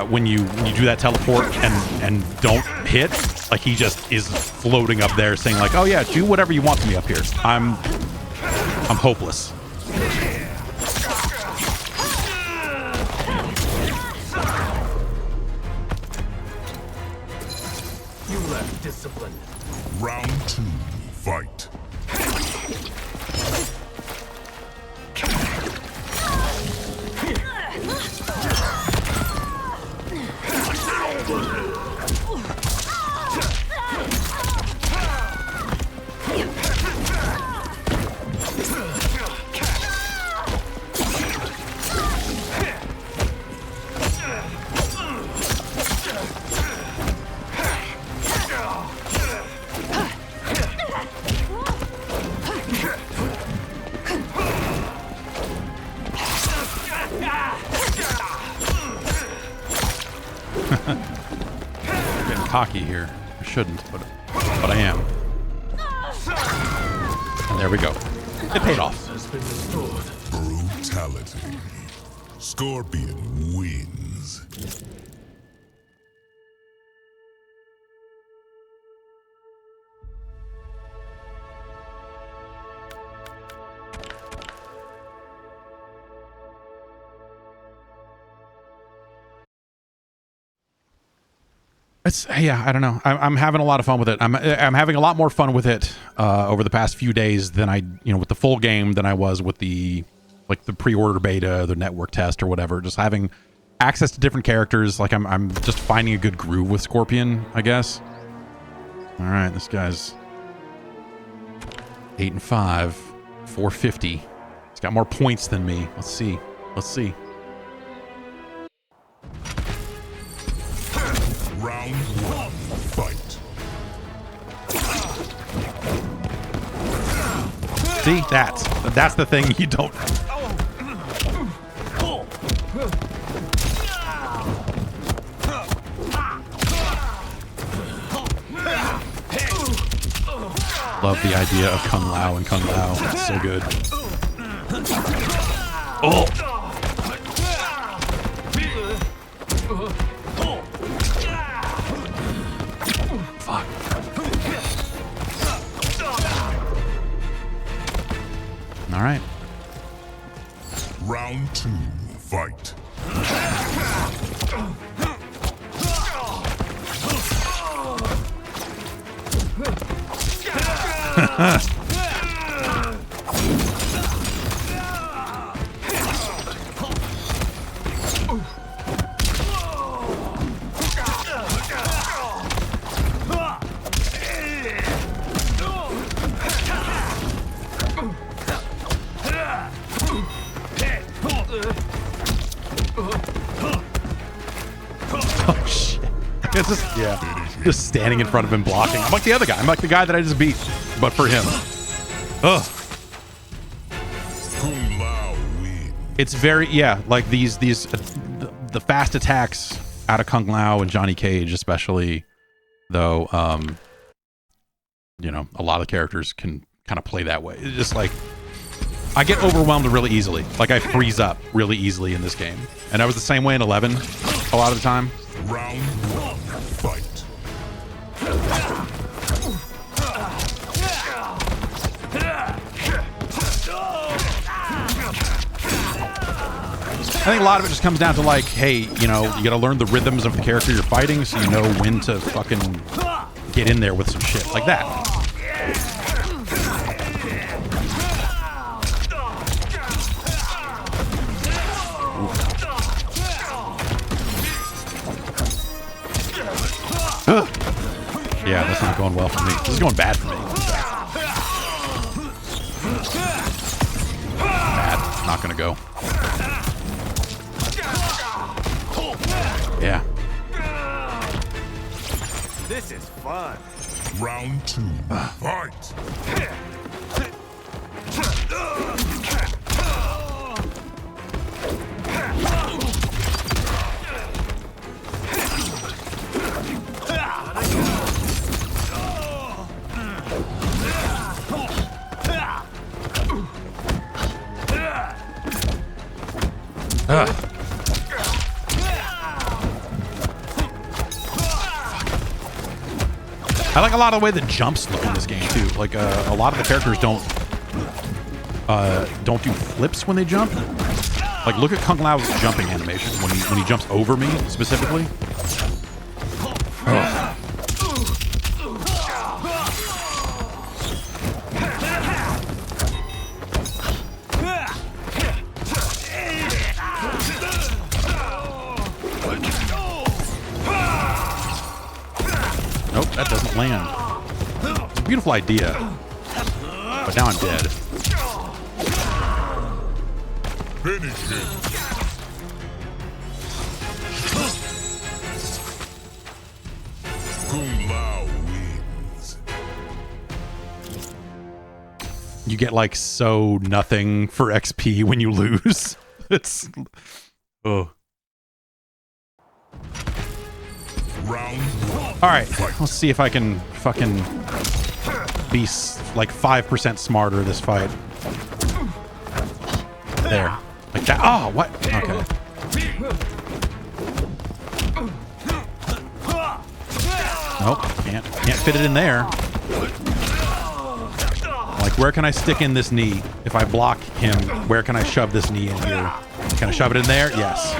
when you do that teleport and don't hit. Like, he just is floating up there saying, like, oh yeah, do whatever you want to me up here. I'm hopeless. Discipline. Round 2. Fight. Getting cocky here. I shouldn't, but I am. And there we go. It paid off. Brutality. Scorpion wins. It's, yeah, I don't know. I'm having a lot of fun with it. I'm having a lot more fun with it over the past few days than I, with the full game than I was with the pre-order beta, the network test or whatever. Just having access to different characters. Like I'm just finding a good groove with Scorpion, I guess. All right, this guy's 8 and 5, 450. He's got more points than me. Let's see. Let's see. Round 1, fight. See, that's the thing you don't. Love the idea of Kung Lao and Kung Lao. It's so good. Oh. Fuck. All right. Round 2, fight. Oh shit. It's just, yeah. Just standing in front of him blocking. I'm like the other guy. I'm like the guy that I just beat, but for him. Ugh. Kung Lao wins. It's very, yeah, like these the fast attacks out of Kung Lao and Johnny Cage especially, though, a lot of characters can kind of play that way. It's just like I get overwhelmed really easily. Like I freeze up really easily in this game. And I was the same way in 11 a lot of the time. Round 1, fight. I think a lot of it just comes down to like, hey, you got to learn the rhythms of the character you're fighting so you know when to fucking get in there with some shit like that. Yeah, that's not going well for me. This is going bad for me. Bad. Not gonna go. Yeah. This is fun. Round 2, fight. I like a lot of the way the jumps look in this game too. Like a lot of the characters don't do flips when they jump. Like look at Kung Lao's jumping animation when he jumps over me specifically. Oh. Nope, that doesn't land. It's a beautiful idea, but now I'm dead. Finish him. Kung Lao wins. You get like so nothing for XP when you lose. It's oh. Round 1. All right, let's see if I can fucking be like 5% smarter this fight. There, like that. Oh, what? Okay. Nope, can't fit it in there. Like, where can I stick in this knee? If I block him, where can I shove this knee in here? Can I shove it in there? Yes.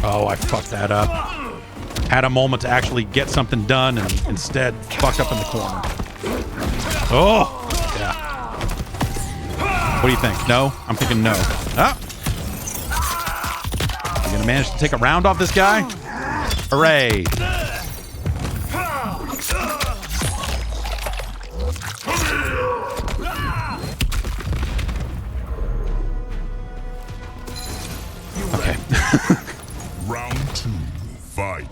Oh, I fucked that up. Had a moment to actually get something done and instead fucked up in the corner. Oh, yeah. What do you think? No? I'm thinking no. Ah. You gonna manage to take a round off this guy? Hooray. Okay. Round 2, fight.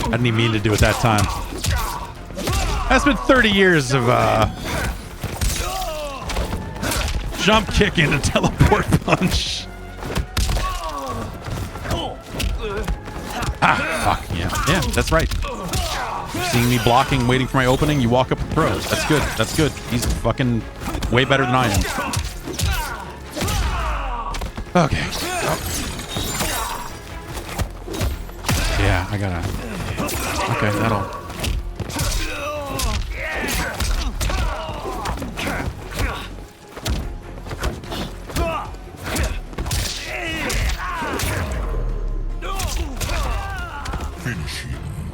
I didn't even mean to do it that time. That's been 30 years of jump kick into teleport punch. Ah, fuck. Yeah, that's right. You're seeing me blocking, waiting for my opening, you walk up and throw. That's good. That's good. He's fucking way better than I am. Okay. Yeah, I gotta... Okay, that'll...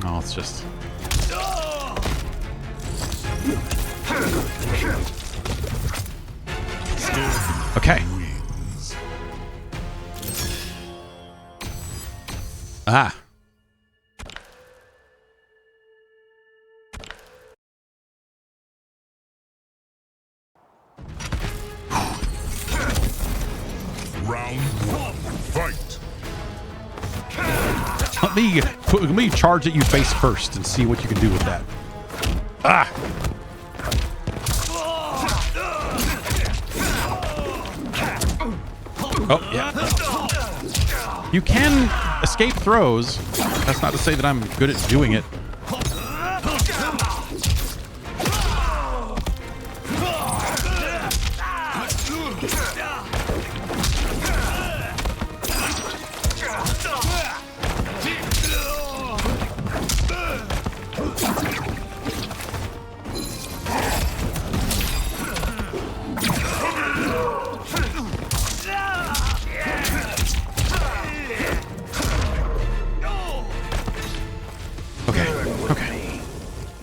Oh, it's just... Okay. Ah. Round 1, fight. Let me charge at you face first and see what you can do with that. Ah. Oh, yeah. You can escape throws. That's not to say that I'm good at doing it.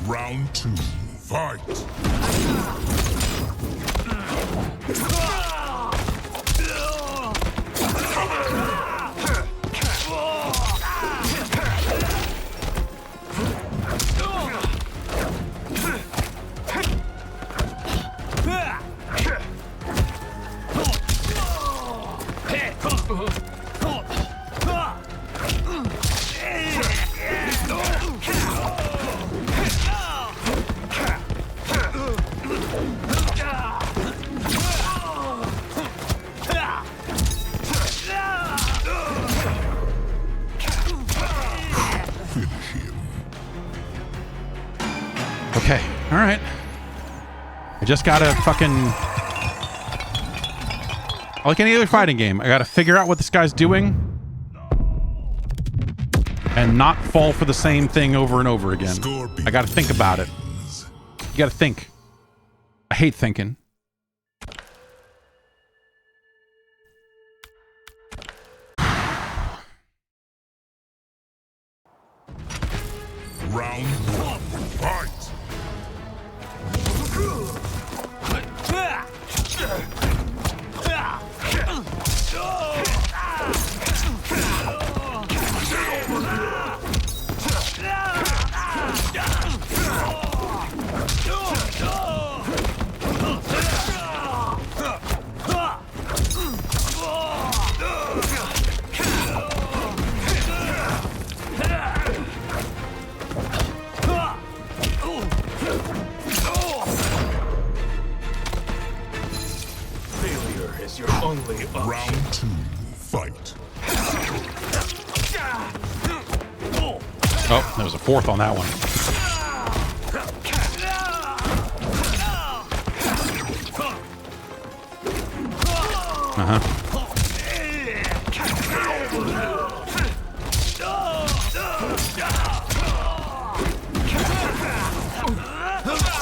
Round 2, fight. Okay, all right. I just gotta fucking... Like any other fighting game, I gotta figure out what this guy's doing and not fall for the same thing over and over again. I gotta think about it. You gotta think. I hate thinking. Round 1, fight. Failure is your only option. Round 2, fight. Oh, there was a fourth on that one.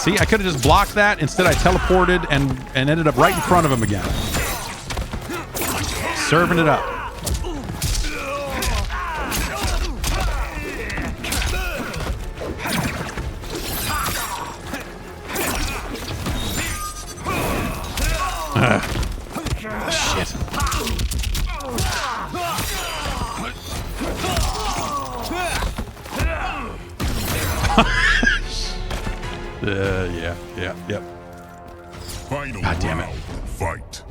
See, I could have just blocked that. Instead, I teleported and ended up right in front of him again. Serving it up. Shit. Yep. Final God damn it. round. Fight.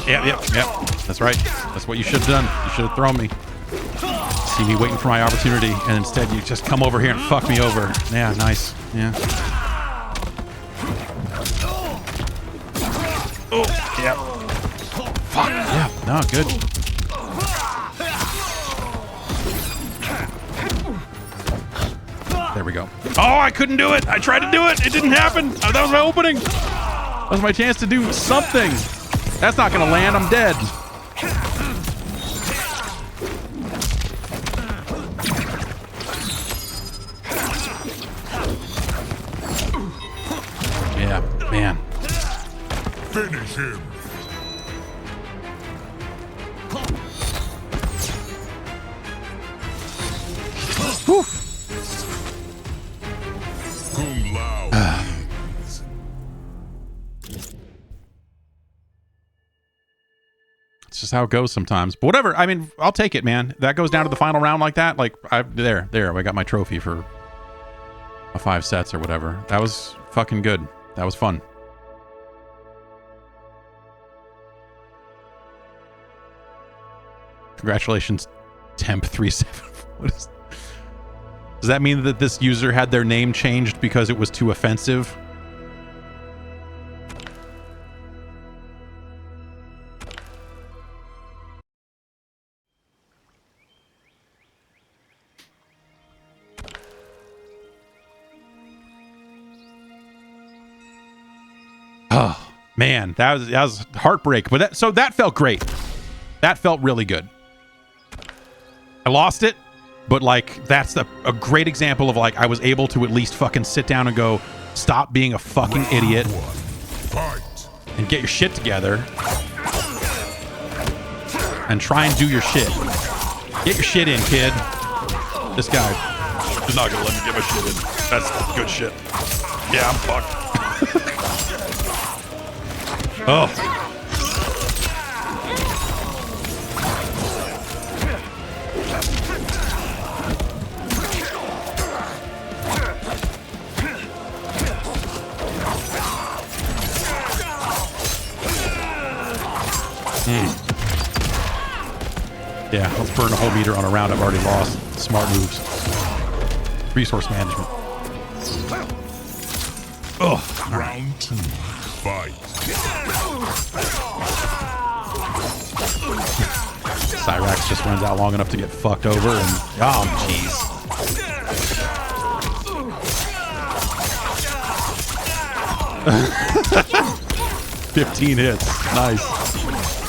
Yep. That's right. That's what you should have done. You should have thrown me. See me waiting for my opportunity, and instead you just come over here and fuck me over. Yeah, nice. Yeah. Oh, yeah. Fuck. Yeah. No, good. There we go. Oh, I couldn't do it. I tried to do it. It didn't happen. That was my opening. That was my chance to do something. That's not going to land. I'm dead. Yeah, man. Finish him. Whew. Kung Lao. It's just how it goes sometimes. But whatever. I mean, I'll take it, man. That goes down to the final round like that. Like, there. I got my trophy for a 5 sets or whatever. That was fucking good. That was fun. Congratulations, Temp37. Does that mean that this user had their name changed because it was too offensive? Oh man, that was heartbreak. But that felt great. That felt really good. I lost it, but like that's a great example of like I was able to at least fucking sit down and go, stop being a fucking idiot Fight. and get your shit together and try and do your shit. Get your shit in, kid. This guy is not gonna let me get my shit in. That's good shit. Yeah, I'm fucked. Oh. Yeah, let's burn a whole meter on a round I've already lost. Smart moves. Resource management. Oh. Round 2. Fight. Cyrax just runs out long enough to get fucked over and... Oh, jeez. $15 hits. Nice.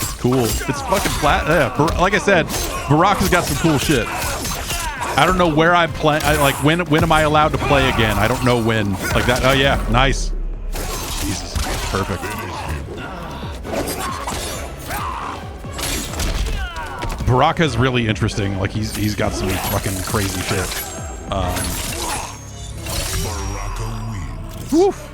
It's cool. It's fucking flat. Yeah, like I said, Baraka's got some cool shit. I don't know where I'm playing. Like, when am I allowed to play again? I don't know when. Like that. Oh, yeah. Nice. Jesus. Perfect. Baraka's really interesting. Like, he's got some fucking crazy shit. Baraka wins. Woof.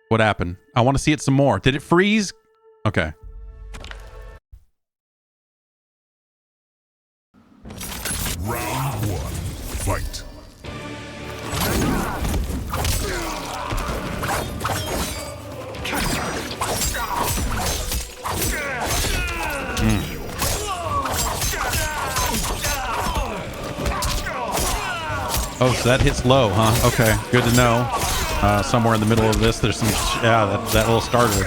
What happened? I want to see it some more. Did it freeze? Okay. Round 1. Fight. Oh, so that hits low, huh? Okay, good to know. Somewhere in the middle of this, there's some, yeah, that little starter.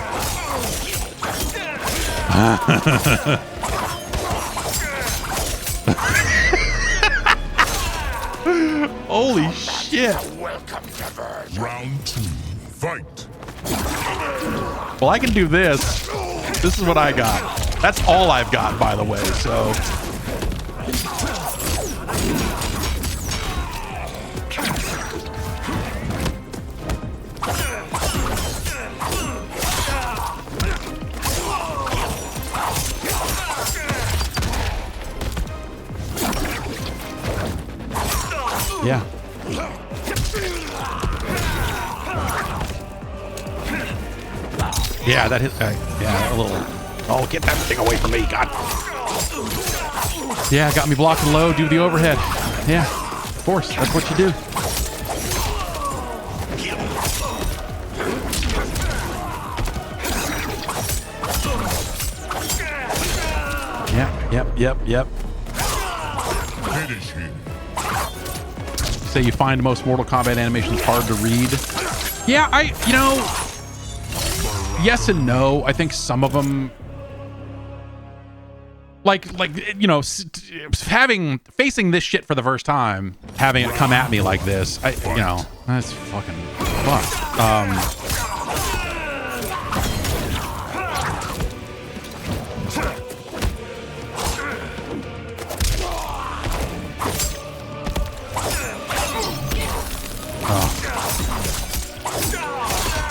Holy shit. Round 2. Fight. Well, I can do this. This is what I got. That's all I've got, by the way, so. Yeah. Yeah, that hit. Yeah, a little. Oh, get that thing away from me, God. Yeah, got me blocking low. Do the overhead. Yeah, of course. That's what you do. Yep. Finish him. Say you find most Mortal Kombat animations hard to read. Yeah, yes and no. I think some of them, facing this shit for the first time, having it come at me like this, that's fucking fuck.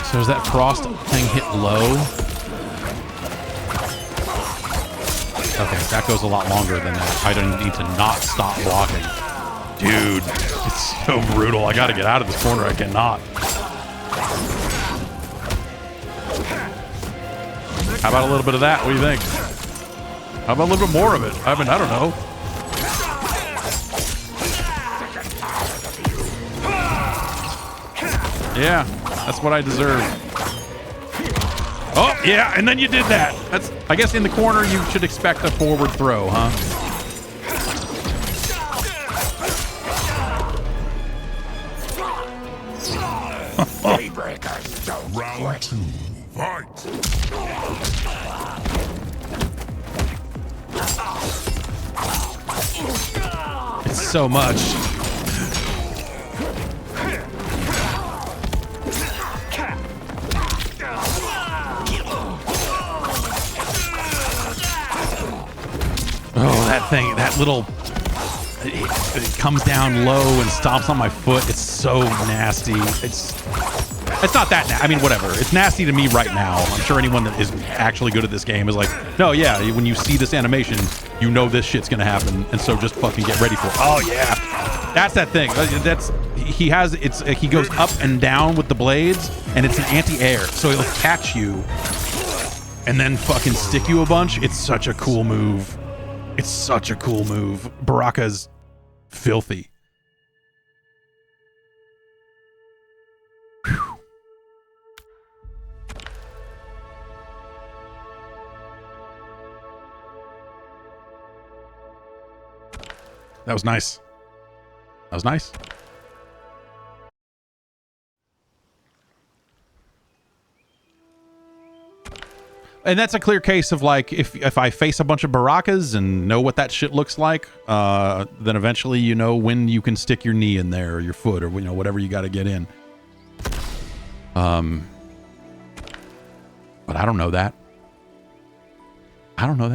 So does that frost thing hit low? Okay, that goes a lot longer than that. I don't need to not stop blocking. Dude, it's so brutal. I gotta get out of this corner. I cannot. How about a little bit of that? What do you think? How about a little bit more of it? I don't know. Yeah, that's what I deserve. Oh, yeah, and then you did that. That's, I guess in the corner you should expect a forward throw, huh? Round 2. Fight. It's so much. Oh, that thing, that little, it comes down low and stomps on my foot. It's so nasty. It's not that, I mean, whatever. It's nasty to me right now. I'm sure anyone that is actually good at this game is like, no, yeah, when you see this animation, you know this shit's gonna happen, and so just fucking get ready for it. Oh, yeah. That's that thing. He goes up and down with the blades, and it's an anti-air, so it'll catch you and then fucking stick you a bunch. It's such a cool move. It's such a cool move. Baraka's filthy. Whew. That was nice. That was nice. And that's a clear case of like, if I face a bunch of Barakas and know what that shit looks like, then eventually you know when you can stick your knee in there or your foot or whatever you got to get in. But I don't know that.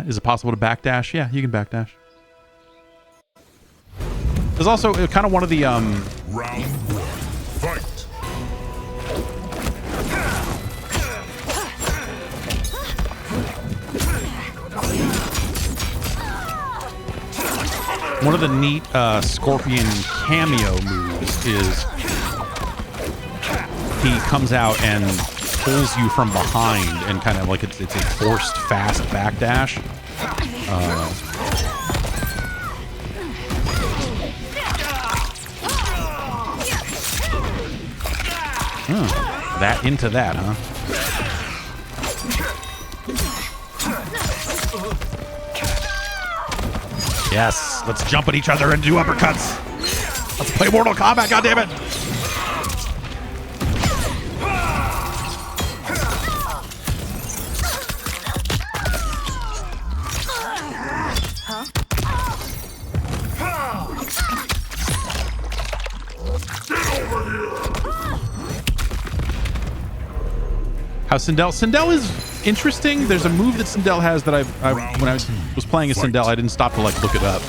Is it possible to backdash? Yeah, you can backdash. There's also kind of one of the Round 1. Fight. one of the neat Scorpion cameo moves is he comes out and pulls you from behind and kind of like it's a forced fast backdash. That into that, huh? Yes, let's jump at each other and do uppercuts. Let's play Mortal Kombat, goddammit! How Sindel is interesting. There's a move that Sindel has that when I was playing as Sindel, I didn't stop to like look it up.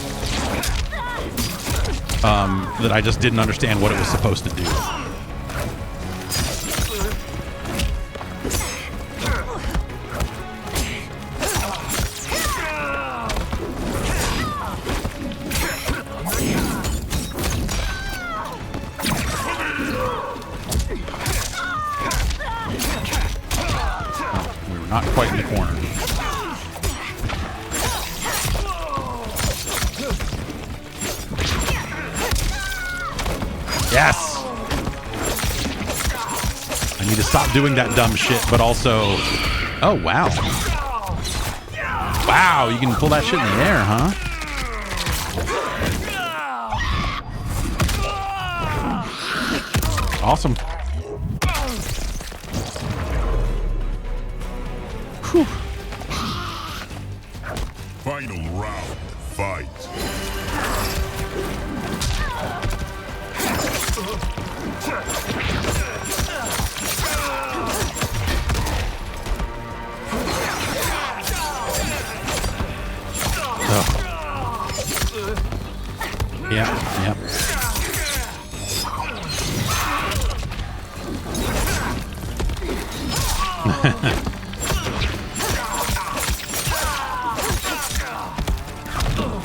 That I just didn't understand what it was supposed to do. Not quite in the corner. Yes! I need to stop doing that dumb shit, but also... Oh, wow. Wow, you can pull that shit in the air, huh? Awesome. Whew. Final round, fight. Oh. Yeah, yeah.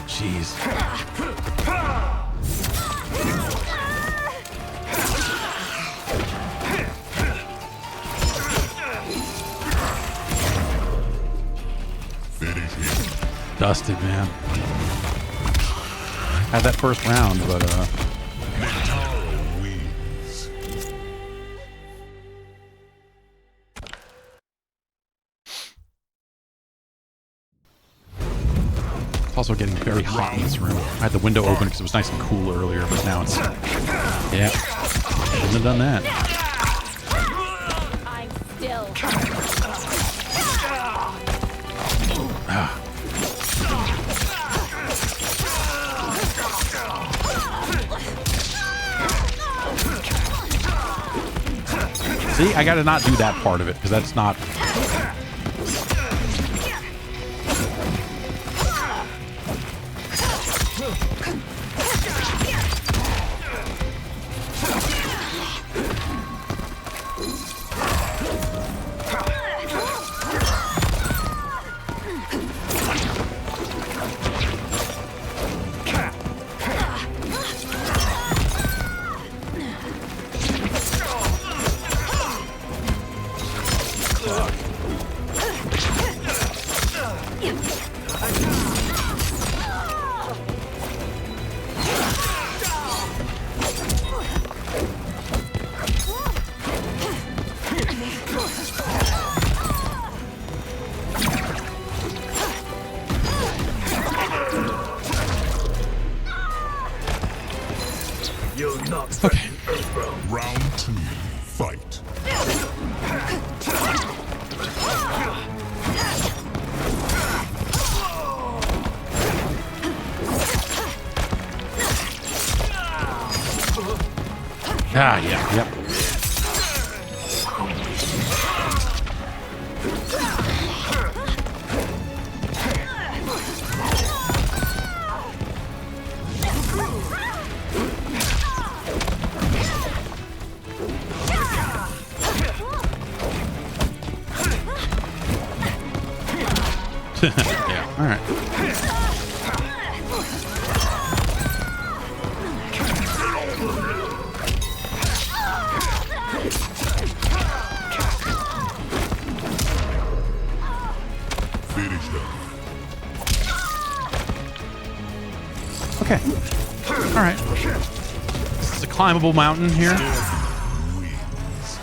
Jeez. Finish him. Dusted, man. Had that first round, but Mintaro wins. it's also getting very hot in this room. I had the window open because it was nice and cool earlier, but now it's... Yeah. Shouldn't have done that. I'm still. Ah. See, I gotta not do that part of it, because that's not... Okay. Round two, fight. Ah, yeah, yep. Yeah, all right. Finish them. Okay. All right. This is a climbable mountain here. Wins.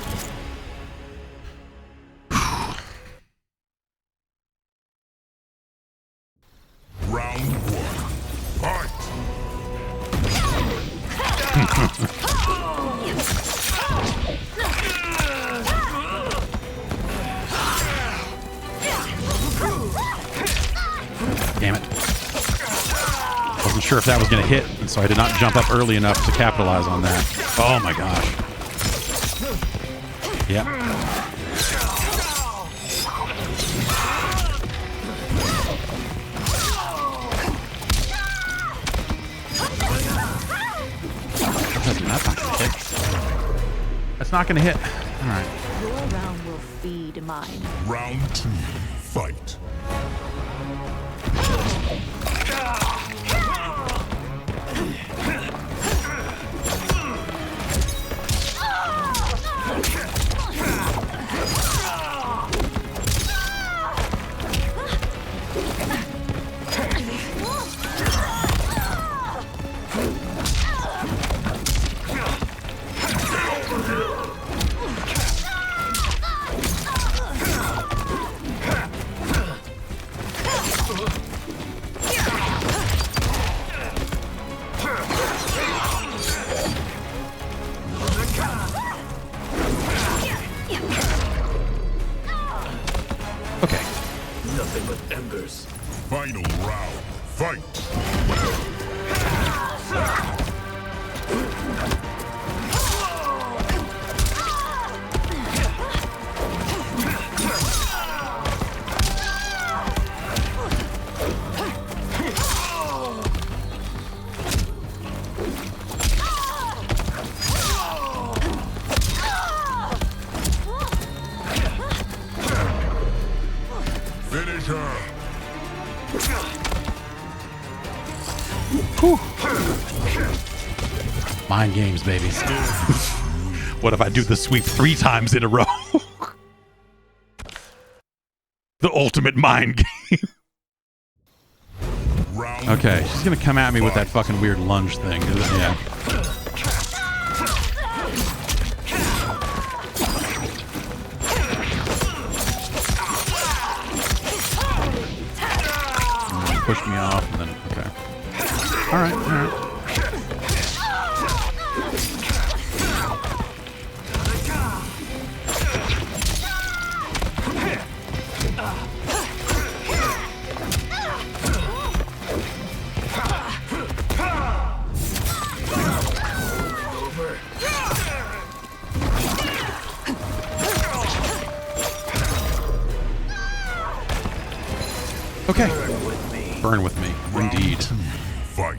Round one, fight. Damn it. Wasn't sure if that was going to hit, and so I did not jump up early enough to capitalize on that. Oh my gosh. Yep. That's not going to hit. All right. Your realm will feed mine. Round 2, fight. Final round, fight! Finish her! Whew. Mind games, baby. What if I do the sweep 3 times in a row? The ultimate mind game. Okay, she's gonna come at me with that fucking weird lunge thing. Yeah. Push me off, and then okay. All right, all right. Okay. Burn with me. Indeed. Fight.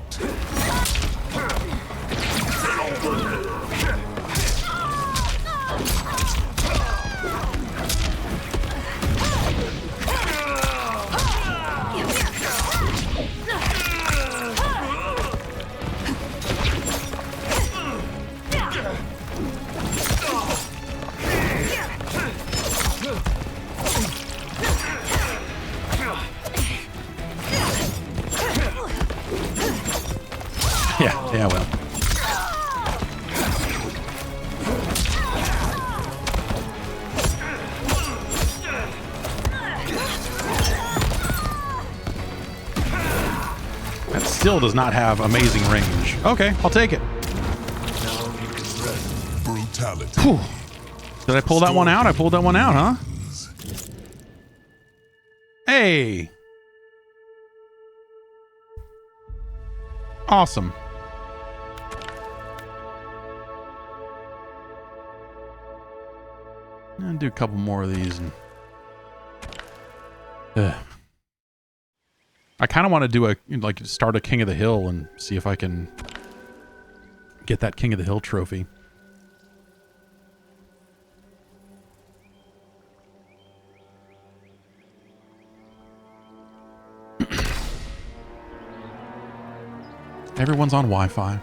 Yeah, well. That still does not have amazing range. Okay, I'll take it. Brutality. Whew. Did I pull that one out? I pulled that one out, huh? Hey! Awesome. I'll do a couple more of these. And, I kind of want to do start a King of the Hill and see if I can get that King of the Hill trophy. Everyone's on Wi-Fi.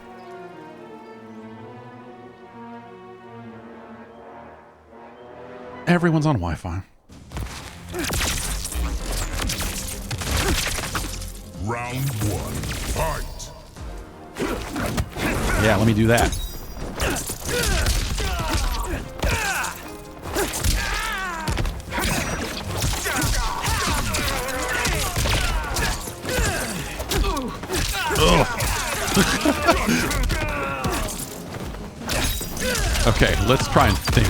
Everyone's on Wi-Fi. Round 1, fight! Yeah, let me do that. Ugh. Okay, let's try and think.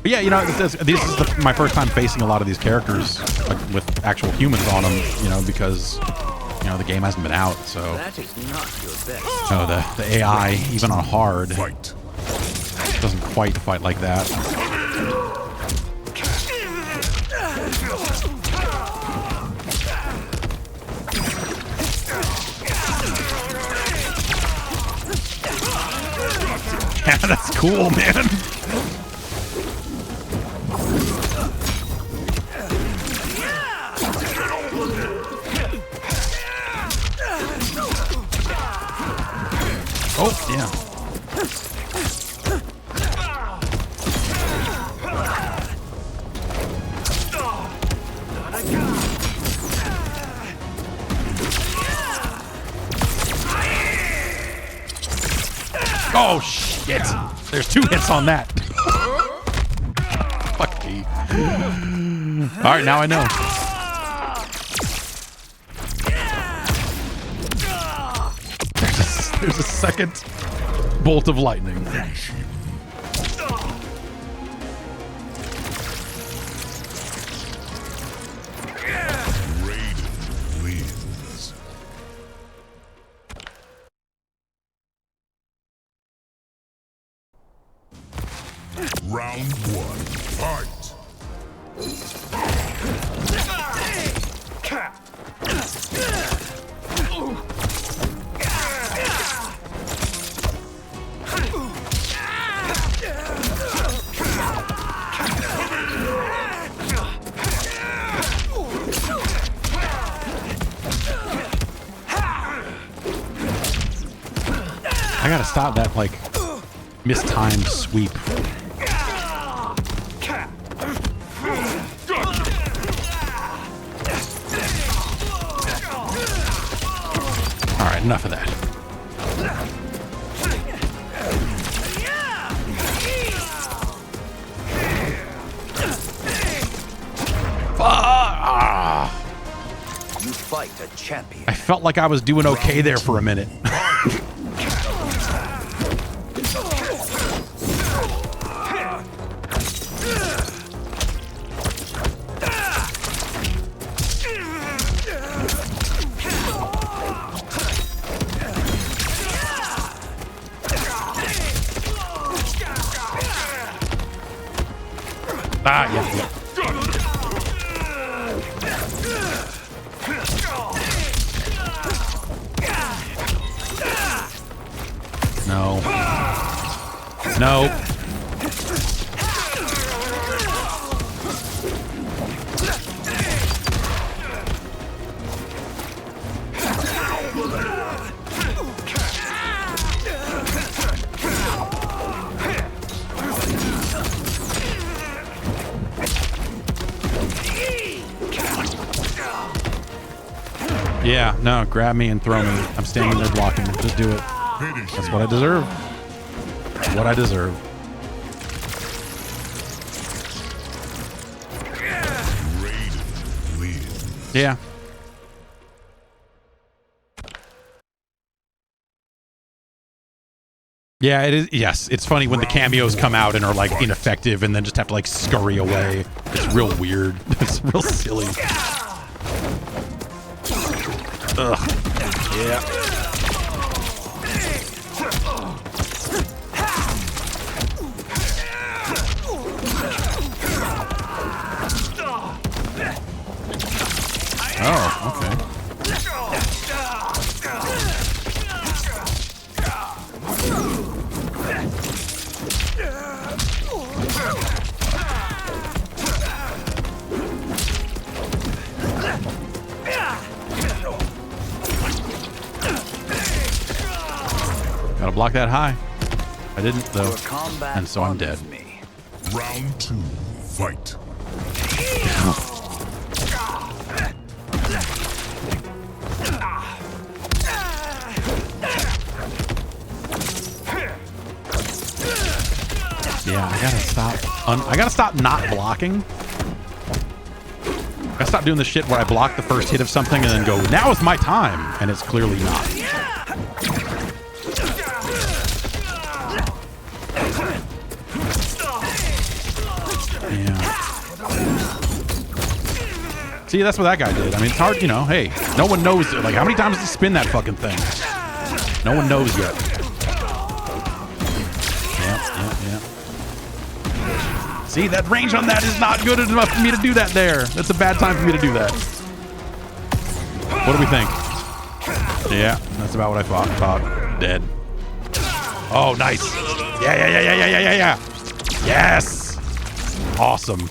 But yeah, you know, this is my first time facing a lot of these characters like, with actual humans on them, you know, because, you know, the game hasn't been out, so. That is not your best. No, the AI, even on hard, Fight. doesn't quite fight like that. Yeah, that's cool, man. Oh, yeah. Oh, shit. There's 2 hits on that. Fuck me. All right, now I know. There's a second bolt of lightning. Raiden wins. Round 1. Fight. I gotta stop that, like, mistimed sweep. All right, enough of that. You fight a champion. I felt like I was doing okay there for a minute. Ah, yeah, yeah. No. No. Yeah, no, grab me and throw me. I'm standing there blocking. Just do it. That's what I deserve. What I deserve. Raiden wins. Yeah. Yeah, it is. Yes, it's funny when the cameos come out and are like ineffective and then just have to like scurry away. It's real weird. It's real silly. Ugh. Yeah. Oh, okay. Gotta block that high. I didn't though, and so I'm dead. Round 2. Fight. Yeah, I gotta stop. I gotta stop not blocking. I gotta stop doing the shit where I block the first hit of something and then go, now is my time, and it's clearly not. See, that's what that guy did. I mean, it's hard, you know. Hey, no one knows. Like, how many times does he spin that fucking thing? No one knows yet. Yeah. See, that range on that is not good enough for me to do that there. That's a bad time for me to do that. What do we think? Yeah, that's about what I thought. Dead. Oh, nice. Yeah. Yes. Awesome.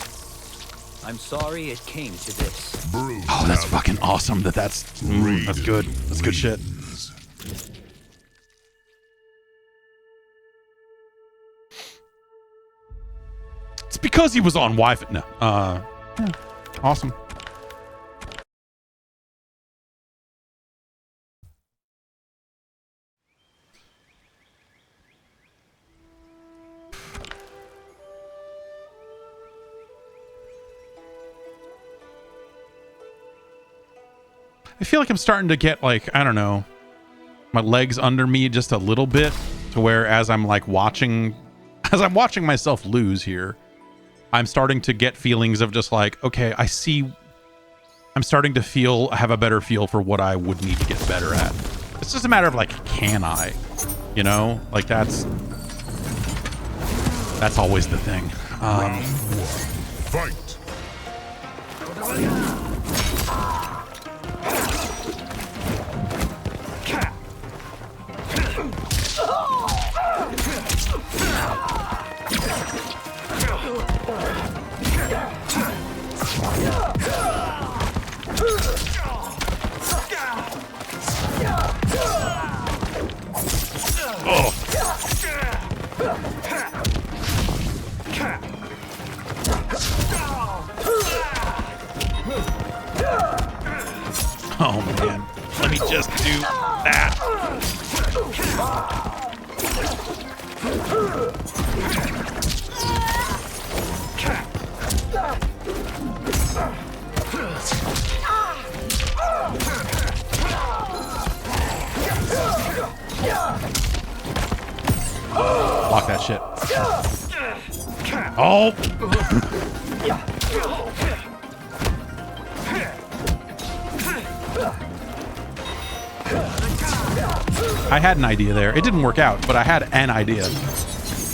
I'm sorry it came to this. Oh, that's fucking awesome. That's good. That's good shit. It's because he was on Wi-Fi. No. Yeah, awesome. I feel like I'm starting to get, like, I don't know, my legs under me just a little bit, to where as I'm watching myself lose here, I'm starting to get feelings of just like, okay, I'm starting to have a better feel for what I would need to get better at. It's just a matter of like, can I, you know, like that's always the thing. Round 1. Fight. Oh man, let me just do that. Block that shit. Oh! I had an idea there. It didn't work out, but I had an idea. It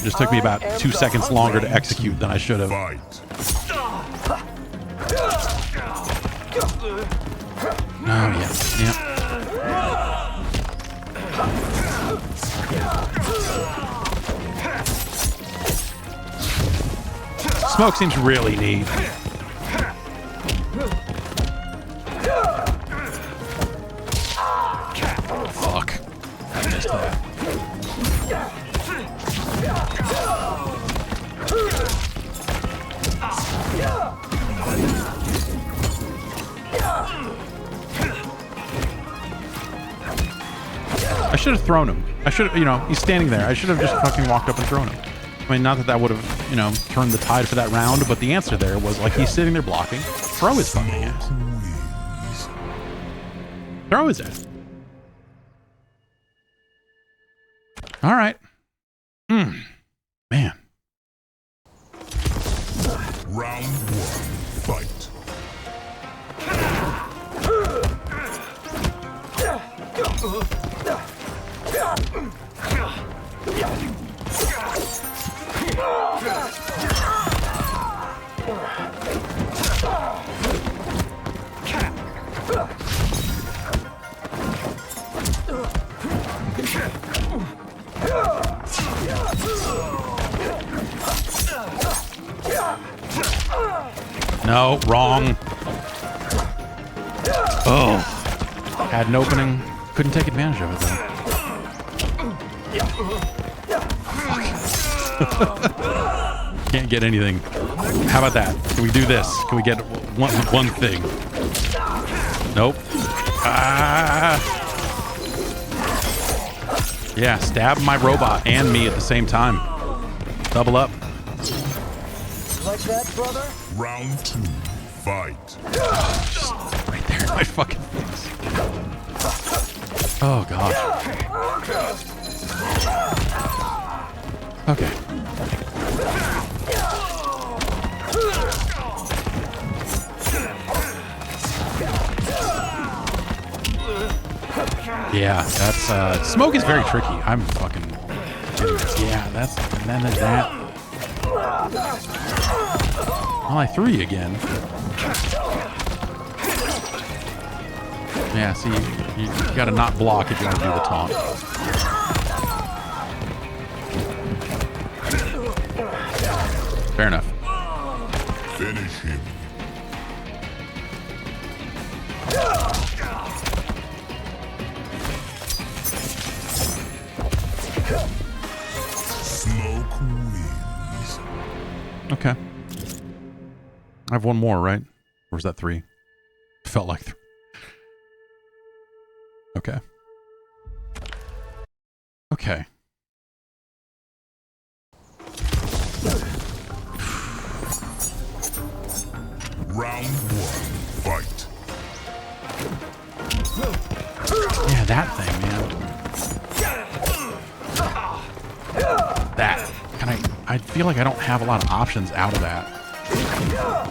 just took me about 2 seconds longer to execute than I should have. Fight. Oh, yeah. Smoke seems really neat. Fuck. I missed that. I should have thrown him. I should have, you know, he's standing there. I should have just fucking walked up and thrown him. I mean, not that that would have, you know, turned the tide for that round, but the answer there was like, he's sitting there blocking. Throw his fucking ass. Throw his ass. All right. Man. Round 1. Fight. No, wrong. Oh. Had an opening. Couldn't take advantage of it, though. Fuck. Can't get anything. How about that? Can we do this? Can we get one thing? Nope. Ah. Yeah, stab my robot and me at the same time. Double up. Like that, brother? Round 2. Fight. Just right there in my fucking face. Oh, God. Okay. Yeah, that's smoke is very tricky. I'm fucking yeah, that's and then there's that. Well, I threw you again. Yeah, see, you gotta not block if you want to do the taunt. Fair enough. Finish him. Smoke wins. Okay. I have one more, right? Or is that 3? Felt like 3. Okay. Okay. Round 1, fight. Yeah, that thing, man. That. I feel like I don't have a lot of options out of that.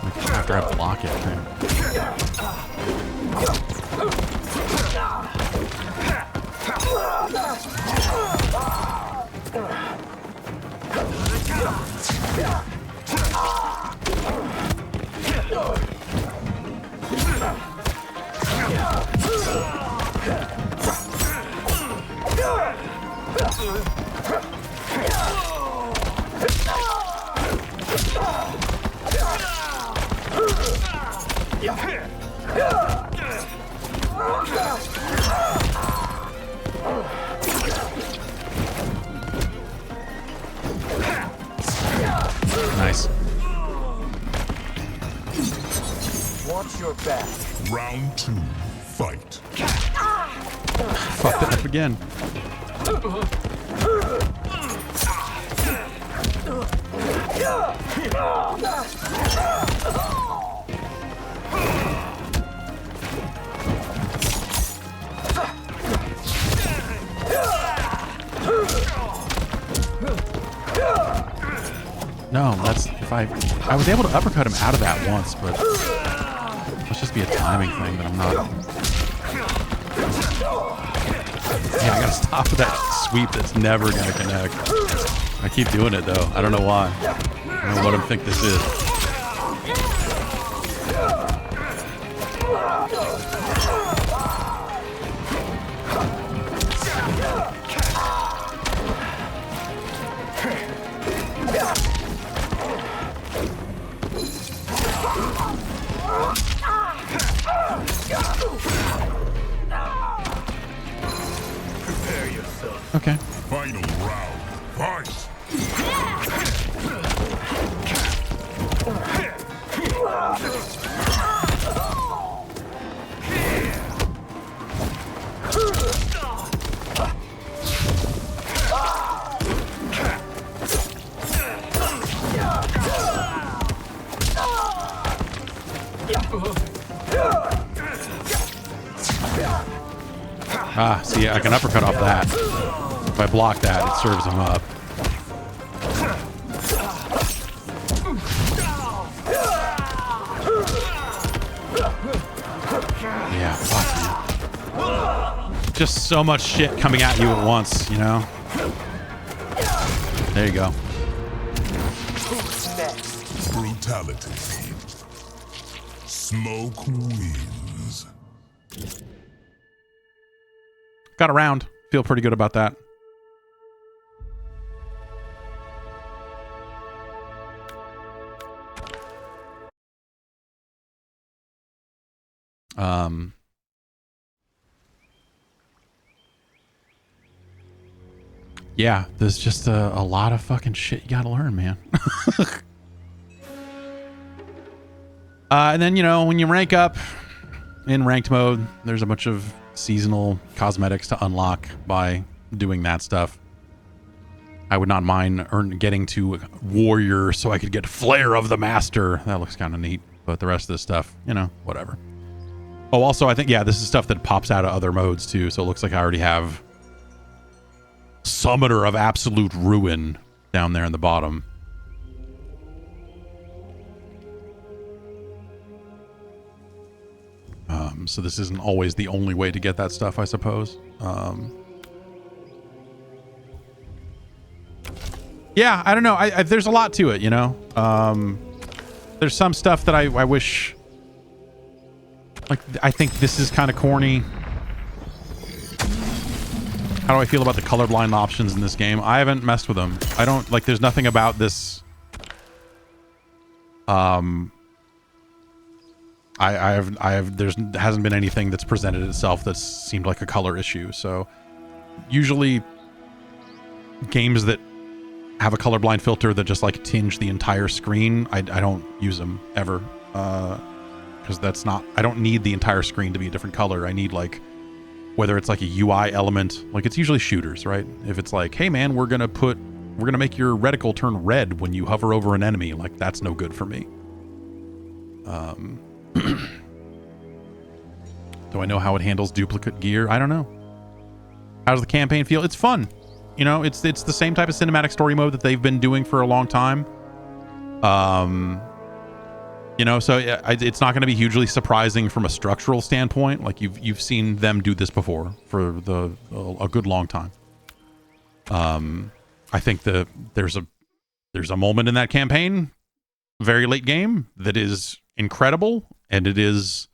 Like after I block it, man. Nice. Watch your back. Round 2, fight. Fucked it up again. No, that's if I was able to uppercut him out of that once, but must just be a timing thing that I'm not. Yeah, I gotta stop with that sweep that's never gonna connect. I keep doing it though. I don't know why. I don't know what I think this is. Okay. Final round, fight. Ah, see, I can uppercut off that. If I block that, it serves him up. Yeah, fuck you. Just so much shit coming at you at once, you know? There you go. Brutality. Smoke wins. Got around. Feel pretty good about that. Yeah, there's just a lot of fucking shit you gotta learn, man. And then, you know, when you rank up in ranked mode, there's a bunch of seasonal cosmetics to unlock by doing that stuff. I would not mind getting to warrior so I could get Flare of the Master. That looks kind of neat. But the rest of this stuff, you know, whatever. Oh, also, I think, yeah, this is stuff that pops out of other modes, too. So it looks like I already have Summoner of Absolute Ruin down there in the bottom. so this isn't always the only way to get that stuff, I suppose. Yeah, I don't know. There's a lot to it, you know. There's some stuff that I wish. Like, I think this is kind of corny. How do I feel about the colorblind options in this game? I haven't messed with them. I don't like. There's nothing about this. There hasn't been anything that's presented itself that's seemed like a color issue. So usually games that have a colorblind filter that just like tinge the entire screen, I don't use them ever. Because that's not, I don't need the entire screen to be a different color. I need like, whether it's like a UI element, like it's usually shooters, right? If it's like, hey man, we're gonna make your reticle turn red when you hover over an enemy, like that's no good for me. Do I know how it handles duplicate gear? I don't know. How does the campaign feel? It's fun. You know, it's the same type of cinematic story mode that they've been doing for a long time. You know, so it's not going to be hugely surprising from a structural standpoint. Like you've seen them do this before for a good long time. I think there's a moment in that campaign, very late game, that is incredible, and it is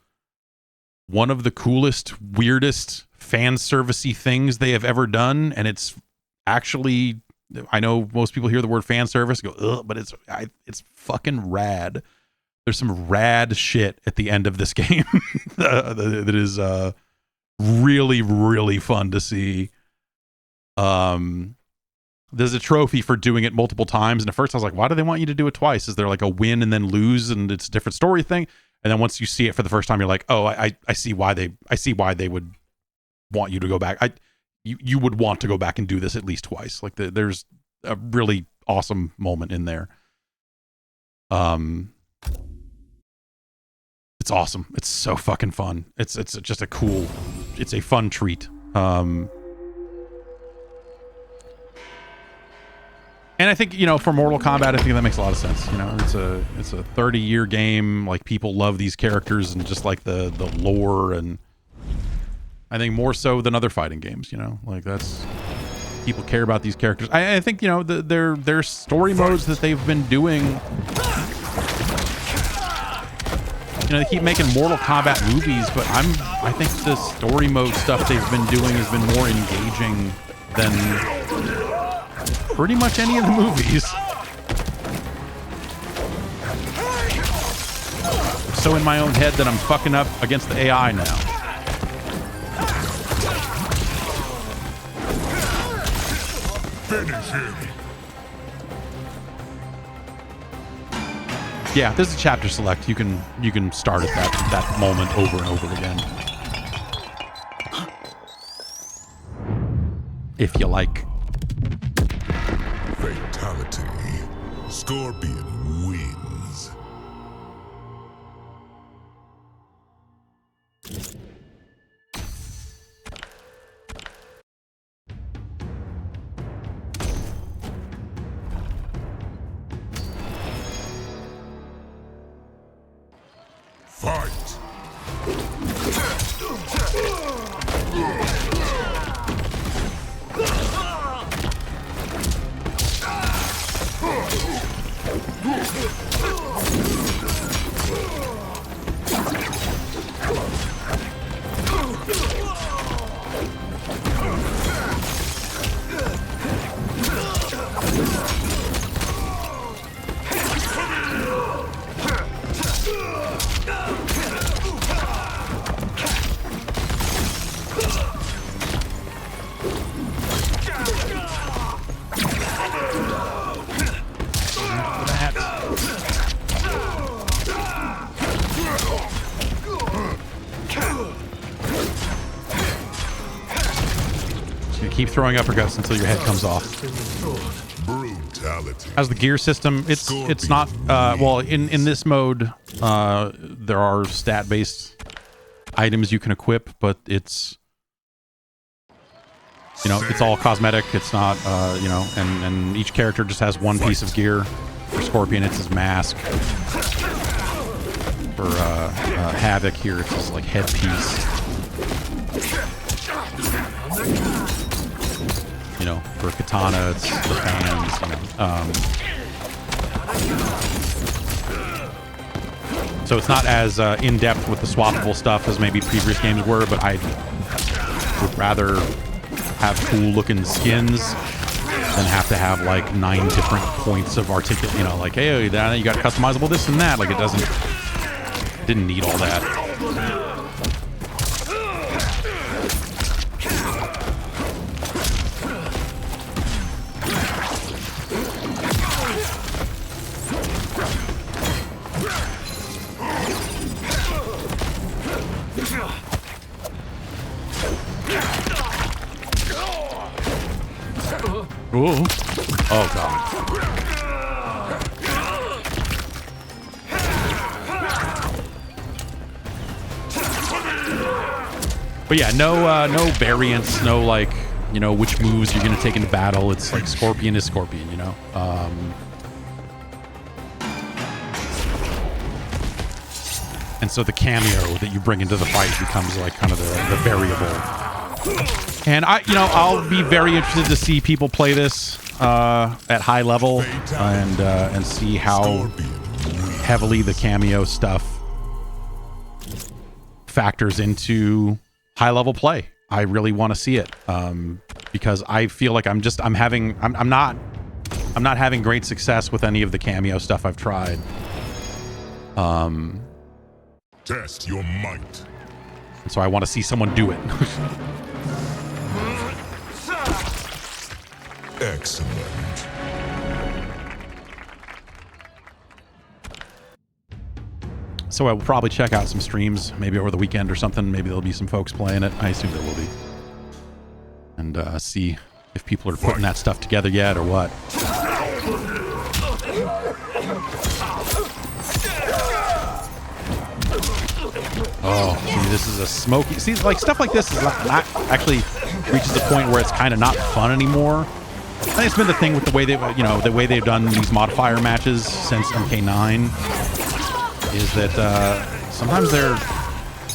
one of the coolest, weirdest fan servicey things they have ever done. And it's actually, I know most people hear the word fan service and go, ugh, but it's fucking rad. There's some rad shit at the end of this game that is really, really fun to see. There's a trophy for doing it multiple times, and at first I was like, why do they want you to do it twice? Is there like a win and then lose and it's a different story thing? And then once you see it for the first time, you're like, oh, I see why they would want you to go back. You would want to go back and do this at least twice. Like there's a really awesome moment in there. It's awesome. It's so fucking fun. It's just it's a fun treat. And I think, you know, for Mortal Kombat, I think that makes a lot of sense. You know, it's a 30-year game. Like, people love these characters and just like the lore, and I think more so than other fighting games, you know, like that's, people care about these characters. I think, you know, their story modes that they've been doing, you know, they keep making Mortal Kombat movies, but I think the story mode stuff they've been doing has been more engaging than pretty much any of the movies. So in my own head that I'm fucking up against the AI now. Finish him. Yeah, there's a chapter select. You can start at that moment over and over again, if you like. Fatality. Scorpion wins. Fight. Keep throwing uppercuts until your head comes off. Brutality. As the gear system, it's not well, in this mode, there are stat-based items you can equip, but it's, you know, it's all cosmetic. It's not you know, and each character just has one piece of gear. For Scorpion, it's his mask. For Havoc here, it's just like headpiece. You know, for Katana, it's the fans. You know. So it's not as in depth with the swappable stuff as maybe previous games were, but I would rather have cool looking skins than have to have like 9 different points of articulate. You know, like hey, you got customizable this and that. Like it didn't need all that. Ooh. Oh god. But yeah, no variants, no like, you know, which moves you're gonna take into battle. It's like Scorpion is Scorpion, you know. And so the cameo that you bring into the fight becomes like kind of the variable. And I'll be very interested to see people play this at high level and see how heavily the cameo stuff factors into high level play. I really want to see it because I feel like I'm not having great success with any of the cameo stuff I've tried. Test your might. And so I want to see someone do it. Excellent. So I will probably check out some streams, maybe over the weekend or something. Maybe there'll be some folks playing it. I assume there will be. And see if people are putting that stuff together yet or what. Oh, see, this is a smoky... See, like, stuff like this is not actually reaches a point where it's kind of not fun anymore. I think it's been the thing with the way they've done these modifier matches since MK9 is that sometimes they're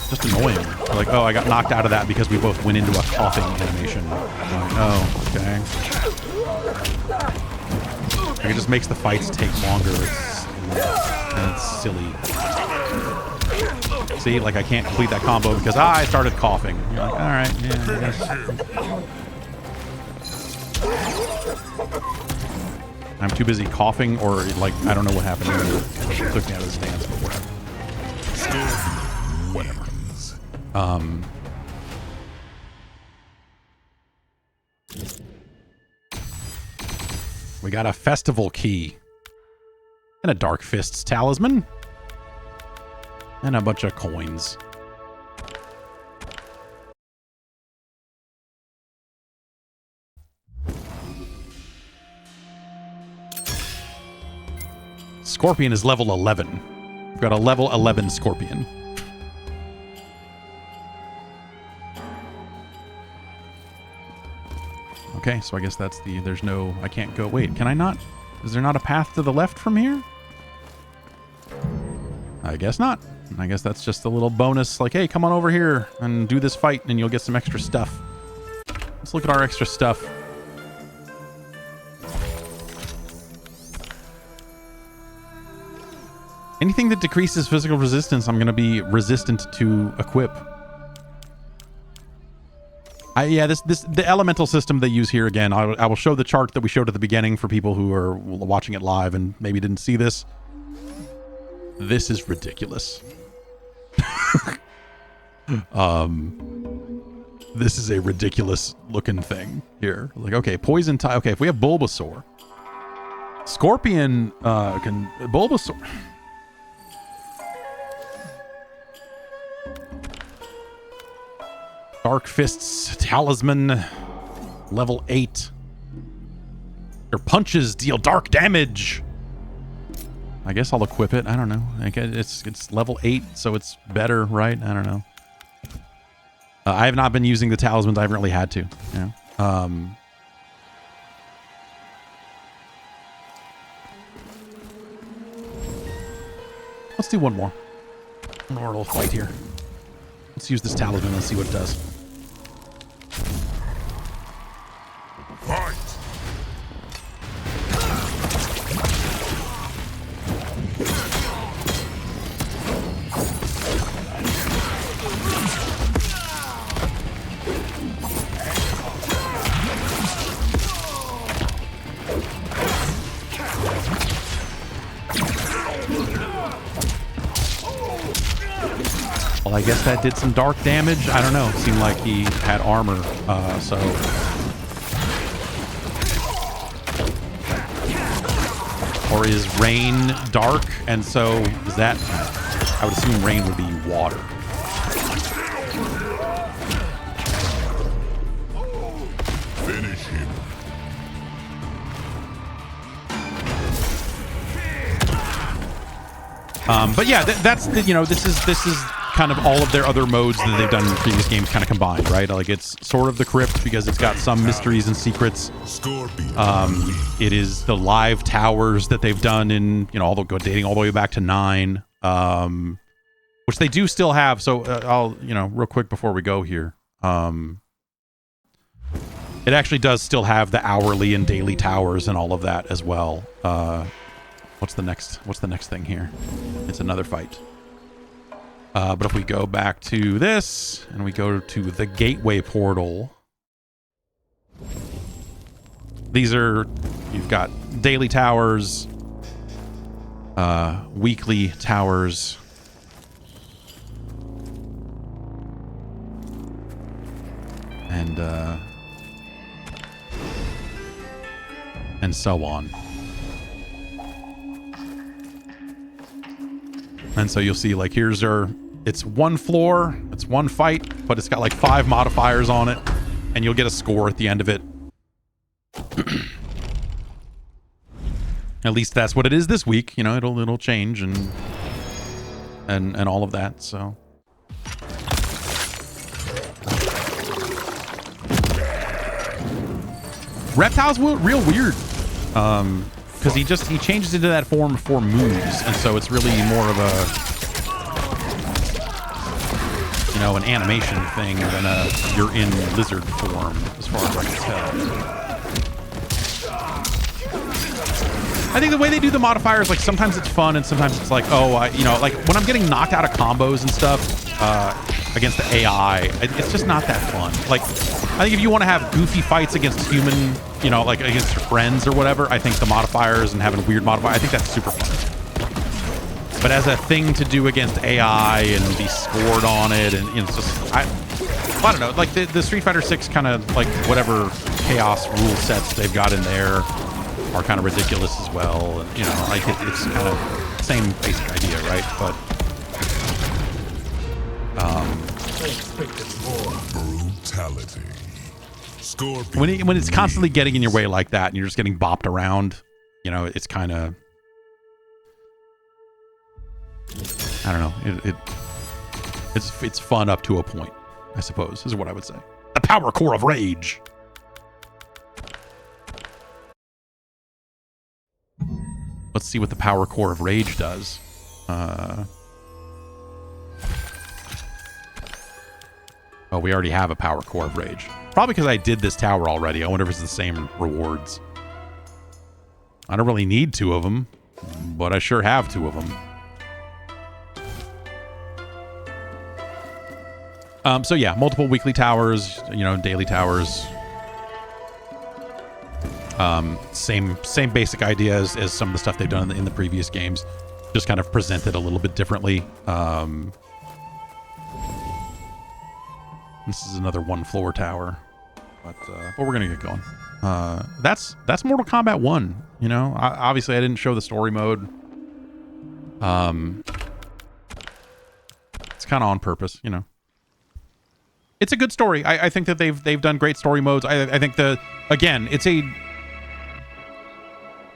just annoying. They're like, oh, I got knocked out of that because we both went into a coughing animation. I'm like, oh, okay. Like, it just makes the fights take longer. It's silly. See, like I can't complete that combo because I started coughing. You're like, all right, yeah, I guess. I'm too busy coughing, or like I don't know what happened. It took me out of the stance, but whatever. We got a festival key and a Dark Fists talisman. And a bunch of coins. Scorpion is level 11. We've got a level 11 Scorpion. Okay, so I guess that's there's no, I can't go, wait, can I not? Is there not a path to the left from here? I guess not. I guess that's just a little bonus, like, hey, come on over here and do this fight and you'll get some extra stuff. Let's look at our extra stuff. Anything that decreases physical resistance, I'm going to be resistant to equip. The elemental system they use here again, I will show the chart that we showed at the beginning for people who are watching it live and maybe didn't see this. This is ridiculous. This is a ridiculous looking thing here. Like, okay, poison type. Okay, if we have Bulbasaur, Scorpion can Bulbasaur. Dark Fists Talisman, level 8. Your punches deal dark damage. I guess I'll equip it. I don't know. It's level 8, so it's better, right? I don't know. I have not been using the talismans. I haven't really had to. Yeah. Let's do one more. Mortal fight here. Let's use this talisman and see what it does. Fight! Well, I guess that did some dark damage. I don't know. It seemed like he had armor, so... Or is rain dark? And so, is that... I would assume rain would be water. Finish him. But yeah, that's the, you know, this is kind of all of their other modes that they've done in previous games kind of combined, right? Like it's sort of the crypt because it's got some mysteries and secrets. Scorpion. It is the live towers that they've done in, you know, dating all the way back to 9, which they do still have. So I'll, you know, real quick before we go here, it actually does still have the hourly and daily towers and all of that as well. What's the next thing here? It's another fight. But if we go back to this and we go to the gateway portal, these are, you've got daily towers, weekly towers, and so on. And so you'll see, like, here's it's one floor, it's one fight, but it's got like 5 modifiers on it, and you'll get a score at the end of it. At least that's what it is this week. You know, it'll change and all of that. So Reptile's real weird. Because he changes into that form for moves, and so it's really more of a, you know, an animation thing than you're in lizard form, as far as I can tell. I think the way they do the modifiers, like sometimes it's fun and sometimes it's like, oh, you know, like when I'm getting knocked out of combos and stuff against the AI, it's just not that fun. Like, I think if you want to have goofy fights against human, you know, like against your friends or whatever, I think the modifiers and having weird modifiers, I think that's super fun. But as a thing to do against AI and be scored on it, and, you know, it's just, I don't know, like the Street Fighter 6 kind of, like, whatever chaos rule sets they've got in there are kind of ridiculous as well. And, you know, like it's kind of same basic idea, right? But brutality. Scorpion. when it's constantly getting in your way like that and you're just getting bopped around, you know, it's kind of, I don't know, it's fun up to a point, I suppose, is what I would say. The power core of rage. Let's see what the power core of rage does. Oh, we already have a power core of rage. Probably because I did this tower already. I wonder if it's the same rewards. I don't really need 2 of them, but I sure have 2 of them. So yeah, multiple weekly towers, you know, daily towers. Same basic idea as some of the stuff they've done in the previous games, just kind of presented a little bit differently. This is another 1-floor tower, but we're gonna get going. That's Mortal Kombat 1. You know, obviously I didn't show the story mode. It's kind of on purpose, you know. It's a good story. I think that they've done great story modes. I think it's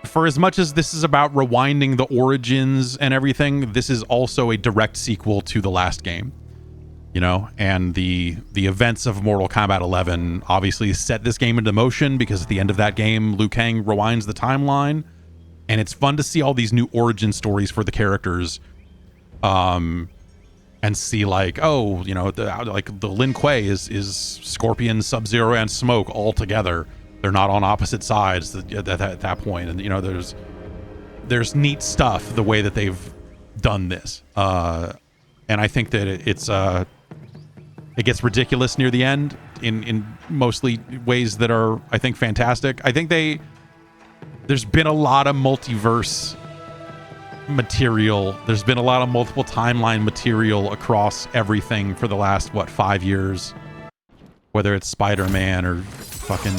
for as much as this is about rewinding the origins and everything, this is also a direct sequel to the last game. You know, and the events of Mortal Kombat 11 obviously set this game into motion, because at the end of that game, Liu Kang rewinds the timeline, and it's fun to see all these new origin stories for the characters. and see like, oh, you know, like the Lin Kuei is Scorpion, Sub-Zero, and Smoke all together. They're not on opposite sides at that point. And, you know, there's neat stuff the way that they've done this. And I think that it gets ridiculous near the end in mostly ways that are, I think, fantastic. I think there's been a lot of multiverse material. There's been a lot of multiple timeline material across everything for the last, 5 years? Whether it's Spider-Man or fucking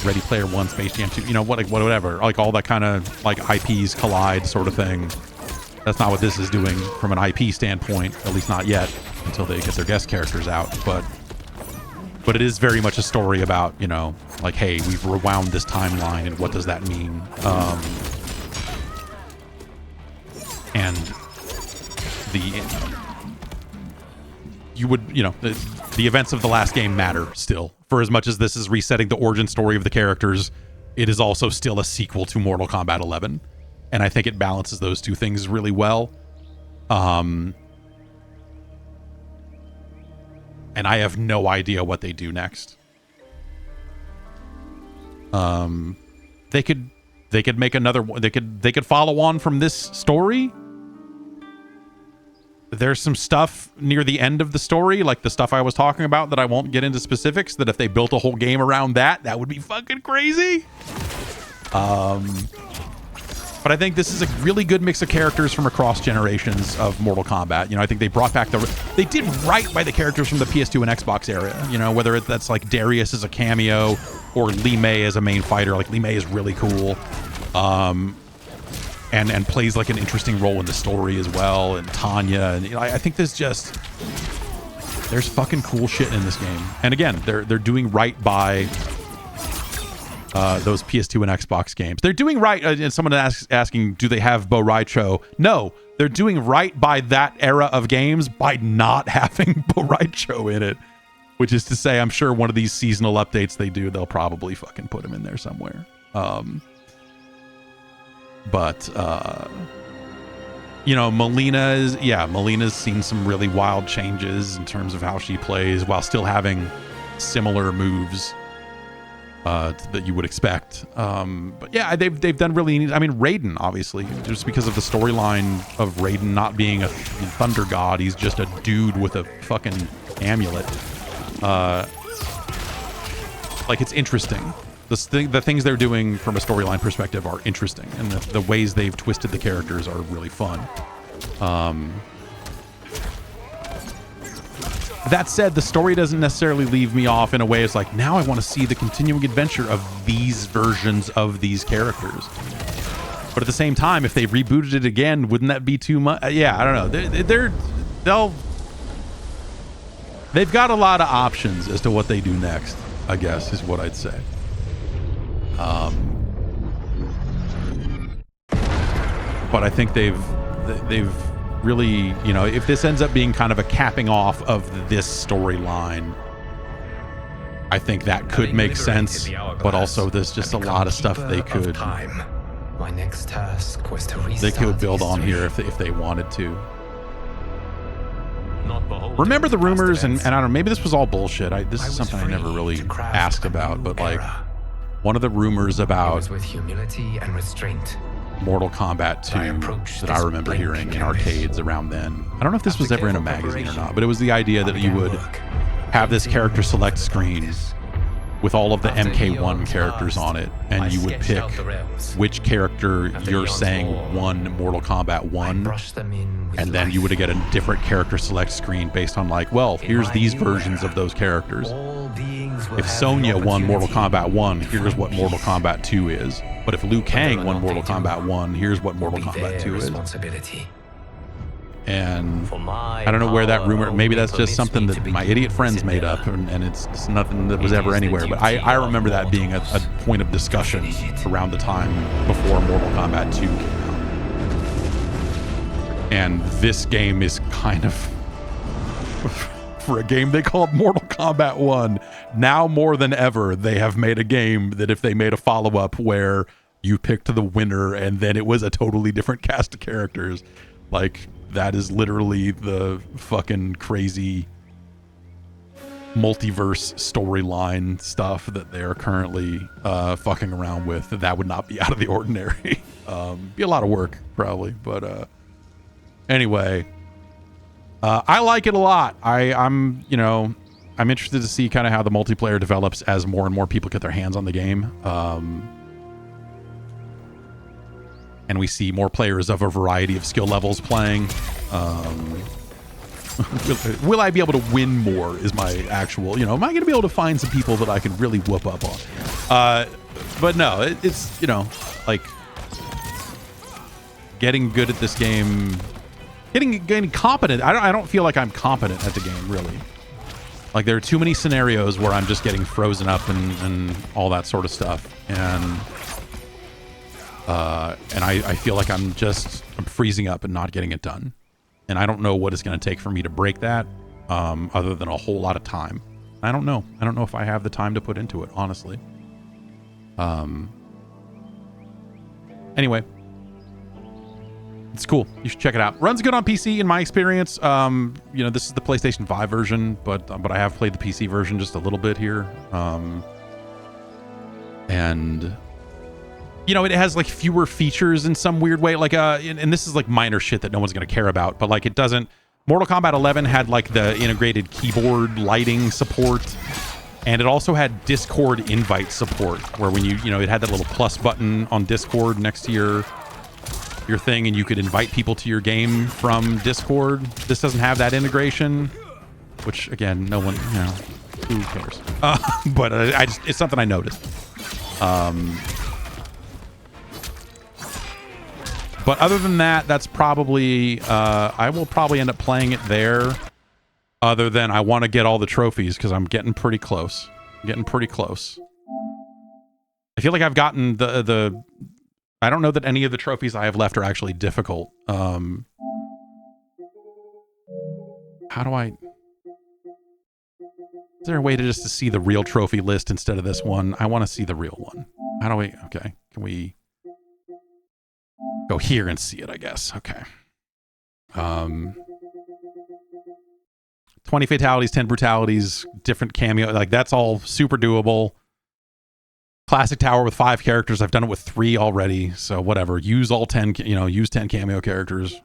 Ready Player One, Space Jam 2, you know, whatever. Like all that kind of like IPs collide sort of thing. That's not what this is doing from an IP standpoint, at least not yet, until they get their guest characters out. But it is very much a story about, you know, like, hey, we've rewound this timeline, and what does that mean? And the events of the last game matter still. For as much as this is resetting the origin story of the characters, it is also still a sequel to Mortal Kombat 11. And I think it balances those two things really well. And I have no idea what they do next. They could make another one. They could follow on from this story. There's some stuff near the end of the story, like the stuff I was talking about that I won't get into specifics, that if they built a whole game around that would be fucking crazy. But I think this is a really good mix of characters from across generations of Mortal Kombat. You know, I think they brought back they did right by the characters from the PS2 and Xbox era. You know, whether that's like Darius as a cameo or Li Mei as a main fighter. Like Li Mei is really cool. And plays like an interesting role in the story as well. And Tanya, and you know, I think there's fucking cool shit in this game. And again, they're doing right by those PS2 and Xbox games. They're doing right. And someone asking, do they have Bo Raicho? No, they're doing right by that era of games by not having Bo Raicho in it. Which is to say, I'm sure one of these seasonal updates they do, they'll probably fucking put him in there somewhere. But you know, Melina's seen some really wild changes in terms of how she plays while still having similar moves that you would expect. But yeah, they've done really neat. I mean, Raiden, obviously, just because of the storyline of Raiden not being a thunder god, he's just a dude with a fucking amulet. Like, it's interesting. The things they're doing from a storyline perspective are interesting, and the ways they've twisted the characters are really fun. That said, the story doesn't necessarily leave me off in a way it's like, now I want to see the continuing adventure of these versions of these characters. But at the same time, if they rebooted it again, wouldn't that be too much? Yeah, I don't know. They've got a lot of options as to what they do next, I guess, is what I'd say. But I think they've really, you know, if this ends up being kind of a capping off of this storyline, I think that could make sense. But also, there's just a lot of stuff they could. My next task was to they could build on here if they wanted to. Remember the rumors, and I don't know, maybe this was all bullshit. This is something I never really asked about, but like, one of the rumors about with humility and restraint. Mortal Kombat 2 that I remember hearing in arcades around then. I don't know if this was ever in a magazine or not, but it was the idea that you would have this character select screen with all of the MK1 characters on it, and you would pick which character you're saying won Mortal Kombat 1, and then you would get a different character select screen based on like, well, here's these versions of those characters. If Sonya won Mortal Kombat 1, here's what Mortal Kombat 2 is. But if Liu Kang won Mortal Kombat 1, here's what Mortal Kombat 2 is. And I don't know where that rumor, maybe that's just something that my idiot friends made up, and it's nothing that was ever anywhere. But I remember that being a point of discussion around the time before Mortal Kombat 2 came out. And this game is kind of, for a game they called Mortal Kombat 1, now more than ever, they have made a game that if they made a follow-up where you picked the winner and then it was a totally different cast of characters, like, that is literally the fucking crazy multiverse storyline stuff that they are currently fucking around with. That would not be out of the ordinary. Be a lot of work probably, but anyway, I like it a lot. I'm interested to see kind of how the multiplayer develops as more and more people get their hands on the game, and we see more players of a variety of skill levels playing. Will I be able to win more is my actual, am I going to be able to find some people that I can really whoop up on? But no, it's, like getting good at this game, getting competent. I don't feel like I'm competent at the game, really. Like there are too many scenarios where I'm just getting frozen up and all that sort of stuff. And I feel like I'm freezing up and not getting it done. And I don't know what it's going to take for me to break that, other than a whole lot of time. I don't know. I don't know if I have the time to put into it, honestly. Anyway, it's cool. You should check it out. Runs good on PC in my experience. This is the PlayStation 5 version, but I have played the PC version just a little bit here. And it has like fewer features in some weird way. Like, and this is like minor shit that no one's going to care about, but like it doesn't. Mortal Kombat 11 had like the integrated keyboard lighting support, and it also had Discord invite support, where when it had that little plus button on Discord next to your thing, and you could invite people to your game from Discord. This doesn't have that integration, which again, no one, who cares? But it's something I noticed. But other than that, that's probably, I will probably end up playing it there, other than I want to get all the trophies because I'm getting pretty close. I feel like I've gotten I don't know that any of the trophies I have left are actually difficult. How do I... Is there a way to see the real trophy list instead of this one? I want to see the real one. How do we... Okay, can we... go here and see it, I guess. Okay. 20 fatalities, 10 brutalities, different cameo. Like, that's all super doable. Classic tower with 5 characters. I've done it with 3 already, so whatever. Use all 10, use 10 cameo characters.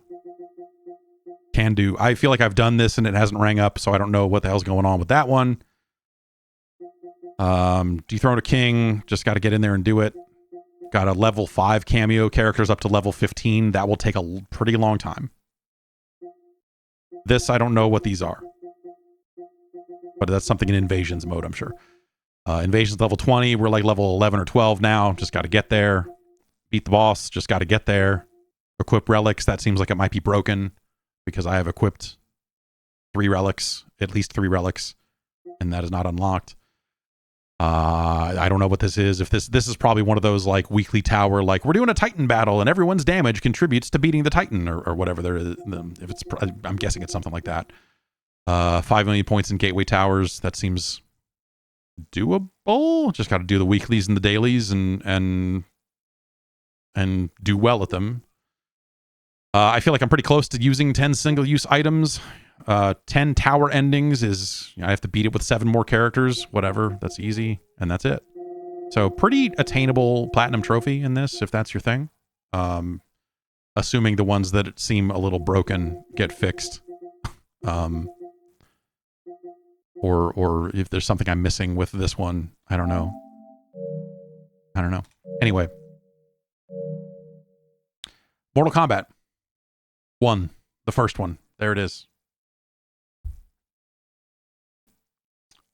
Can do. I feel like I've done this and it hasn't rang up, so I don't know what the hell's going on with that one. Dethrone a king. Just got to get in there and do it. Got a level 5 cameo characters up to level 15. That will take a pretty long time. This, I don't know what these are. But that's something in Invasions mode, I'm sure. Invasions level 20. We're like level 11 or 12 now. Just got to get there. Beat the boss. Just got to get there. Equip relics. That seems like it might be broken because I have equipped 3 relics. At least 3 relics. And that is not unlocked. I don't know what this is. If this is probably one of those like weekly tower, like we're doing a Titan battle and everyone's damage contributes to beating the Titan or whatever there is. If it's, I'm guessing it's something like that. 5 million points in gateway towers. That seems doable. Just got to do the weeklies and the dailies and do well at them. I feel like I'm pretty close to using 10 single-use items. 10 tower endings is, I have to beat it with 7 more characters. Whatever, that's easy, and that's it. So pretty attainable platinum trophy in this, if that's your thing. Assuming the ones that seem a little broken get fixed. Or if there's something I'm missing with this one, I don't know. Anyway. Mortal Kombat 1, the first one. There it is.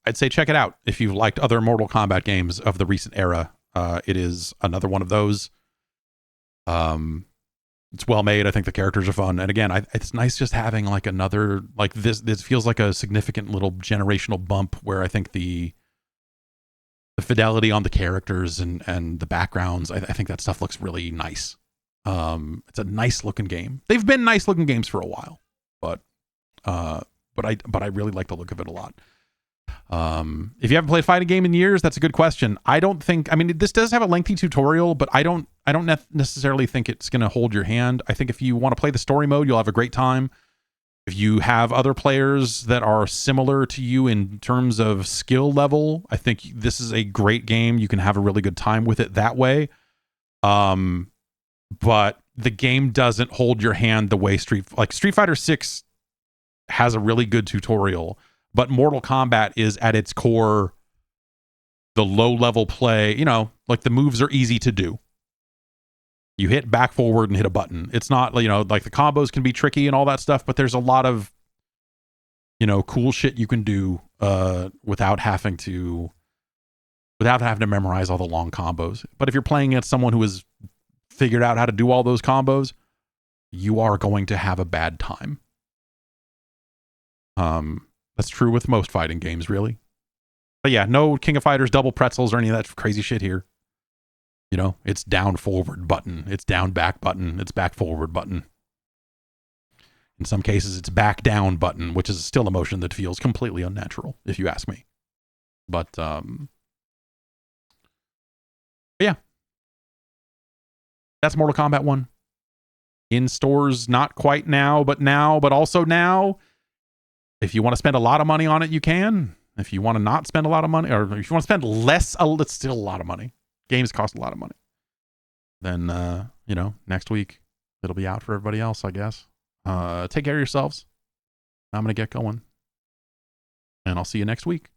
I'd say check it out if you've liked other Mortal Kombat games of the recent era. It is another one of those. It's well made. I think the characters are fun. And again, it's nice just having like another, like this feels like a significant little generational bump where I think the fidelity on the characters and the backgrounds, I think that stuff looks really nice. It's a nice looking game. They've been nice looking games for a while, but I really like the look of it a lot. If you haven't played a fighting game in years, that's a good question. I mean, this does have a lengthy tutorial, but I don't necessarily think it's going to hold your hand. I think if you want to play the story mode, you'll have a great time. If you have other players that are similar to you in terms of skill level, I think this is a great game. You can have a really good time with it that way. But the game doesn't hold your hand the way Street Fighter 6 has a really good tutorial, but Mortal Kombat is at its core the low level play. You know, like the moves are easy to do. You hit back forward and hit a button. It's not, you know, like the combos can be tricky and all that stuff, but there's a lot of, you know, cool shit you can do without having to memorize all the long combos. But if you're playing against someone who has figured out how to do all those combos, you are going to have a bad time. That's true with most fighting games, really. But yeah, no King of Fighters double pretzels or any of that crazy shit here. You know, it's down forward button, it's down back button, it's back forward button. In some cases, it's back down button, which is still a motion that feels completely unnatural, if you ask me. But yeah, that's Mortal Kombat 1. In stores, not quite now, but also now. If you want to spend a lot of money on it, you can. If you want to not spend a lot of money, or if you want to spend less, it's still a lot of money. Games cost a lot of money. Then, you know, next week, it'll be out for everybody else, I guess. Take care of yourselves. I'm going to get going. And I'll see you next week.